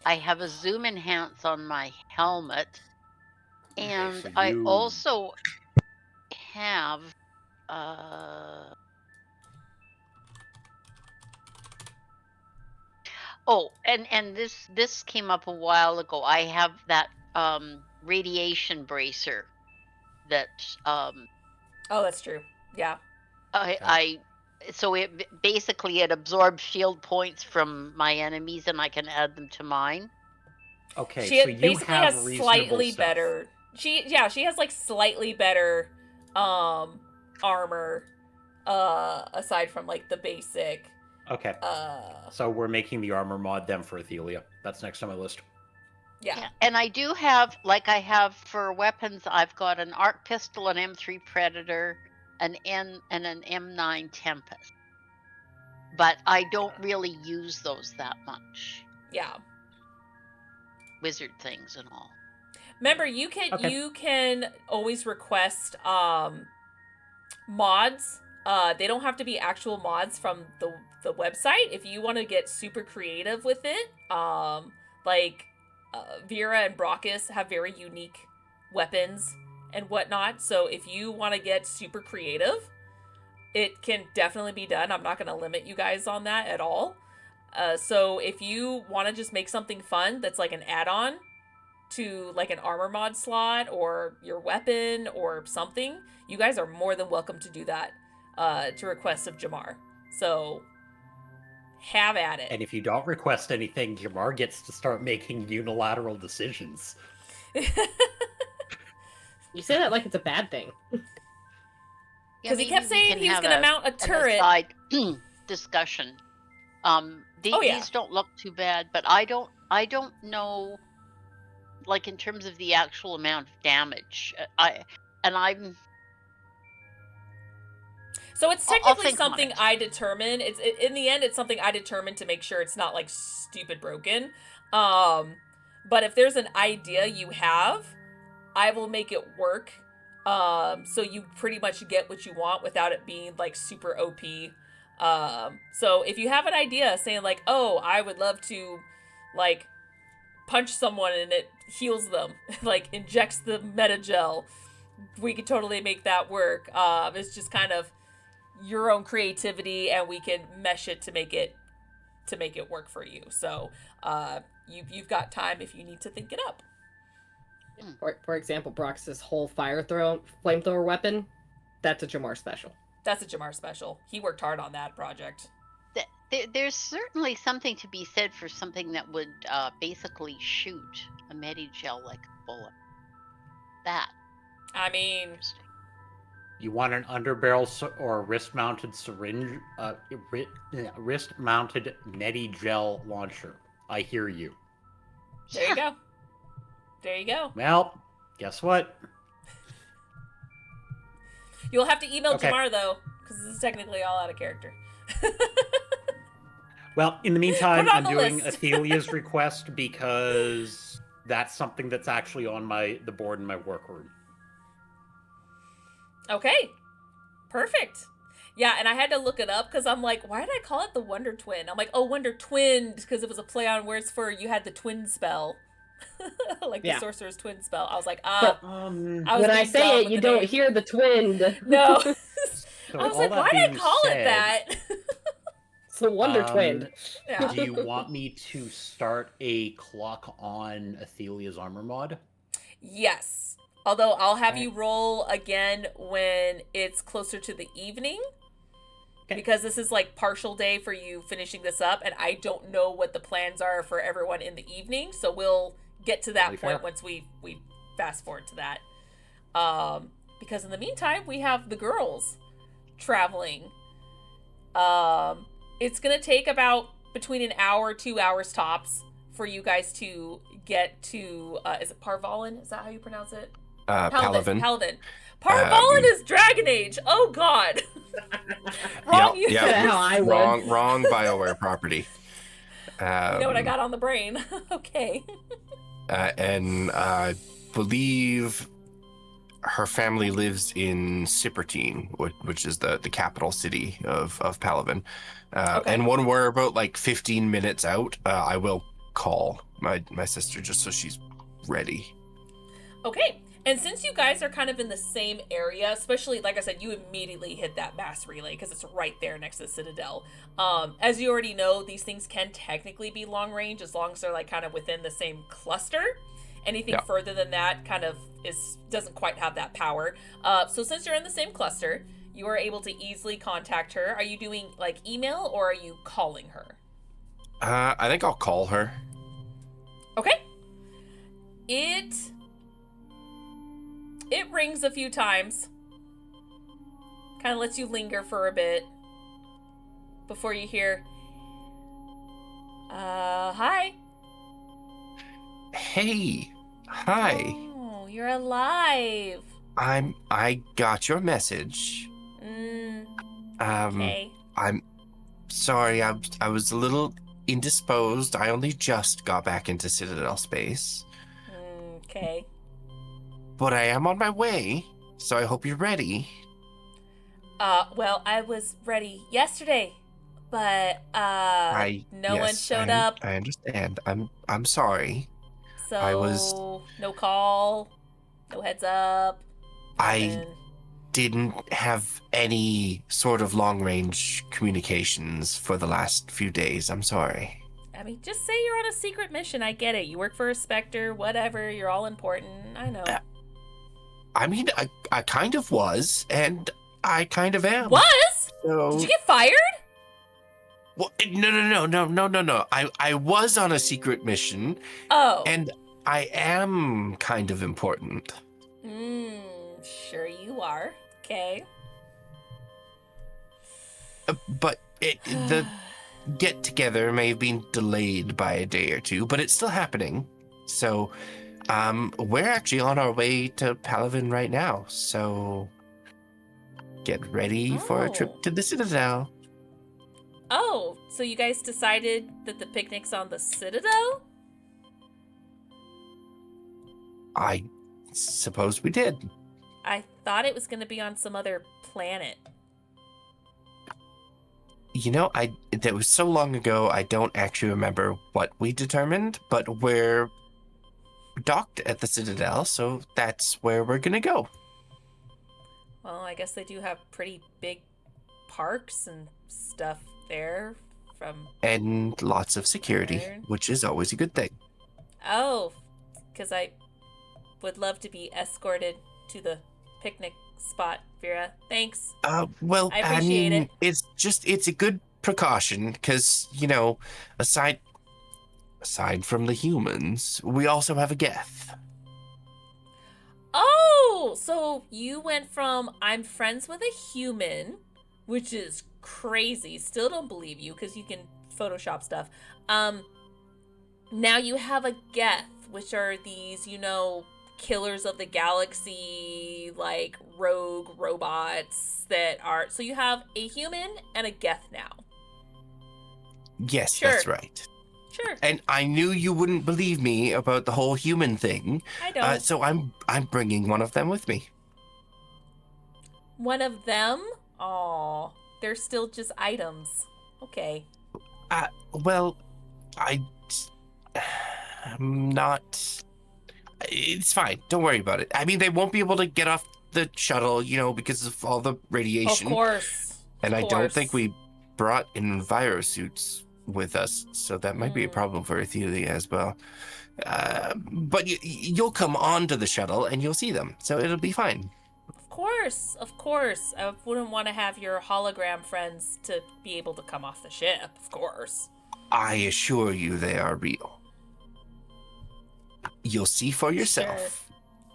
I have a zoom enhance on my helmet. Okay, And so I you- also have oh, and this came up a while ago. I have that radiation bracer that Oh, that's true. Yeah. so basically it absorbs shield points from my enemies and I can add them to mine. Okay, She so you basically have has reasonable slightly stuff. better. She has like slightly better armor aside from like the basic Okay, so we're making the armor mod then for Athelia. That's next on my list. Yeah. And I do have, like I have for weapons, I've got an ARC pistol, an M3 Predator, an N, and an M9 Tempest. But I don't really use those that much. Yeah. Wizard things and all. Remember, you can Okay. you can always request mods. They don't have to be actual mods from the website. If you want to get super creative with it, like Vera and Brockus have very unique weapons and whatnot. So if you want to get super creative, it can definitely be done. I'm not going to limit you guys on that at all. So if you want to just make something fun that's like an add-on to like an armor mod slot or your weapon or something, you guys are more than welcome to do that to request of Jamar. So have at it. And if you don't request anything, Jamar gets to start making unilateral decisions. You say that like it's a bad thing. Because he maybe kept we saying can he was have going to mount a an turret. aside discussion. Oh, yeah. These don't look too bad, but I don't know, like in terms of the actual amount of damage. I'm So it's I'll technically think on something it. I determine. In the end, it's something I determine to make sure it's not like stupid broken. But if there's an idea you have, I will make it work. So you pretty much get what you want without it being like super OP. So if you have an idea saying like, oh, I would love to like punch someone and it heals them, like injects the metagel, we could totally make that work. It's just kind of your own creativity, and we can mesh it to make it work for you. So you've got time if you need to think it up. For example, Brox's whole flamethrower weapon, that's a Jamar special. That's a Jamar special. He worked hard on that project. there's certainly something to be said for something that would basically shoot a Medigel like a bullet. That I mean, interesting. You want an underbarrel or wrist-mounted syringe, wrist-mounted Medigel launcher. I hear you. there you go. There you go. Well, guess what? You'll have to email Okay. Jamar though, because this is technically all out of character. Well, in the meantime, Put it on I'm the doing list. Athelia's request because that's something that's actually on the board in my workroom. Okay. Perfect. Yeah, and I had to look it up because I'm like, why did I call it the Wonder Twin? I'm like, oh, Wonder Twin, because it was a play on words for you had the twin spell. Like the Yeah. Sorcerer's twin spell. I was like, But- I was When being I dumb say it, with you the don't name. hear the twin. No. So I was all like, that why did I being call it said, that? It's the Wonder Twin. Yeah. Do you want me to start a clock on Athelia's armor mod? Yes. Although I'll have Okay. you roll again when it's closer to the evening. Okay. Because this is like partial day for you finishing this up, and I don't know what the plans are for everyone in the evening. So we'll get to that Totally point fair. once we fast forward to that. Because in the meantime, we have the girls traveling. It's gonna take about between an hour, 2 hours tops for you guys to get to. Is it Parvalin? Is that how you pronounce it? Palavin. Paladin. Parvalin is Dragon Age. Oh God. Wrong. Yep, use. yep. How I would. Wrong BioWare property. You know what I got on the brain. Okay. And I believe her family lives in Cipertine, which is the capital city of Palavin. Okay. And when we're about like 15 minutes out, I will call my sister just so she's ready. Okay. And since you guys are kind of in the same area, especially, like I said, you immediately hit that mass relay because it's right there next to the Citadel. As you already know, these things can technically be long range as long as they're like kind of within the same cluster. Anything Yeah. further than that kind of doesn't quite have that power. So since you're in the same cluster, you are able to easily contact her. Are you doing like email or are you calling her? I think I'll call her. Okay. It rings a few times. Kind of lets you linger for a bit before you hear, hi. Hey, hi. Oh, you're alive. I got your message. Okay. I'm sorry. I was a little indisposed. I only just got back into Citadel space, Okay. but I am on my way. So I hope you're ready. Well, I was ready yesterday, but no one showed up. I understand. I'm sorry. So I was- no call, no heads up. I nothing. didn't have any sort of long range communications for the last few days. I'm sorry. I mean, just say you're on a secret mission. I get it. You work for a Spectre, whatever. You're all important. I know. I mean, I kind of was, and I kind of am. Was? So, Did you get fired? well, no. I was on a secret mission, Oh. and I am kind of important. Sure you are. Okay. But the get together may have been delayed by a day or two, but it's still happening. So, we're actually on our way to Palavin right now. So, get ready for a Oh. trip to the Citadel. Oh, so you guys decided that the picnic's on the Citadel? I suppose we did. I thought it was going to be on some other planet. You know, that was so long ago, I don't actually remember what we determined, but we're docked at the Citadel, so that's where we're gonna go. Well, I guess they do have pretty big parks and stuff there from... And lots of security, Weird. which is always a good thing. Oh, because I would love to be escorted to the picnic spot, Vera. Thanks. Well, I appreciate mean, it. it's a good precaution, because, you know, aside from the humans, we also have a Geth. Oh, so you went from I'm friends with a human, which is crazy. Still don't believe you because you can Photoshop stuff. Now you have a Geth, which are these, you know, killers of the galaxy, like rogue robots that are. So you have a human and a Geth now. Yes, Sure. that's right. Sure, And I knew you wouldn't believe me about the whole human thing, I don't. so I'm bringing one of them with me. One of them? Aw, they're still just items. Okay. Well, I'm not. It's fine. Don't worry about it. I mean, they won't be able to get off the shuttle, you know, because of all the radiation. Of course. And Of I don't think course. we brought envirosuits with us, so that might be a Mm. problem for Athelia as well. But you'll come onto the shuttle and you'll see them, so it'll be fine. Of course, of course. I wouldn't want to have your hologram friends to be able to come off the ship, of course. I assure you they are real. You'll see for yourself.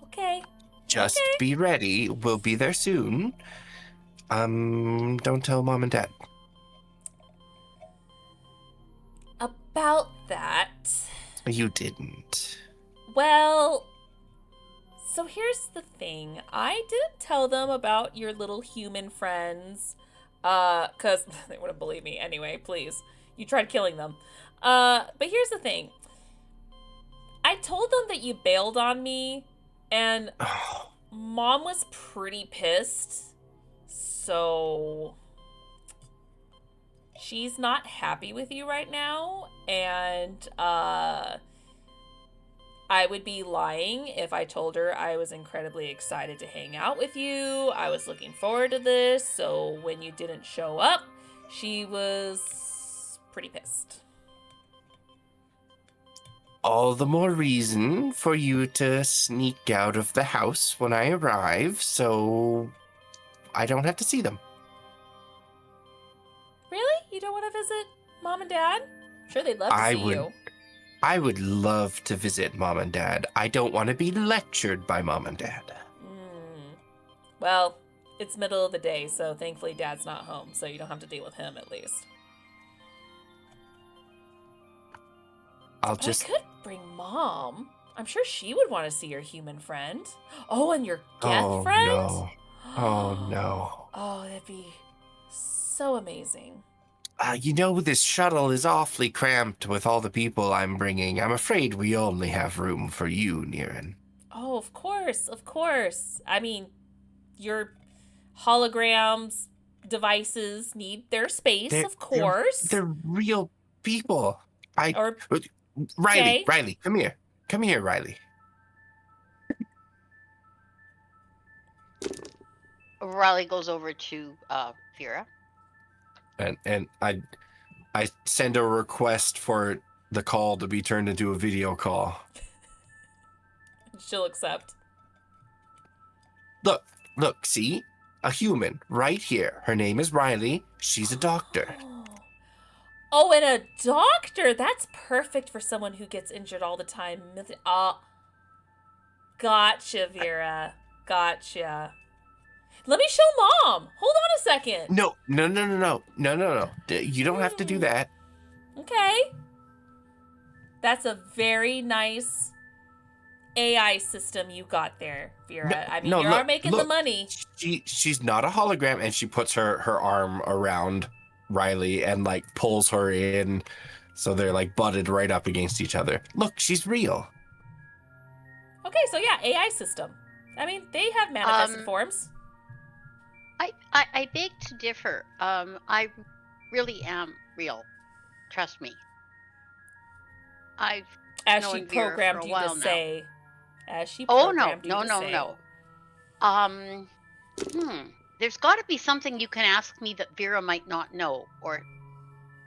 Okay. Just Okay. be ready. We'll be there soon. Don't tell Mom and Dad. About that, You didn't. well, so here's the thing. I didn't tell them about your little human friends, cause they wouldn't believe me anyway, please. You tried killing them. But here's the thing. I told them that you bailed on me, and Mom was pretty pissed. So she's not happy with you right now, and I would be lying if I told her I was incredibly excited to hang out with you. I was looking forward to this, so when you didn't show up, she was pretty pissed. All the more reason for you to sneak out of the house when I arrive, so I don't have to see them. Really? You don't want to visit Mom and Dad? I'm sure they'd love to see you. I would love to visit Mom and Dad. I don't want to be lectured by Mom and Dad. Well, it's middle of the day, so thankfully Dad's not home, so you don't have to deal with him at least. I'll But just... I could bring Mom. I'm sure she would want to see your human friend. Oh, and your Geth Oh, friend? no. Oh, no. Oh, that'd be so amazing. You know, this shuttle is awfully cramped with all the people I'm bringing. I'm afraid we only have room for you, Niran. Oh, of course, of course. I mean, your holograms devices need their space, of course. They're real people. Or Riley, Okay. Riley, come here. Come here, Riley. Riley goes over to Vera. And I send a request for the call to be turned into a video call. she'll accept. Look, see? A human right here. Her name is Riley. She's a doctor. Oh, and a doctor. That's perfect for someone who gets injured all the time. Gotcha, Vera. Gotcha. Let me show Mom. Hold on a second. No. You don't have to do that. Okay. That's a very nice AI system you got there, Vera. I mean, you are making the money. She's not a hologram, and she puts her arm around Riley and like pulls her in, so they're like butted right up against each other. Look, she's real. Okay, so yeah, AI system. I mean, they have manifested forms. I beg to differ. I really am real. Trust me. I've As she known Vera programmed for a you while to now. say. As she Oh no, programmed you to say. no. There's got to be something you can ask me that Vera might not know, or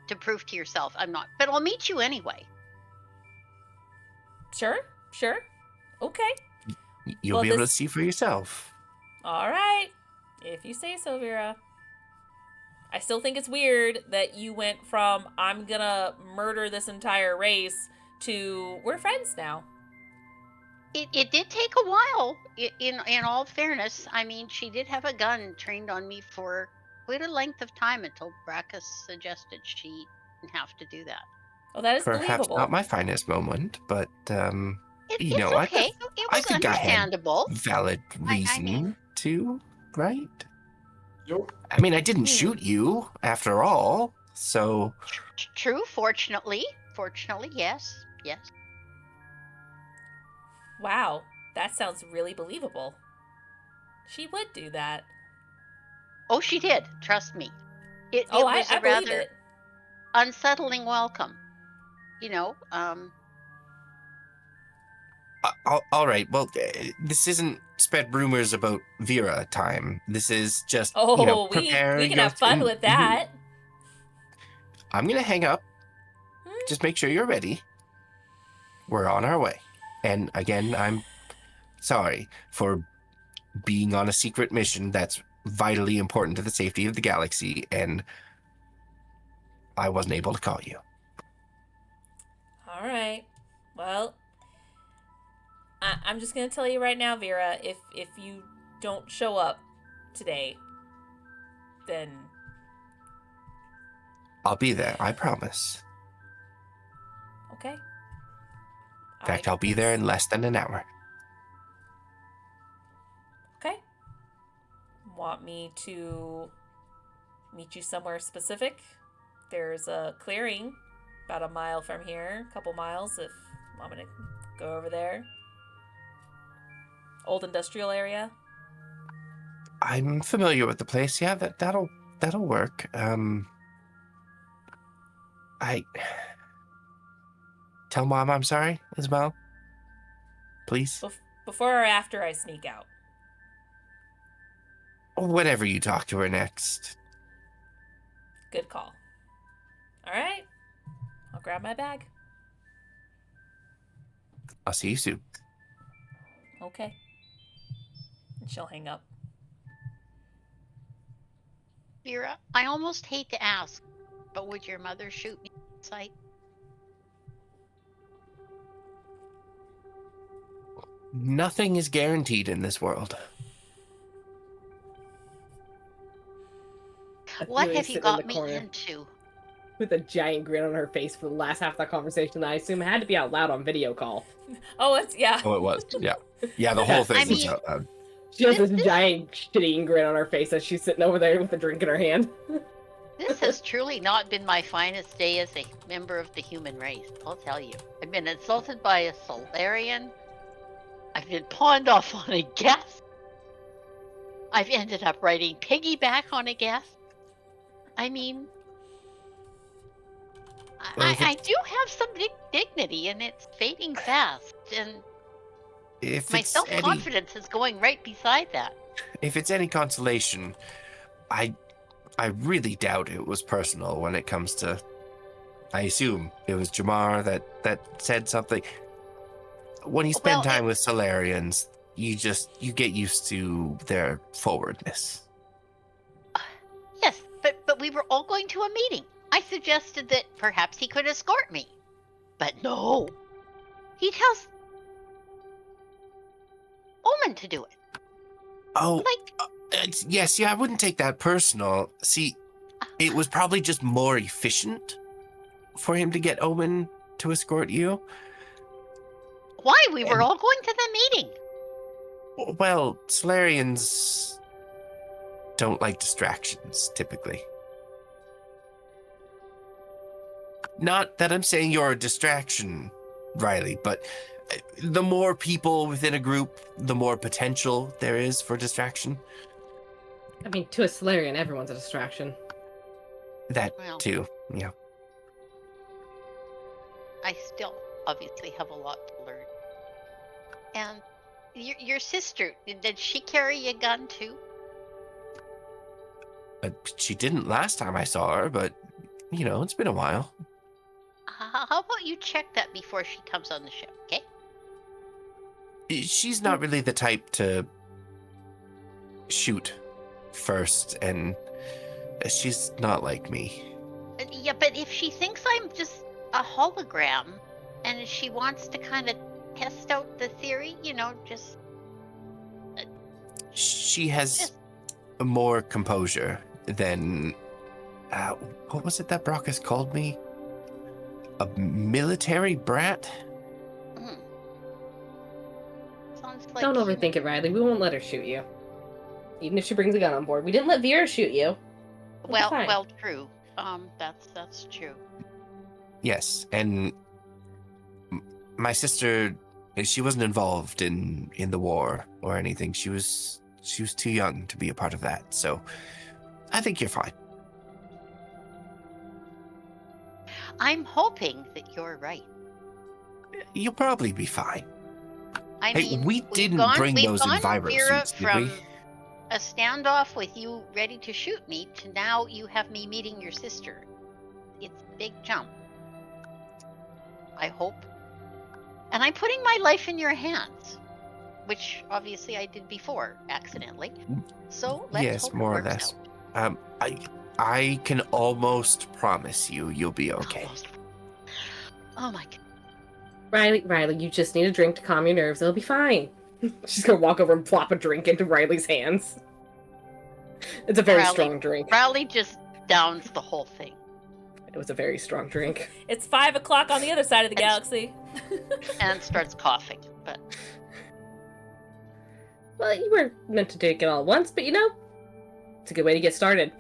to prove to yourself I'm not. But I'll meet you anyway. Sure. Okay. You'll Well, be able to this- see for yourself. All right. If you say so, Vera. I still think it's weird that you went from I'm gonna murder this entire race to we're friends now. It did take a while. In all fairness, I mean, she did have a gun trained on me for quite a length of time until Brackus suggested she didn't have to do that. Oh, that is Perhaps believable. not my finest moment, but It's know, I okay. could- It I was think I had understandable. valid I reason mean- to, right? Nope. I mean, I didn't shoot you after all, so True. Fortunately, yes. Wow, that sounds really believable. She would do that. Oh, she did. Trust me. It Oh, was I a believe rather it. unsettling welcome. all right. Well, this isn't spread rumors about Vera time. This is just Oh, we preparing can have us fun in- with that. I'm gonna hang up. Just make sure you're ready. We're on our way. And again, I'm sorry for being on a secret mission that's vitally important to the safety of the galaxy, and I wasn't able to call you. All right. Well, I'm just gonna tell you right now, Vera. If you don't show up today, then I'll be there, I promise. okay. In fact, I'll be there in less than an hour. Okay. Want me to meet you somewhere specific? There's a clearing about a mile from here, a couple miles if I'm gonna go over there. Old industrial area. I'm familiar with the place. Yeah, that'll work. I tell Mom I'm sorry as well. Please. Before or after I sneak out? Whenever you talk to her next. Good call. All right. I'll grab my bag. I'll see you soon. Okay. And she'll hang up. Vera, I almost hate to ask, but would your mother shoot me on sight? Nothing is guaranteed in this world. What Athelia's have you sitting in got the me corner. into? with a giant grin on her face for the last half of that conversation that I assume had to be out loud on video call. Oh, it's yeah. Oh, it was. Yeah. Yeah, the whole thing I was mean- out loud. She has this giant shitty grin on her face as she's sitting over there with a drink in her hand. This has truly not been my finest day as a member of the human race, I'll tell you. I've been insulted by a Solarian. I've been pawned off on a guest. I've ended up riding piggyback on a guest. I mean, Well, if I do have some dignity, and it's fading fast. And If my it's any, self-confidence is going right beside that. if it's any consolation, I really doubt it was personal when it comes to. I assume it was Jamar that said something. When you spend Well, time with Solarians, you get used to their forwardness. Yes, but we were all going to a meeting. I suggested that perhaps he could escort me. But no. He tells Omen to do it. Oh, Like, yes, yeah, I wouldn't take that personal. See, it was probably just more efficient for him to get Omen to escort you. why? We were all going to the meeting. Well, Solarians don't like distractions, typically. Not that I'm saying you're a distraction, Riley, but the more people within a group, the more potential there is for distraction. I mean, to a Solarian, everyone's a distraction. That Well. too, yeah. I still obviously have a lot to learn. And your sister, did she carry a gun too? She didn't last time I saw her, but, it's been a while. How about you check that before she comes on the show, okay? She's not really the type to shoot first, and she's not like me. Yeah, but if she thinks I'm just a hologram, and she wants to kind of test out the theory, just She has more composure than what was it that Brockus called me? A military brat? sounds like Don't overthink it, Riley. We won't let her shoot you. Even if she brings a gun on board. We didn't let Vera shoot you. It'll be fine. Well, true. That's true. Yes, and my sister, she wasn't involved in the war or anything. She was too young to be a part of that. So I think you're fine. I'm hoping that you're right. You'll probably be fine. I Hey, mean, we we've didn't gone- bring we've those in gone, vibro Vera, suits, did from we? a standoff with you ready to shoot me to now you have me meeting your sister. It's a big jump. I hope. And I'm putting my life in your hands, which obviously I did before accidentally. So let's Yes, hope it more or works less. out. I can almost promise you'll be okay. Almost. Oh my god. Riley, you just need a drink to calm your nerves. It'll be fine. She's gonna walk over and plop a drink into Riley's hands. It's a very Riley- strong drink. Riley just downs the whole thing. It was a very strong drink. It's 5 o'clock on the other side of the galaxy. And starts coughing. But Well, you weren't meant to take it all at once, but it's a good way to get started.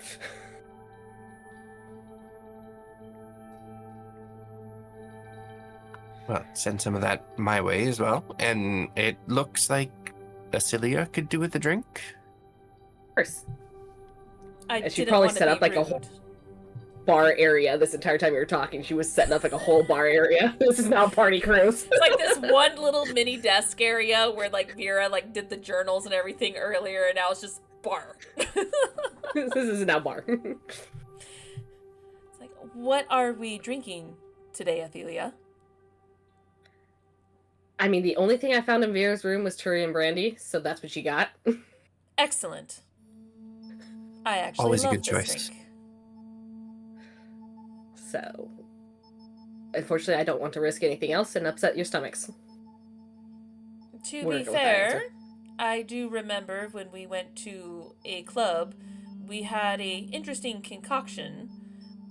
Well, send some of that my way as well. And it looks like Acilia could do with a drink. Of course. I And she didn't probably wanna set be up, like, a rude. whole- Bar area this entire time you were talking. She was setting up like a whole bar area. This is now a party cruise. It's like this one little mini desk area where like Vera like did the journals and everything earlier, and now it's just bar. This is now bar. It's like, what are we drinking today, Athelia? I mean, the only thing I found in Vera's room was Turian brandy, so that's what she got. Excellent. I actually Always a love good this choice. drink. So, unfortunately, I don't want to risk anything else and upset your stomachs. To We're be gonna go with that fair, answer. I do remember when we went to a club, we had a interesting concoction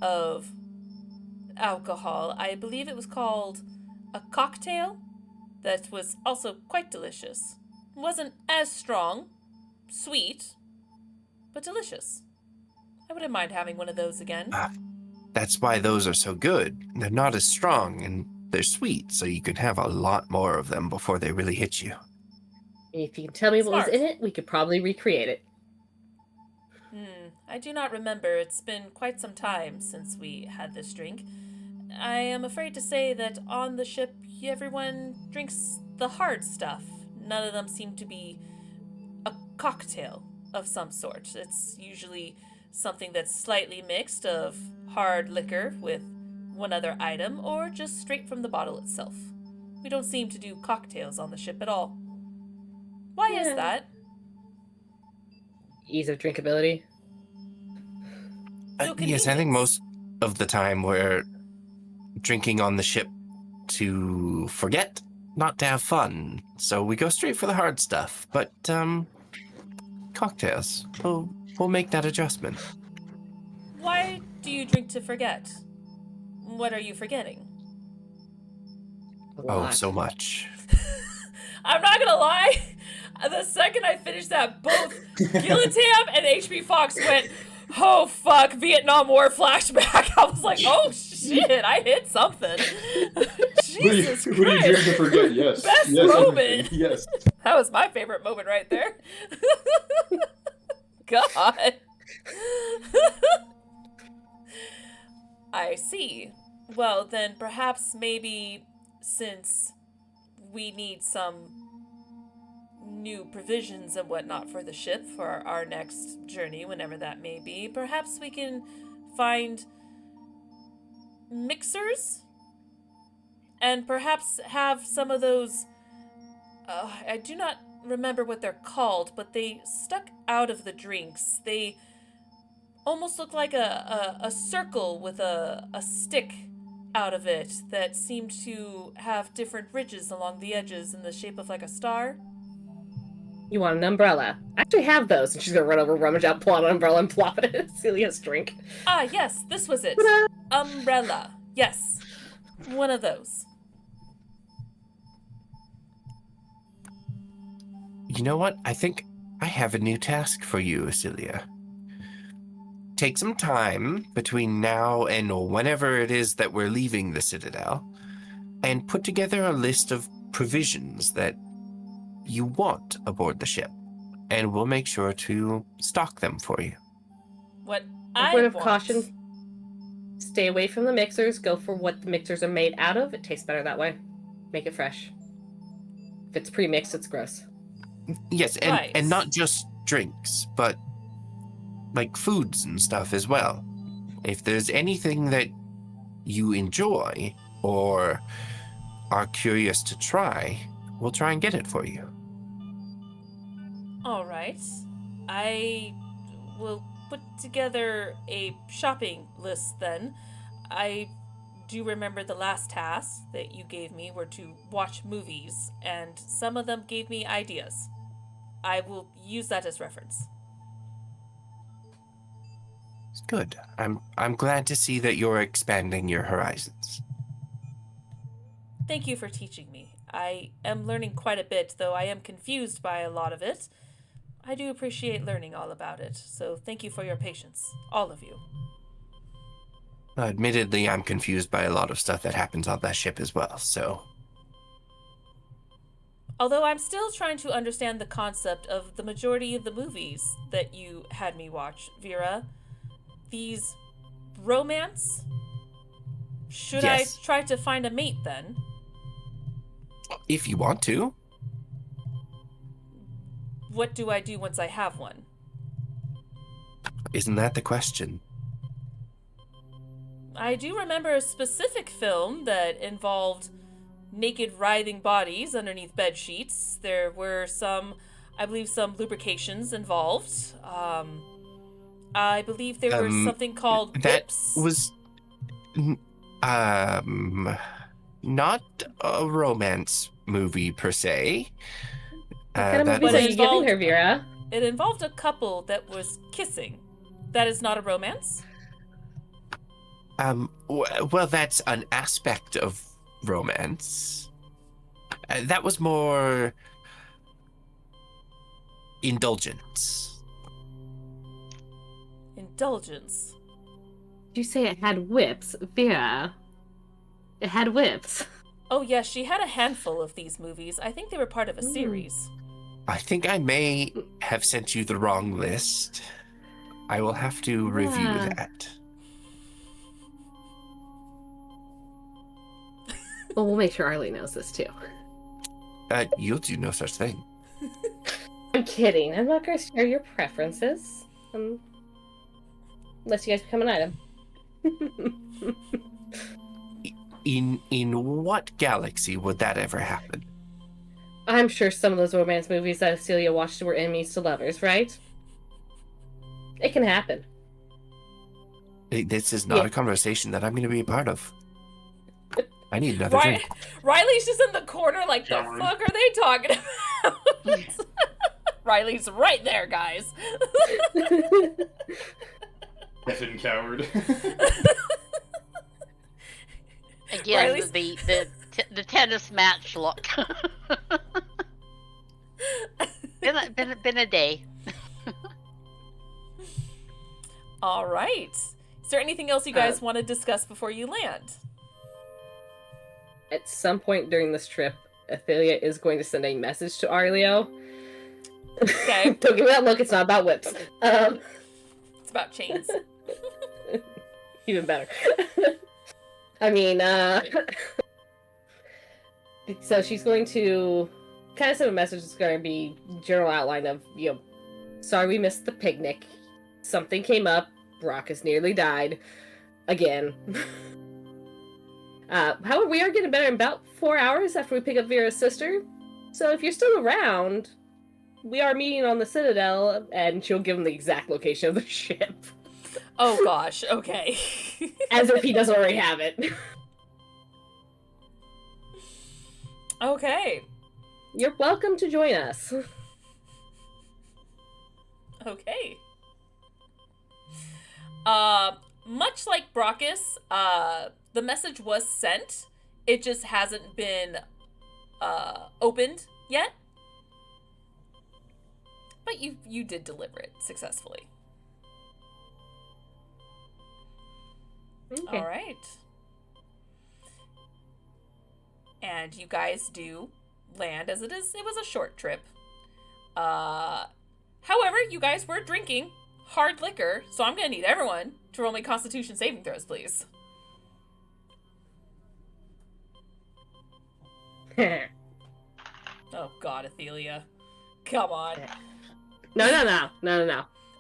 of alcohol. I believe it was called a cocktail that was also quite delicious. It wasn't as strong, sweet, but delicious. I wouldn't mind having one of those again. That's why those are so good. They're not as strong and they're sweet, so you can have a lot more of them before they really hit you. If you can tell me what was Smart. in it, we could probably recreate it. I do not remember. It's been quite some time since we had this drink. I am afraid to say that on the ship, everyone drinks the hard stuff. None of them seem to be a cocktail of some sort. It's usually something that's slightly mixed of hard liquor with one other item, or just straight from the bottle itself. We don't seem to do cocktails on the ship at all. Why is Yeah. that? Ease of drinkability. So Yes, I think convenient. most of the time we're drinking on the ship to forget, not to have fun. So we go straight for the hard stuff. But cocktails, we'll make that adjustment. Why do you drink to forget? What are you forgetting? A Oh, lot. so much. I'm not gonna lie. The second I finished that, both Gillitam and HB Fox went, "Oh fuck, Vietnam War flashback." I was like, "Oh shit, I hit something." Jesus Who do you drink to Christ. forget? Yes. Best yes, moment. Yes. That was my favorite moment right there. God. I see. Well, then perhaps maybe since we need some new provisions and whatnot for the ship for our next journey, whenever that may be, perhaps we can find mixers and perhaps have some of those. I do not remember what they're called, but they stuck out of the drinks. They almost look like a circle with a stick out of it that seemed to have different ridges along the edges in the shape of like a star. You want an umbrella? I actually have those. And she's gonna run over, rummage out, pull out an umbrella, and plop it in Celia's drink. Ah, yes, this was it. Ta-da! Umbrella. Yes. One of those. You know what? I think I have a new task for you, Celia. Take some time between now and whenever it is that we're leaving the Citadel and put together a list of provisions that you want aboard the ship, and we'll make sure to stock them for you. What A I word of want. caution. Stay away from the mixers. Go for what the mixers are made out of. It tastes better that way. Make it fresh. If it's pre-mixed, it's gross. Yes, and, Right. and not just drinks, but like foods and stuff as well. If there's anything that you enjoy or are curious to try, we'll try and get it for you. All right. I will put together a shopping list then. I do remember the last task that you gave me were to watch movies, and some of them gave me ideas. I will use that as reference. It's good. I'm glad to see that you're expanding your horizons. Thank you for teaching me. I am learning quite a bit, though I am confused by a lot of it. I do appreciate learning all about it, so thank you for your patience, all of you. Admittedly, I'm confused by a lot of stuff that happens on that ship as well, so Although I'm still trying to understand the concept of the majority of the movies that you had me watch, Vera. These romance? Should Yes. I try to find a mate then? if you want to. What do I do once I have one? Isn't that the question? I do remember a specific film that involved naked writhing bodies underneath bed sheets. There were I believe some lubrications involved. I believe there was something called That whips. was not a romance movie per se. What kind of that movies was- are you giving her, Vera? It involved a couple that was kissing. That is not a romance? Well, that's an aspect of romance. That was more indulgence. Indulgence. Did you say it had whips, Vera? It had whips. Oh, yeah, she had a handful of these movies. I think they were part of a series. I think I may have sent you the wrong list. I will have to review Yeah. that. Well, we'll make sure Arlie knows this too. You'll do no such thing. I'm kidding. I'm not going to share your preferences. Unless you guys become an item. In what galaxy would that ever happen? I'm sure some of those romance movies that Celia watched were enemies to lovers, right? It can happen. This is not Yeah. a conversation that I'm going to be a part of. I need another Ri- drink. Riley's just in the corner like, the Coward. fuck are they talking about? Riley's right there, guys. Effing coward. Again, Riley's- the tennis match look. been a day. All right. Is there anything else you guys want to discuss before you land? At some point during this trip, Athelia is going to send a message to Arleo. Okay. Don't give me that look, it's not about whips. It's about chains. Even better. I mean, so she's going to kind of send a message that's going to be general outline of, sorry we missed the picnic. Something came up. Brock has nearly died. Again. However, we are getting better in about 4 hours after we pick up Vera's sister. So if you're still around, we are meeting on the Citadel, and she'll give him the exact location of the ship. Oh gosh, okay. As if he doesn't already have it. Okay. You're welcome to join us. Okay. Much like Brockus, the message was sent. It just hasn't been opened yet. But you did deliver it successfully. Okay. All right. And you guys do land as it was a short trip. However, you guys were drinking hard liquor, so I'm gonna need everyone to roll me Constitution saving throws, please. Oh God, Athelia, come on. No. This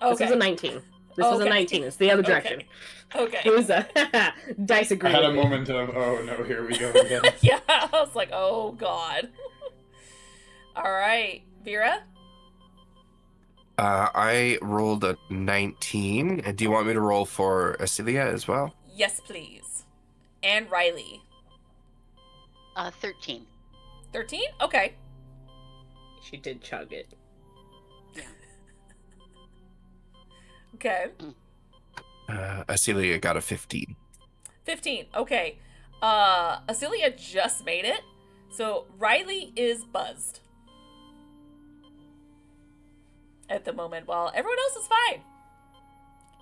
was a Okay. 19. This was a Okay. 19. It's the other direction. Okay. It was a dice I agreed. had a moment of, oh no, here we go again. Yeah, I was like, oh God. All right, Vera. I rolled a 19. Do you want me to roll for Acelia as well? Yes, please. And Riley. 13. 13? Okay. She did chug it. Okay. Acelia got a 15. 15. Okay. Acelia just made it. So Riley is buzzed at the moment while everyone else is fine.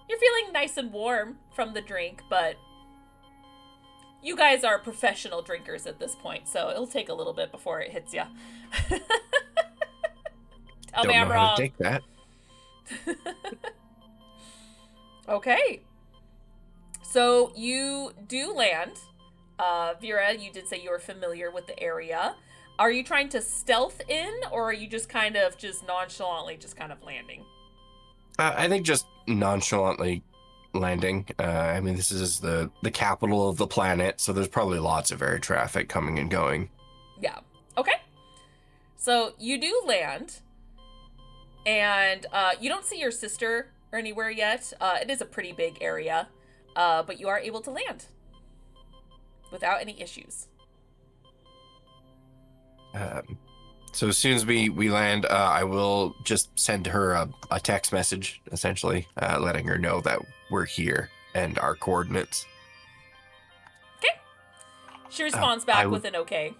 You're feeling nice and warm from the drink, but you guys are professional drinkers at this point, so it'll take a little bit before it hits you. Tell Don't me I'm know how wrong. to take that. Okay. So you do land. Vera, you did say you were familiar with the area. Are you trying to stealth in, or are you just kind of just nonchalantly just kind of landing? I think just nonchalantly landing. I mean, this is the capital of the planet, so there's probably lots of air traffic coming and going. Yeah. Okay. So you do land, and you don't see your sister or anywhere yet. It is a pretty big area, but you are able to land without any issues. So as soon as we land, I will just send her a text message, essentially, letting her know that we're here and our coordinates. She responds I back would- with an okay.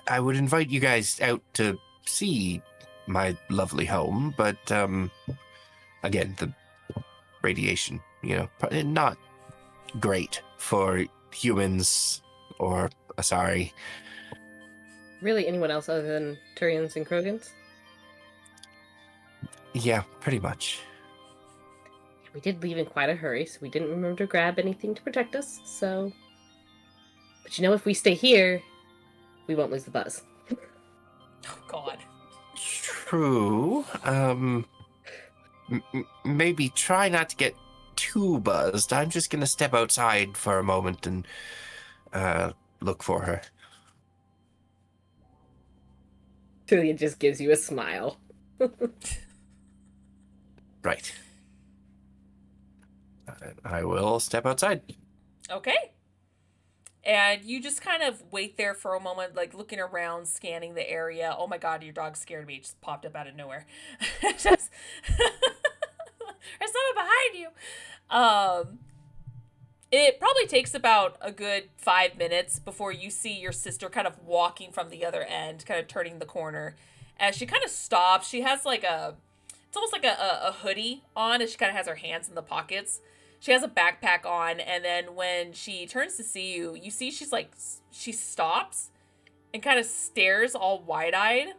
I would invite you guys out to see my lovely home, but again, the radiation, probably not great for humans or Asari. Really, anyone else other than Turians and Krogans? Yeah, pretty much. We did leave in quite a hurry, so we didn't remember to grab anything to protect us, so... But if we stay here, we won't lose the buzz. Oh, God. True. Maybe try not to get too buzzed. I'm just gonna step outside for a moment and look for her. Turian just gives you a smile. Right. I will step outside. Okay. And you just kind of wait there for a moment, like looking around, scanning the area. Oh my God, your dog scared me. It just popped up out of nowhere. Just... There's someone behind you. It probably takes about a good 5 minutes before you see your sister kind of walking from the other end, kind of turning the corner. As she kind of stops, she has like it's almost like a hoodie on, and she kind of has her hands in the pockets. She has a backpack on, and then when she turns to see you, you see she stops and kind of stares all wide-eyed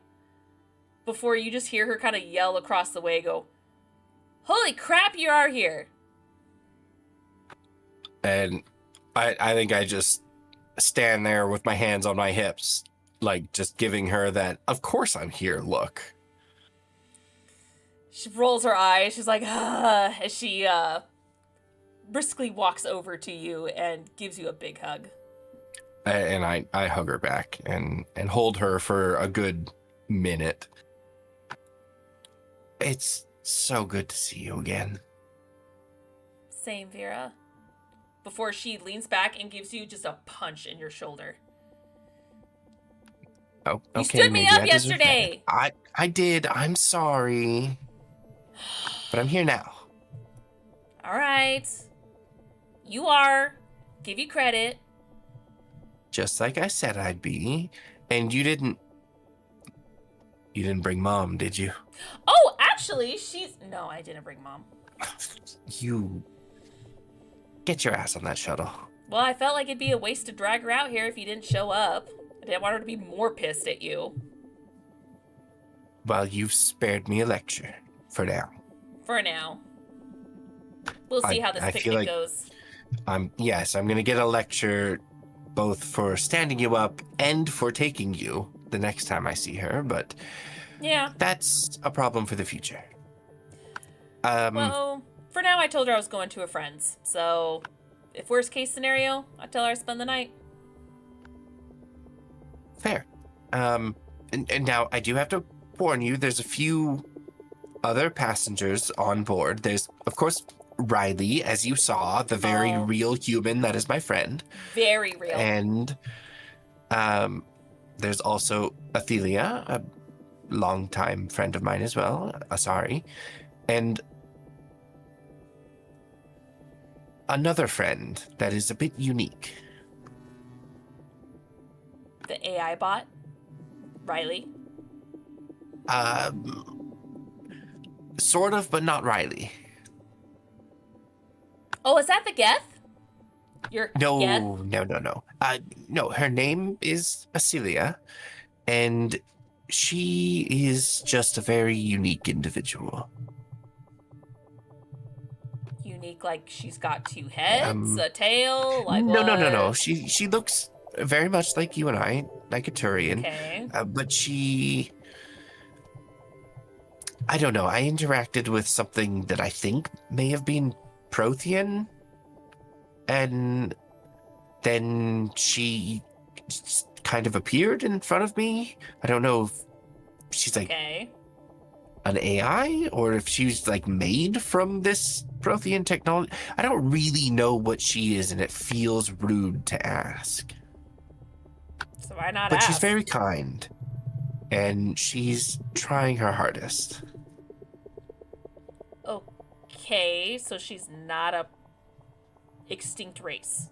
before you just hear her kind of yell across the way, go, "Holy crap, you are here!" And I think I just stand there with my hands on my hips, like just giving her that, of course I'm here, look. She rolls her eyes. She's like, as she briskly walks over to you and gives you a big hug. And I hug her back and hold her for a good minute. It's so good to see you again. Same, Vera. Before she leans back and gives you just a punch in your shoulder. Oh, You okay, stood me maybe up I deserve yesterday. that. I did. I'm sorry. But I'm here now. All right. You are. Give you credit. Just like I said I'd be. And you didn't bring Mom, did you? Oh, actually, No, I didn't bring Mom. You get your ass on that shuttle. Well, I felt like it'd be a waste to drag her out here if you didn't show up. I didn't want her to be more pissed at you. Well, you've spared me a lecture for now. For now. We'll see how this I feel picnic like goes. I'm gonna get a lecture both for standing you up and for taking you the next time I see her, but Yeah. that's a problem for the future. Well, for now, I told her I was going to a friend's. So, if worst case scenario, I tell her I spend the night. Fair. And now I do have to warn you, there's a few other passengers on board. There's, of course, Riley, as you saw, the very Oh. real human that is my friend. Very real. And there's also Athelia, a longtime friend of mine as well, Asari, and another friend that is a bit unique. The AI bot. Riley. Sort of, but not Riley. Oh, is that the Geth? Your No, Geth? no. No, her name is Asilia, and she is just a very unique individual. Unique, like she's got two heads, Um, a tail, like No. what? She looks very much like you and I, like a Turian. Okay. But she... I don't know. I interacted with something that I think may have been Prothean. And then she just kind of appeared in front of me. I don't know if she's like Okay. an AI or if she's like made from this Prothean technology. I don't really know what she is, and it feels rude to ask. So why not But ask? she's very kind, and she's trying her hardest. Okay, so she's not a extinct race.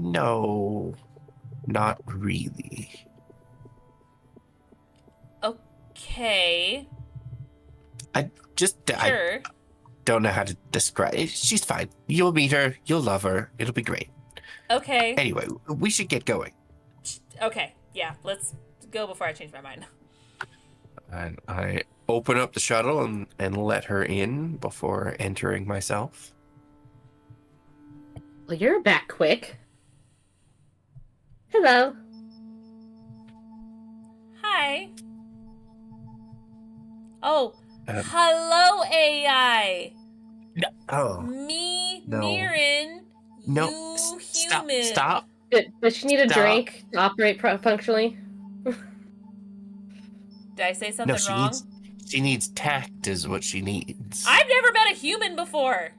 No, not really. Okay. I Sure. don't know how to describe it. She's fine. You'll meet her. You'll love her. It'll be great. Okay. Anyway, we should get going. Okay. Yeah. Let's go before I change my mind. And I open up the shuttle and let her in before entering myself. Well, you're back quick. Hello. Hi. Oh. Um, Hello, AI. Oh, Me, No. Niren. no. You Stop. human. Stop. Does she need a Stop. drink to operate functionally? Did I say something wrong? She needs tact is what she needs. I've never met a human before.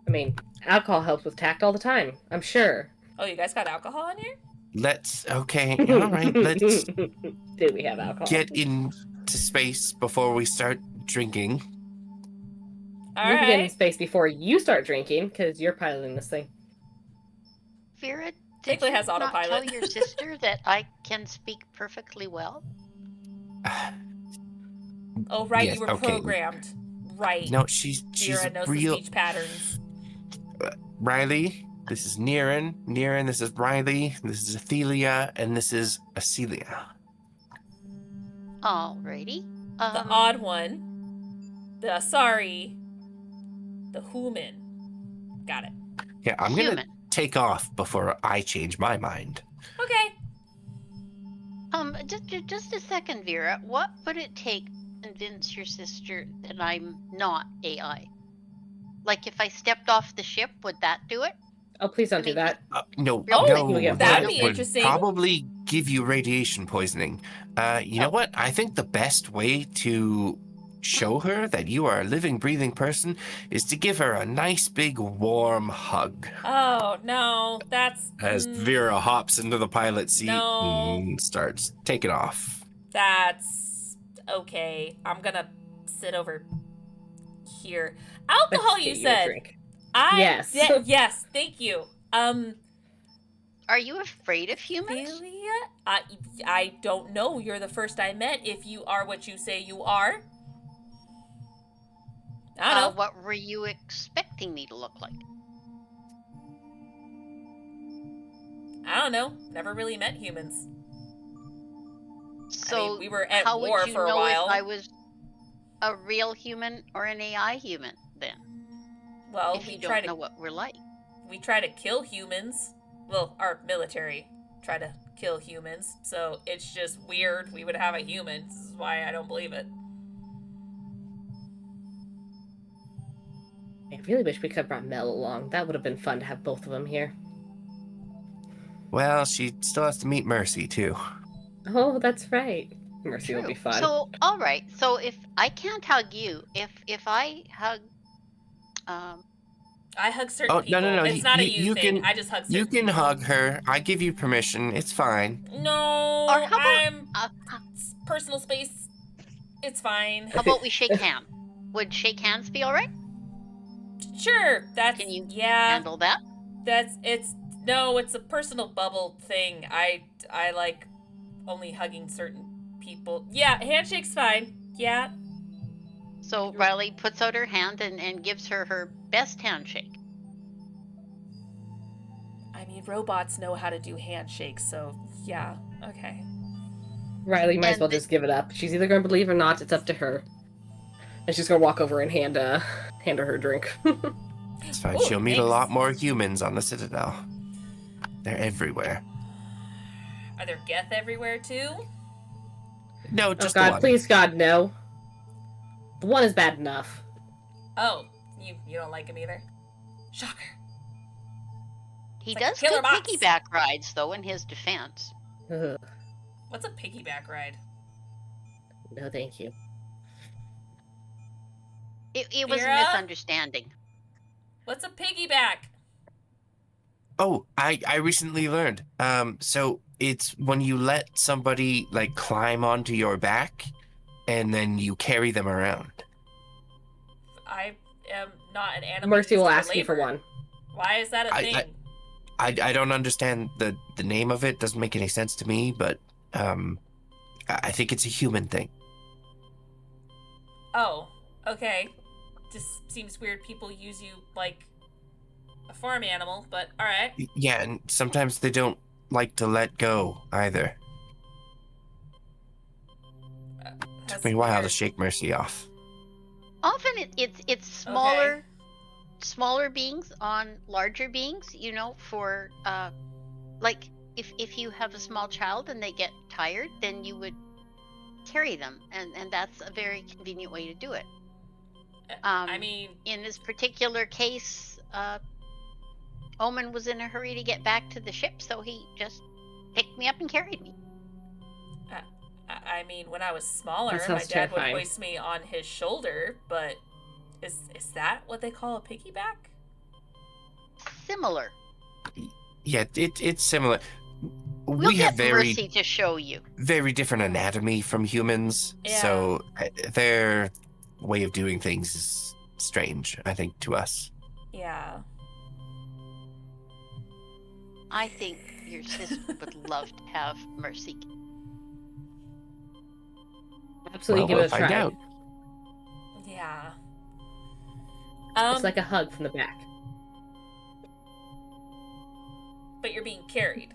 I mean, alcohol helps with tact all the time, I'm sure. Oh, you guys got alcohol in here? Okay, all right, let's Do we have alcohol? get into space before we start drinking. All You can get in right. space before you start drinking, because you're piloting this thing. Vera, did Thankfully you it has not tell autopilot. your sister that I can speak perfectly well? Oh, right. Yes, You were okay. programmed. Right. No, she's Vera knows real. the speech patterns. Riley, this is Niren. Niren, this is Riley. This is Athelia, and this is Acelia. Alrighty. The odd one. The sorry. The human. Got it. Yeah, I'm gonna Human. take off before I change my mind. Okay. Just a second, Vera. What would it take to convince your sister that I'm not AI? Like, if I stepped off the ship, would that do it? Oh, please don't do that. No, Oh, no, that'd that be would interesting. probably give you radiation poisoning. You know what? I think the best way to show her that you are a living, breathing person is to give her a nice, big, warm hug. Oh, no. That's... As Vera hops into the pilot seat No. and starts taking off. That's... Okay. I'm gonna sit over here. Alcohol, Let's you get a said. drink. Yes. Yes. Yes, thank you. Are you afraid of humans? Ophelia? I don't know. You're the first I met. If you are what you say you are. I don't know. What were you expecting me to look like? I don't know. Never really met humans. So we were at how war would you for a know while. if I was a real human or an AI human then? Well, If you don't know what we're like. we try to kill humans. Well, our military try to kill humans. So it's just weird we would have a human. This is why I don't believe it. I really wish we could have brought Mel along. That would have been fun to have both of them here. Well, she still has to meet Mercy, too. Oh, that's right. Mercy will True. be fun. So, all right. So if I can't hug you, if I hug, I hug certain Oh, people. no. It's not a You you thing. can- I just hug certain You can people. hug her. I give you permission. It's fine. No, Or how about- I'm uh, it's personal space. It's fine. how about we shake hands? Would shake hands be all right? Sure, that's Can you yeah. Handle that? It's a personal bubble thing. I like only hugging certain people. Yeah, handshake's fine. Yeah. So Riley puts out her hand and gives her her best handshake. I mean, robots know how to do handshakes, so yeah. Okay. Riley might as And well the- just give it up. She's either going to believe or not. It's up to her. And she's going to walk over and hand her her drink. It's fine. Ooh, She'll meet a thanks. lot more humans on the Citadel. They're everywhere. Are there Geth everywhere too? No, Oh just the God, one. please God, no. The one is bad enough. Oh, you don't like him either. Shocker. He It's like a does killer good box. piggyback rides, though, in his defense. Ugh, What's a piggyback ride? no, thank you. It was a Vera? misunderstanding. What's a piggyback? Oh, I recently learned. So it's when you let somebody like climb onto your back, and then you carry them around. I am not an animal. Mercy used will for ask you for labor. one. Why is that a I- thing? I don't understand the name of it. Doesn't make any sense to me, but I think it's a human thing. Oh, okay. Just seems weird people use you like a farm animal, but alright. Yeah, and sometimes they don't like to let go either. Took me a while to shake Mercy off. Often it's smaller beings on larger beings, you know, for like if you have a small child and they get tired, then you would carry them, and that's a very convenient way to do it. I mean, in this particular case, Omen was in a hurry to get back to the ship, so he just picked me up and carried me. I mean, when I was smaller, That my sounds dad terrifying. would hoist me on his shoulder, but is that what they call a piggyback? Similar. Yeah, it's similar. We'll We have get very Mercy to show you. very different anatomy from humans, Yeah. so their way of doing things is strange, I think, to us. Yeah. I think your sister would love to have Mercy. Absolutely, Well, give we'll it a find try. out. Yeah. It's like a hug from the back. But you're being carried.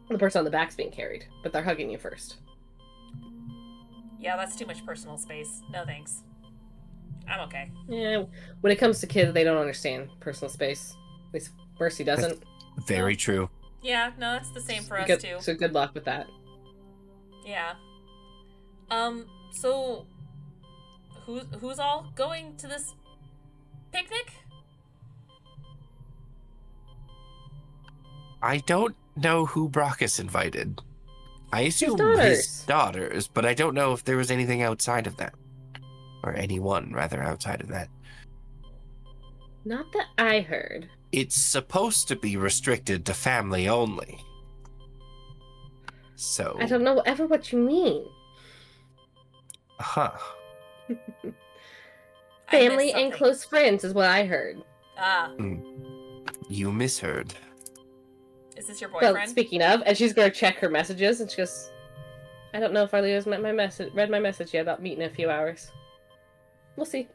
The person on the back's being carried, but they're hugging you first. Yeah, that's too much personal space. No thanks. I'm okay. Yeah, when it comes to kids, they don't understand personal space. At least Mercy doesn't. Very true. Yeah, no, that's the same for us Good- too. So good luck with that. Yeah. So who's all going to this picnic? I don't know who Brockus invited. I assume daughters. his daughters, but I don't know if there was anything outside of that. Or anyone, rather, outside of that. Not that I heard. It's supposed to be restricted to family only. So... I don't know ever what you mean. Huh. I missed Family and something. close friends is what I heard. Ah, You misheard. is this your Well, boyfriend? speaking of, and she's gonna check her messages, and she goes, "I don't know if Arleo's read my message yet about meeting in a few hours. We'll see."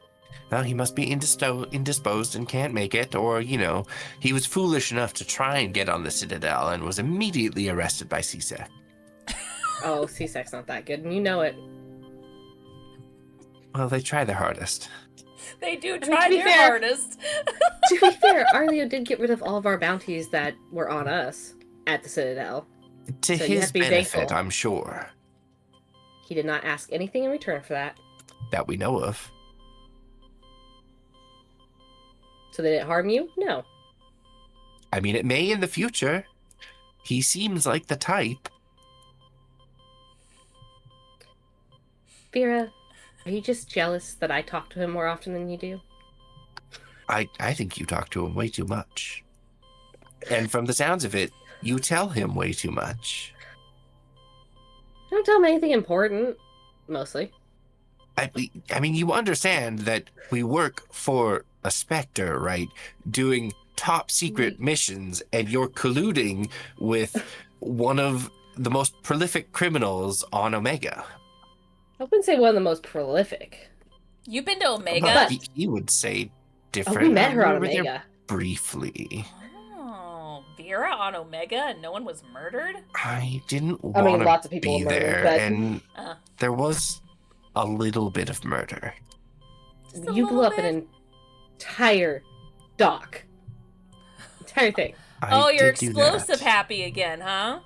Well, he must be indisposed and can't make it, or, you know, he was foolish enough to try and get on the Citadel and was immediately arrested by CSEC. Oh, CSEC's not that good, and you know it. Well, they try their hardest. They do mean, try to be their fair- hardest. To be fair, Arleo did get rid of all of our bounties that were on us at the Citadel. To So you have his to be benefit, thankful. I'm sure. He did not ask anything in return for that, That we know of. so they didn't harm you? No. I mean, it may in the future. He seems like the type. Vera, are you just jealous that I talk to him more often than you do? I think you talk to him way too much. And from the sounds of it, you tell him way too much. I don't tell him anything important, mostly. I mean, you understand that we work for a Spectre, right? Doing top secret missions, and you're colluding with one of the most prolific criminals on Omega. I wouldn't say one of the most prolific. You've been to Omega? Well, he would say different. Oh, we met her on We were there Omega. briefly. Oh, Vera on Omega and no one was murdered? I didn't I mean, want lots of to people be were murdered, there, but- and Uh, there was a little bit of murder. just a You blew little up bit? an entire dock. Entire thing. Oh, you're did do explosive that. happy again, huh?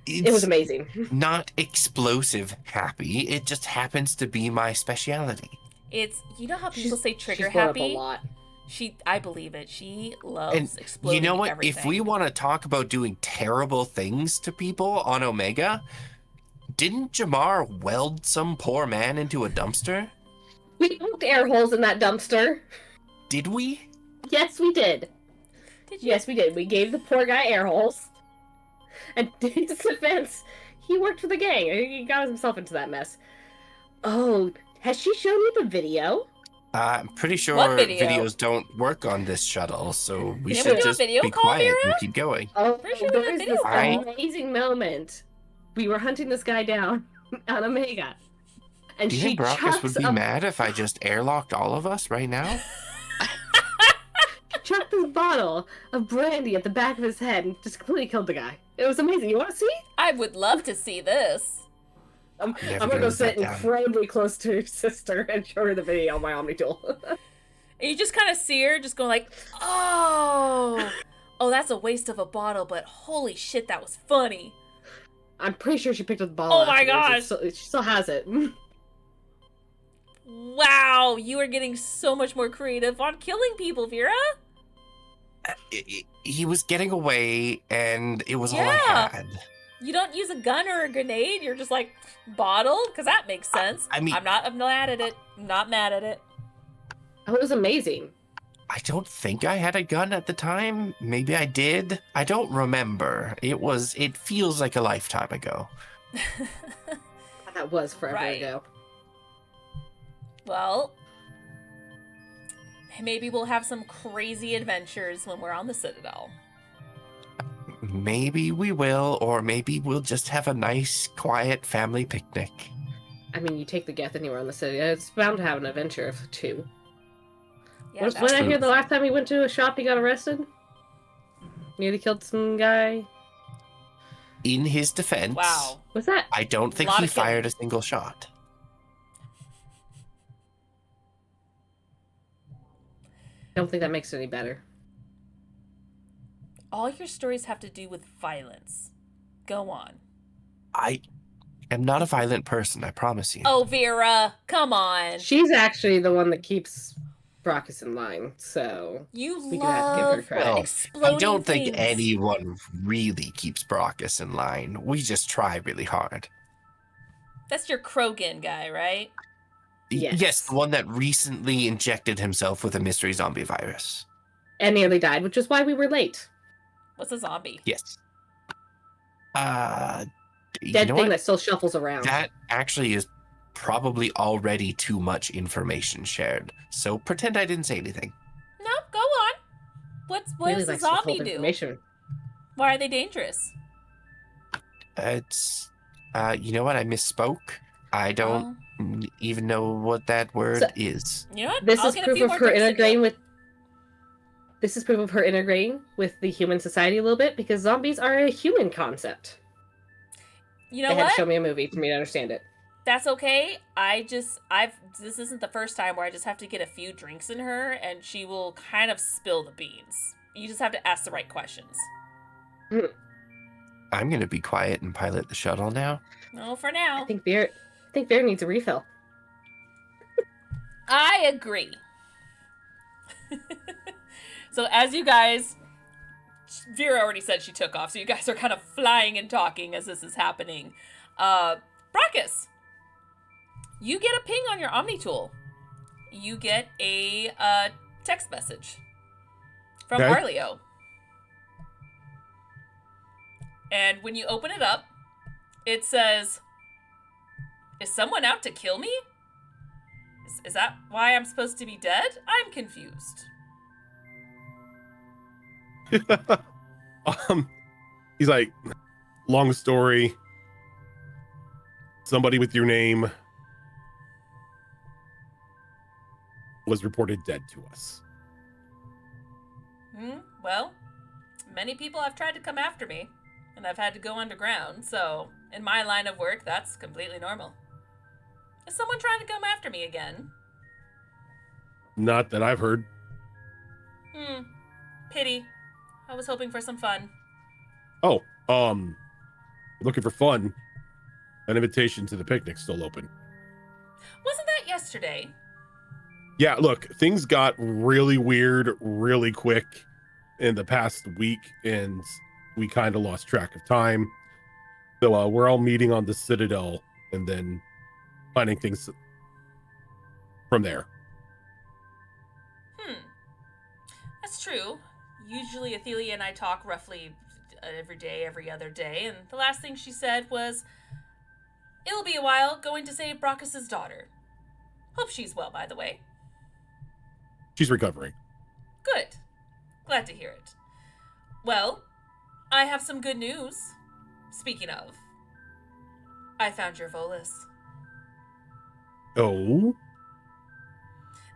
It was It's amazing. not explosive happy. It just happens to be my speciality. It's, you know how people say trigger she's blown up a happy? lot. I believe it. She loves And exploding you know what? everything. If we want to talk about doing terrible things to people on Omega, didn't Jamar weld some poor man into a dumpster? We poked air holes in that dumpster. Did we? Yes, we did. Did you? Yes, we did. We gave the poor guy air holes. And in his defense, he worked for the gang. He got himself into that mess. Oh, has she shown you the video? I'm pretty sure What video? videos don't work on this shuttle, so we Can we should do a just video be call, quiet Vera? and keep going. Oh, Pretty sure we there have was video this call. amazing moment. We were hunting this guy down on Omega. And Do you she think Brockus chucks would be a mad if I just airlocked all of us right now? chucked this bottle of brandy at the back of his head and just completely killed the guy. It was amazing. You want to see? I would love to see this. I'm Never gonna go live that sit down. incredibly close to your sister and show her the video on my Omni tool. And you just kind of see her just going like, oh, that's a waste of a bottle, but holy shit, that was funny. I'm pretty sure she picked up the bottle. Oh my afterwards. She still has it. Wow, you are getting so much more creative on killing people, Vera. He was getting away, and it was all I Yeah. had. You don't use a gun or a grenade. You're just like, bottle? Because that makes sense. I mean- I'm not mad at it. I'm not mad at it. Oh, it was amazing. I don't think I had a gun at the time. Maybe I did. I don't remember. It feels like a lifetime ago. That was forever Right. ago. Well, maybe we'll have some crazy adventures when we're on the Citadel. Maybe we will, or maybe we'll just have a nice, quiet family picnic. I mean, you take the Geth anywhere on the city, it's bound to have an adventure of two. Yeah, When that's I true. hear the last time he went to a shop, he got arrested? Nearly killed some guy? In his defense, Wow. Was that? I don't think Lot he of killing. fired a single shot. I don't think that makes it any better. All your stories have to do with violence. Go on. I am not a violent person, I promise you. Oh, Vera, come on. She's actually the one that keeps Brockus in line, so... You We do have to give her love credit. Well, exploding I don't think things. anyone really keeps Brockus in line. We just try really hard. That's your Krogan guy, right? Yes. The one that recently injected himself with a mystery zombie virus. And nearly died, which is why we were late. What's a zombie? Yes. You Dead know thing what? that still shuffles around. That actually is probably already too much information shared. So pretend I didn't say anything. No, go on. What Really does a likes to withhold zombie do? information. Why are they dangerous? It's, you know what? I misspoke. I don't even know what that word So- is. You know what? This I'll is get a proof few of more her drinks in integrating you. with... This is proof of her integrating with the human society a little bit, because zombies are a human concept. You know They had to what? show me a movie for me to understand it. That's okay. This isn't the first time where I just have to get a few drinks in her and she will kind of spill the beans. You just have to ask the right questions. I'm gonna be quiet and pilot the shuttle now. No, for I now. think Bear needs a refill. I agree. So as you guys, Vera already said she took off, so you guys are kind of flying and talking as this is happening. Brockus, you get a ping on your Omni tool. You get a text message from Okay. Arleo. And when you open it up, it says, "Is someone out to kill me? Is that why I'm supposed to be dead? I'm confused." He's like, long story. Somebody with your name was reported dead to us. Well, many people have tried to come after me, and I've had to go underground, so in my line of work, that's completely normal. Is someone trying to come after me again? Not that I've heard. Pity. I was hoping for some fun. Oh, looking for fun. An invitation to the picnic's still open. Wasn't that yesterday? Yeah, look, things got really weird really quick in the past week, and we kind of lost track of time. So we're all meeting on the Citadel and then planning things from there. That's true. Usually Athelia and I talk roughly every day, every other day, and the last thing she said was, "It'll be a while, going to save Brockus's daughter. Hope she's well, by the way." She's recovering. Good. Glad to hear it. Well, I have some good news. Speaking of, I found your Volus. Oh?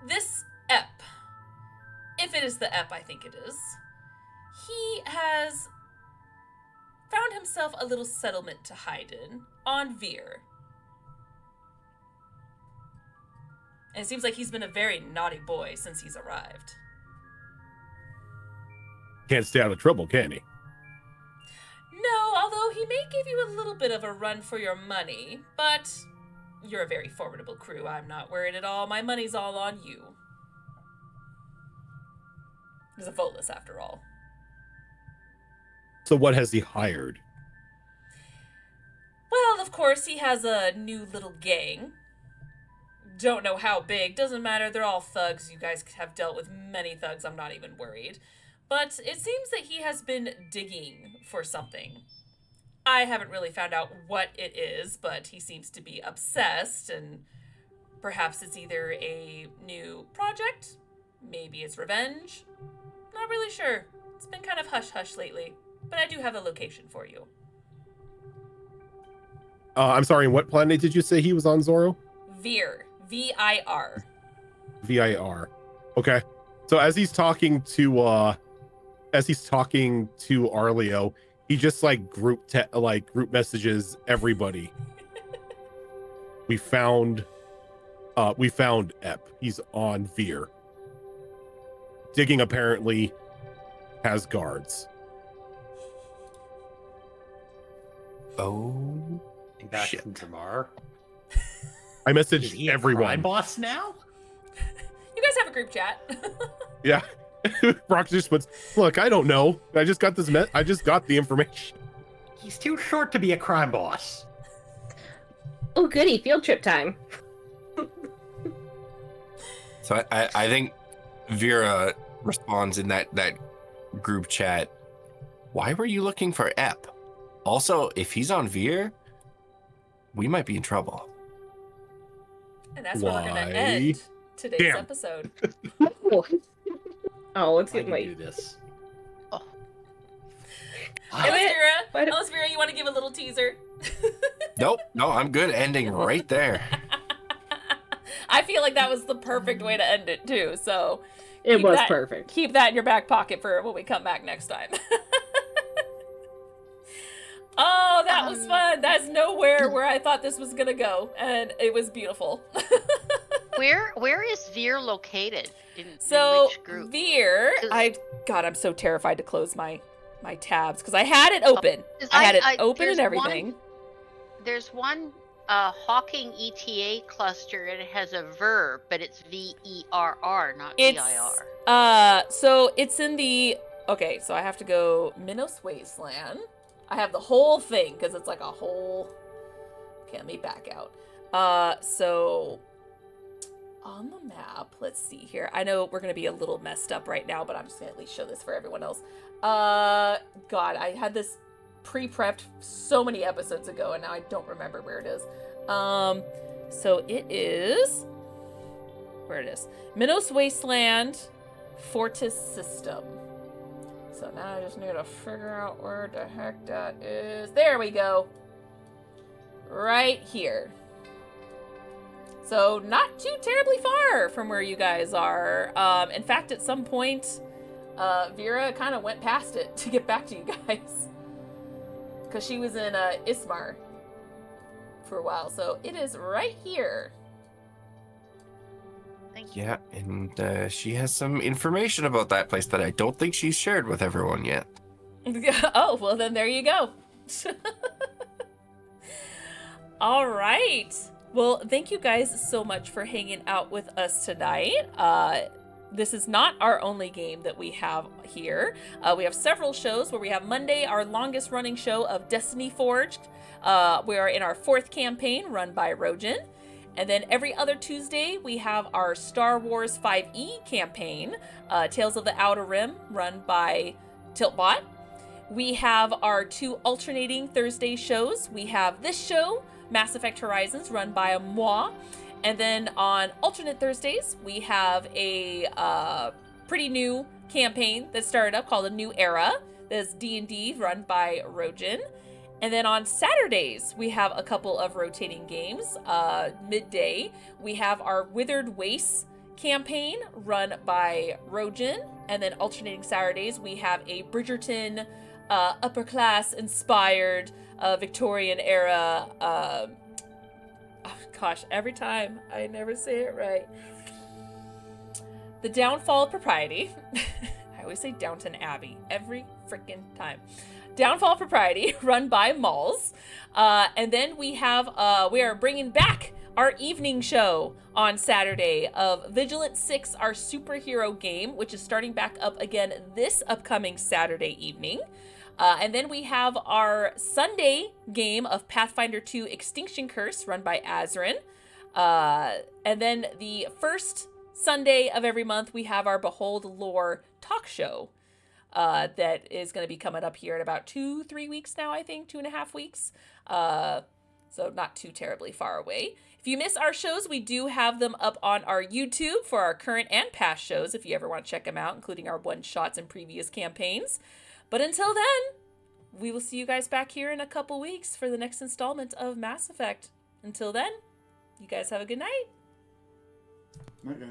This Ep, if it is the Ep I think it is, he has found himself a little settlement to hide in on Veer. And it seems like he's been a very naughty boy since he's arrived. Can't stay out of trouble, can he? No, although he may give you a little bit of a run for your money, but you're a very formidable crew. I'm not worried at all. My money's all on you. He's a Volus, after all. So what has he hired? Well, of course, he has a new little gang. Don't know how big. Doesn't matter. They're all thugs. You guys have dealt with many thugs. I'm not even worried. But it seems that he has been digging for something. I haven't really found out what it is, but he seems to be obsessed, and perhaps it's either a new project, maybe it's revenge. Not really sure. It's been kind of hush-hush lately, but I do have a location for you. I'm sorry, what planet did you say he was on, Zoro? Vir. V-I-R. VIR. Okay. So as he's talking to Arleo, he just like group messages everybody. We found Ep. He's on Veer. Digging apparently has guards. Oh, I think that's shit. from Jamar. I Is messaged he a everyone. crime boss now? You guys have a group chat. Yeah. Brock just puts, look, I don't know. I just got this I just got the information. He's too short to be a crime boss. Oh, goody, field trip time. So I think Vera responds in that group chat. Why were you looking for Ep? Also, if he's on Veer, we might be in trouble. And that's where we're going Why? to end today's Damn. episode. Oh, it's Why getting do you late. do this? Oh. Damn it. What? Ellis Vera, you want to give a little teaser? Nope, no, I'm good. Ending right there. I feel like that was the perfect way to end it, too. So It keep was that- perfect. keep that in your back pocket for when we come back next time. Oh, that was fun. That's nowhere where I thought this was going to go. And it was beautiful. Where is Veer located? In So which group? Veer, 'Cause- I'm so terrified to close my tabs because I had it open. 'Cause I had it open there's and everything. There's one Hawking ETA cluster, and it has a verb, but it's VERR, not It's VIR. so it's in the okay. So I have to go Minos Wasteland. I have the whole thing because it's like a whole. Okay, let me back out. So on the map, let's see here. I know we're gonna be a little messed up right now, but I'm just gonna at least show this for everyone else. God, I had this pre-prepped so many episodes ago, and now I don't remember where it is. So it is where it is. Minos Wasteland Fortis System. So now I just need to figure out where the heck that is. There we go. Right here. So not too terribly far from where you guys are. In fact, at some point, Vera kind of went past it to get back to you guys. Because she was in Ismar for a while. So it is right here. Thank you. Yeah, and she has some information about that place that I don't think she's shared with everyone yet. Oh, well then there you go. All right. Well, thank you guys so much for hanging out with us tonight. This is not our only game that we have here. We have several shows where we have Monday, our longest running show of Destiny Forged. We are in our 4th campaign run by Rojan. And then every other Tuesday, we have our Star Wars 5e campaign, Tales of the Outer Rim, run by Tiltbot. We have our 2 alternating Thursday shows. We have this show, Mass Effect Horizons, run by moi. And then on alternate Thursdays, we have a pretty new campaign that started up called A New Era. That's D&D run by Rojan. And then on Saturdays, we have a couple of rotating games. Midday, we have our Withered Wastes campaign run by Rojan. And then alternating Saturdays, we have a Bridgerton upper class inspired Victorian era. Oh gosh, every time I never say it right. The Downfall of Propriety. I always say Downton Abbey every freaking time. Downfall of Propriety, run by Malls. And then we are bringing back our evening show on Saturday of Vigilant 6, our superhero game, which is starting back up again this upcoming Saturday evening. And then we have our Sunday game of Pathfinder 2 Extinction Curse, run by Azrin. And then the first Sunday of every month, we have our Behold Lore talk show. That is going to be coming up here in about 2-3 weeks now, I think, 2.5 weeks. So not too terribly far away. If you miss our shows, we do have them up on our YouTube for our current and past shows, if you ever want to check them out, including our one-shots and previous campaigns. But until then, we will see you guys back here in a couple weeks for the next installment of Mass Effect. Until then, you guys have a good night. Night, guys.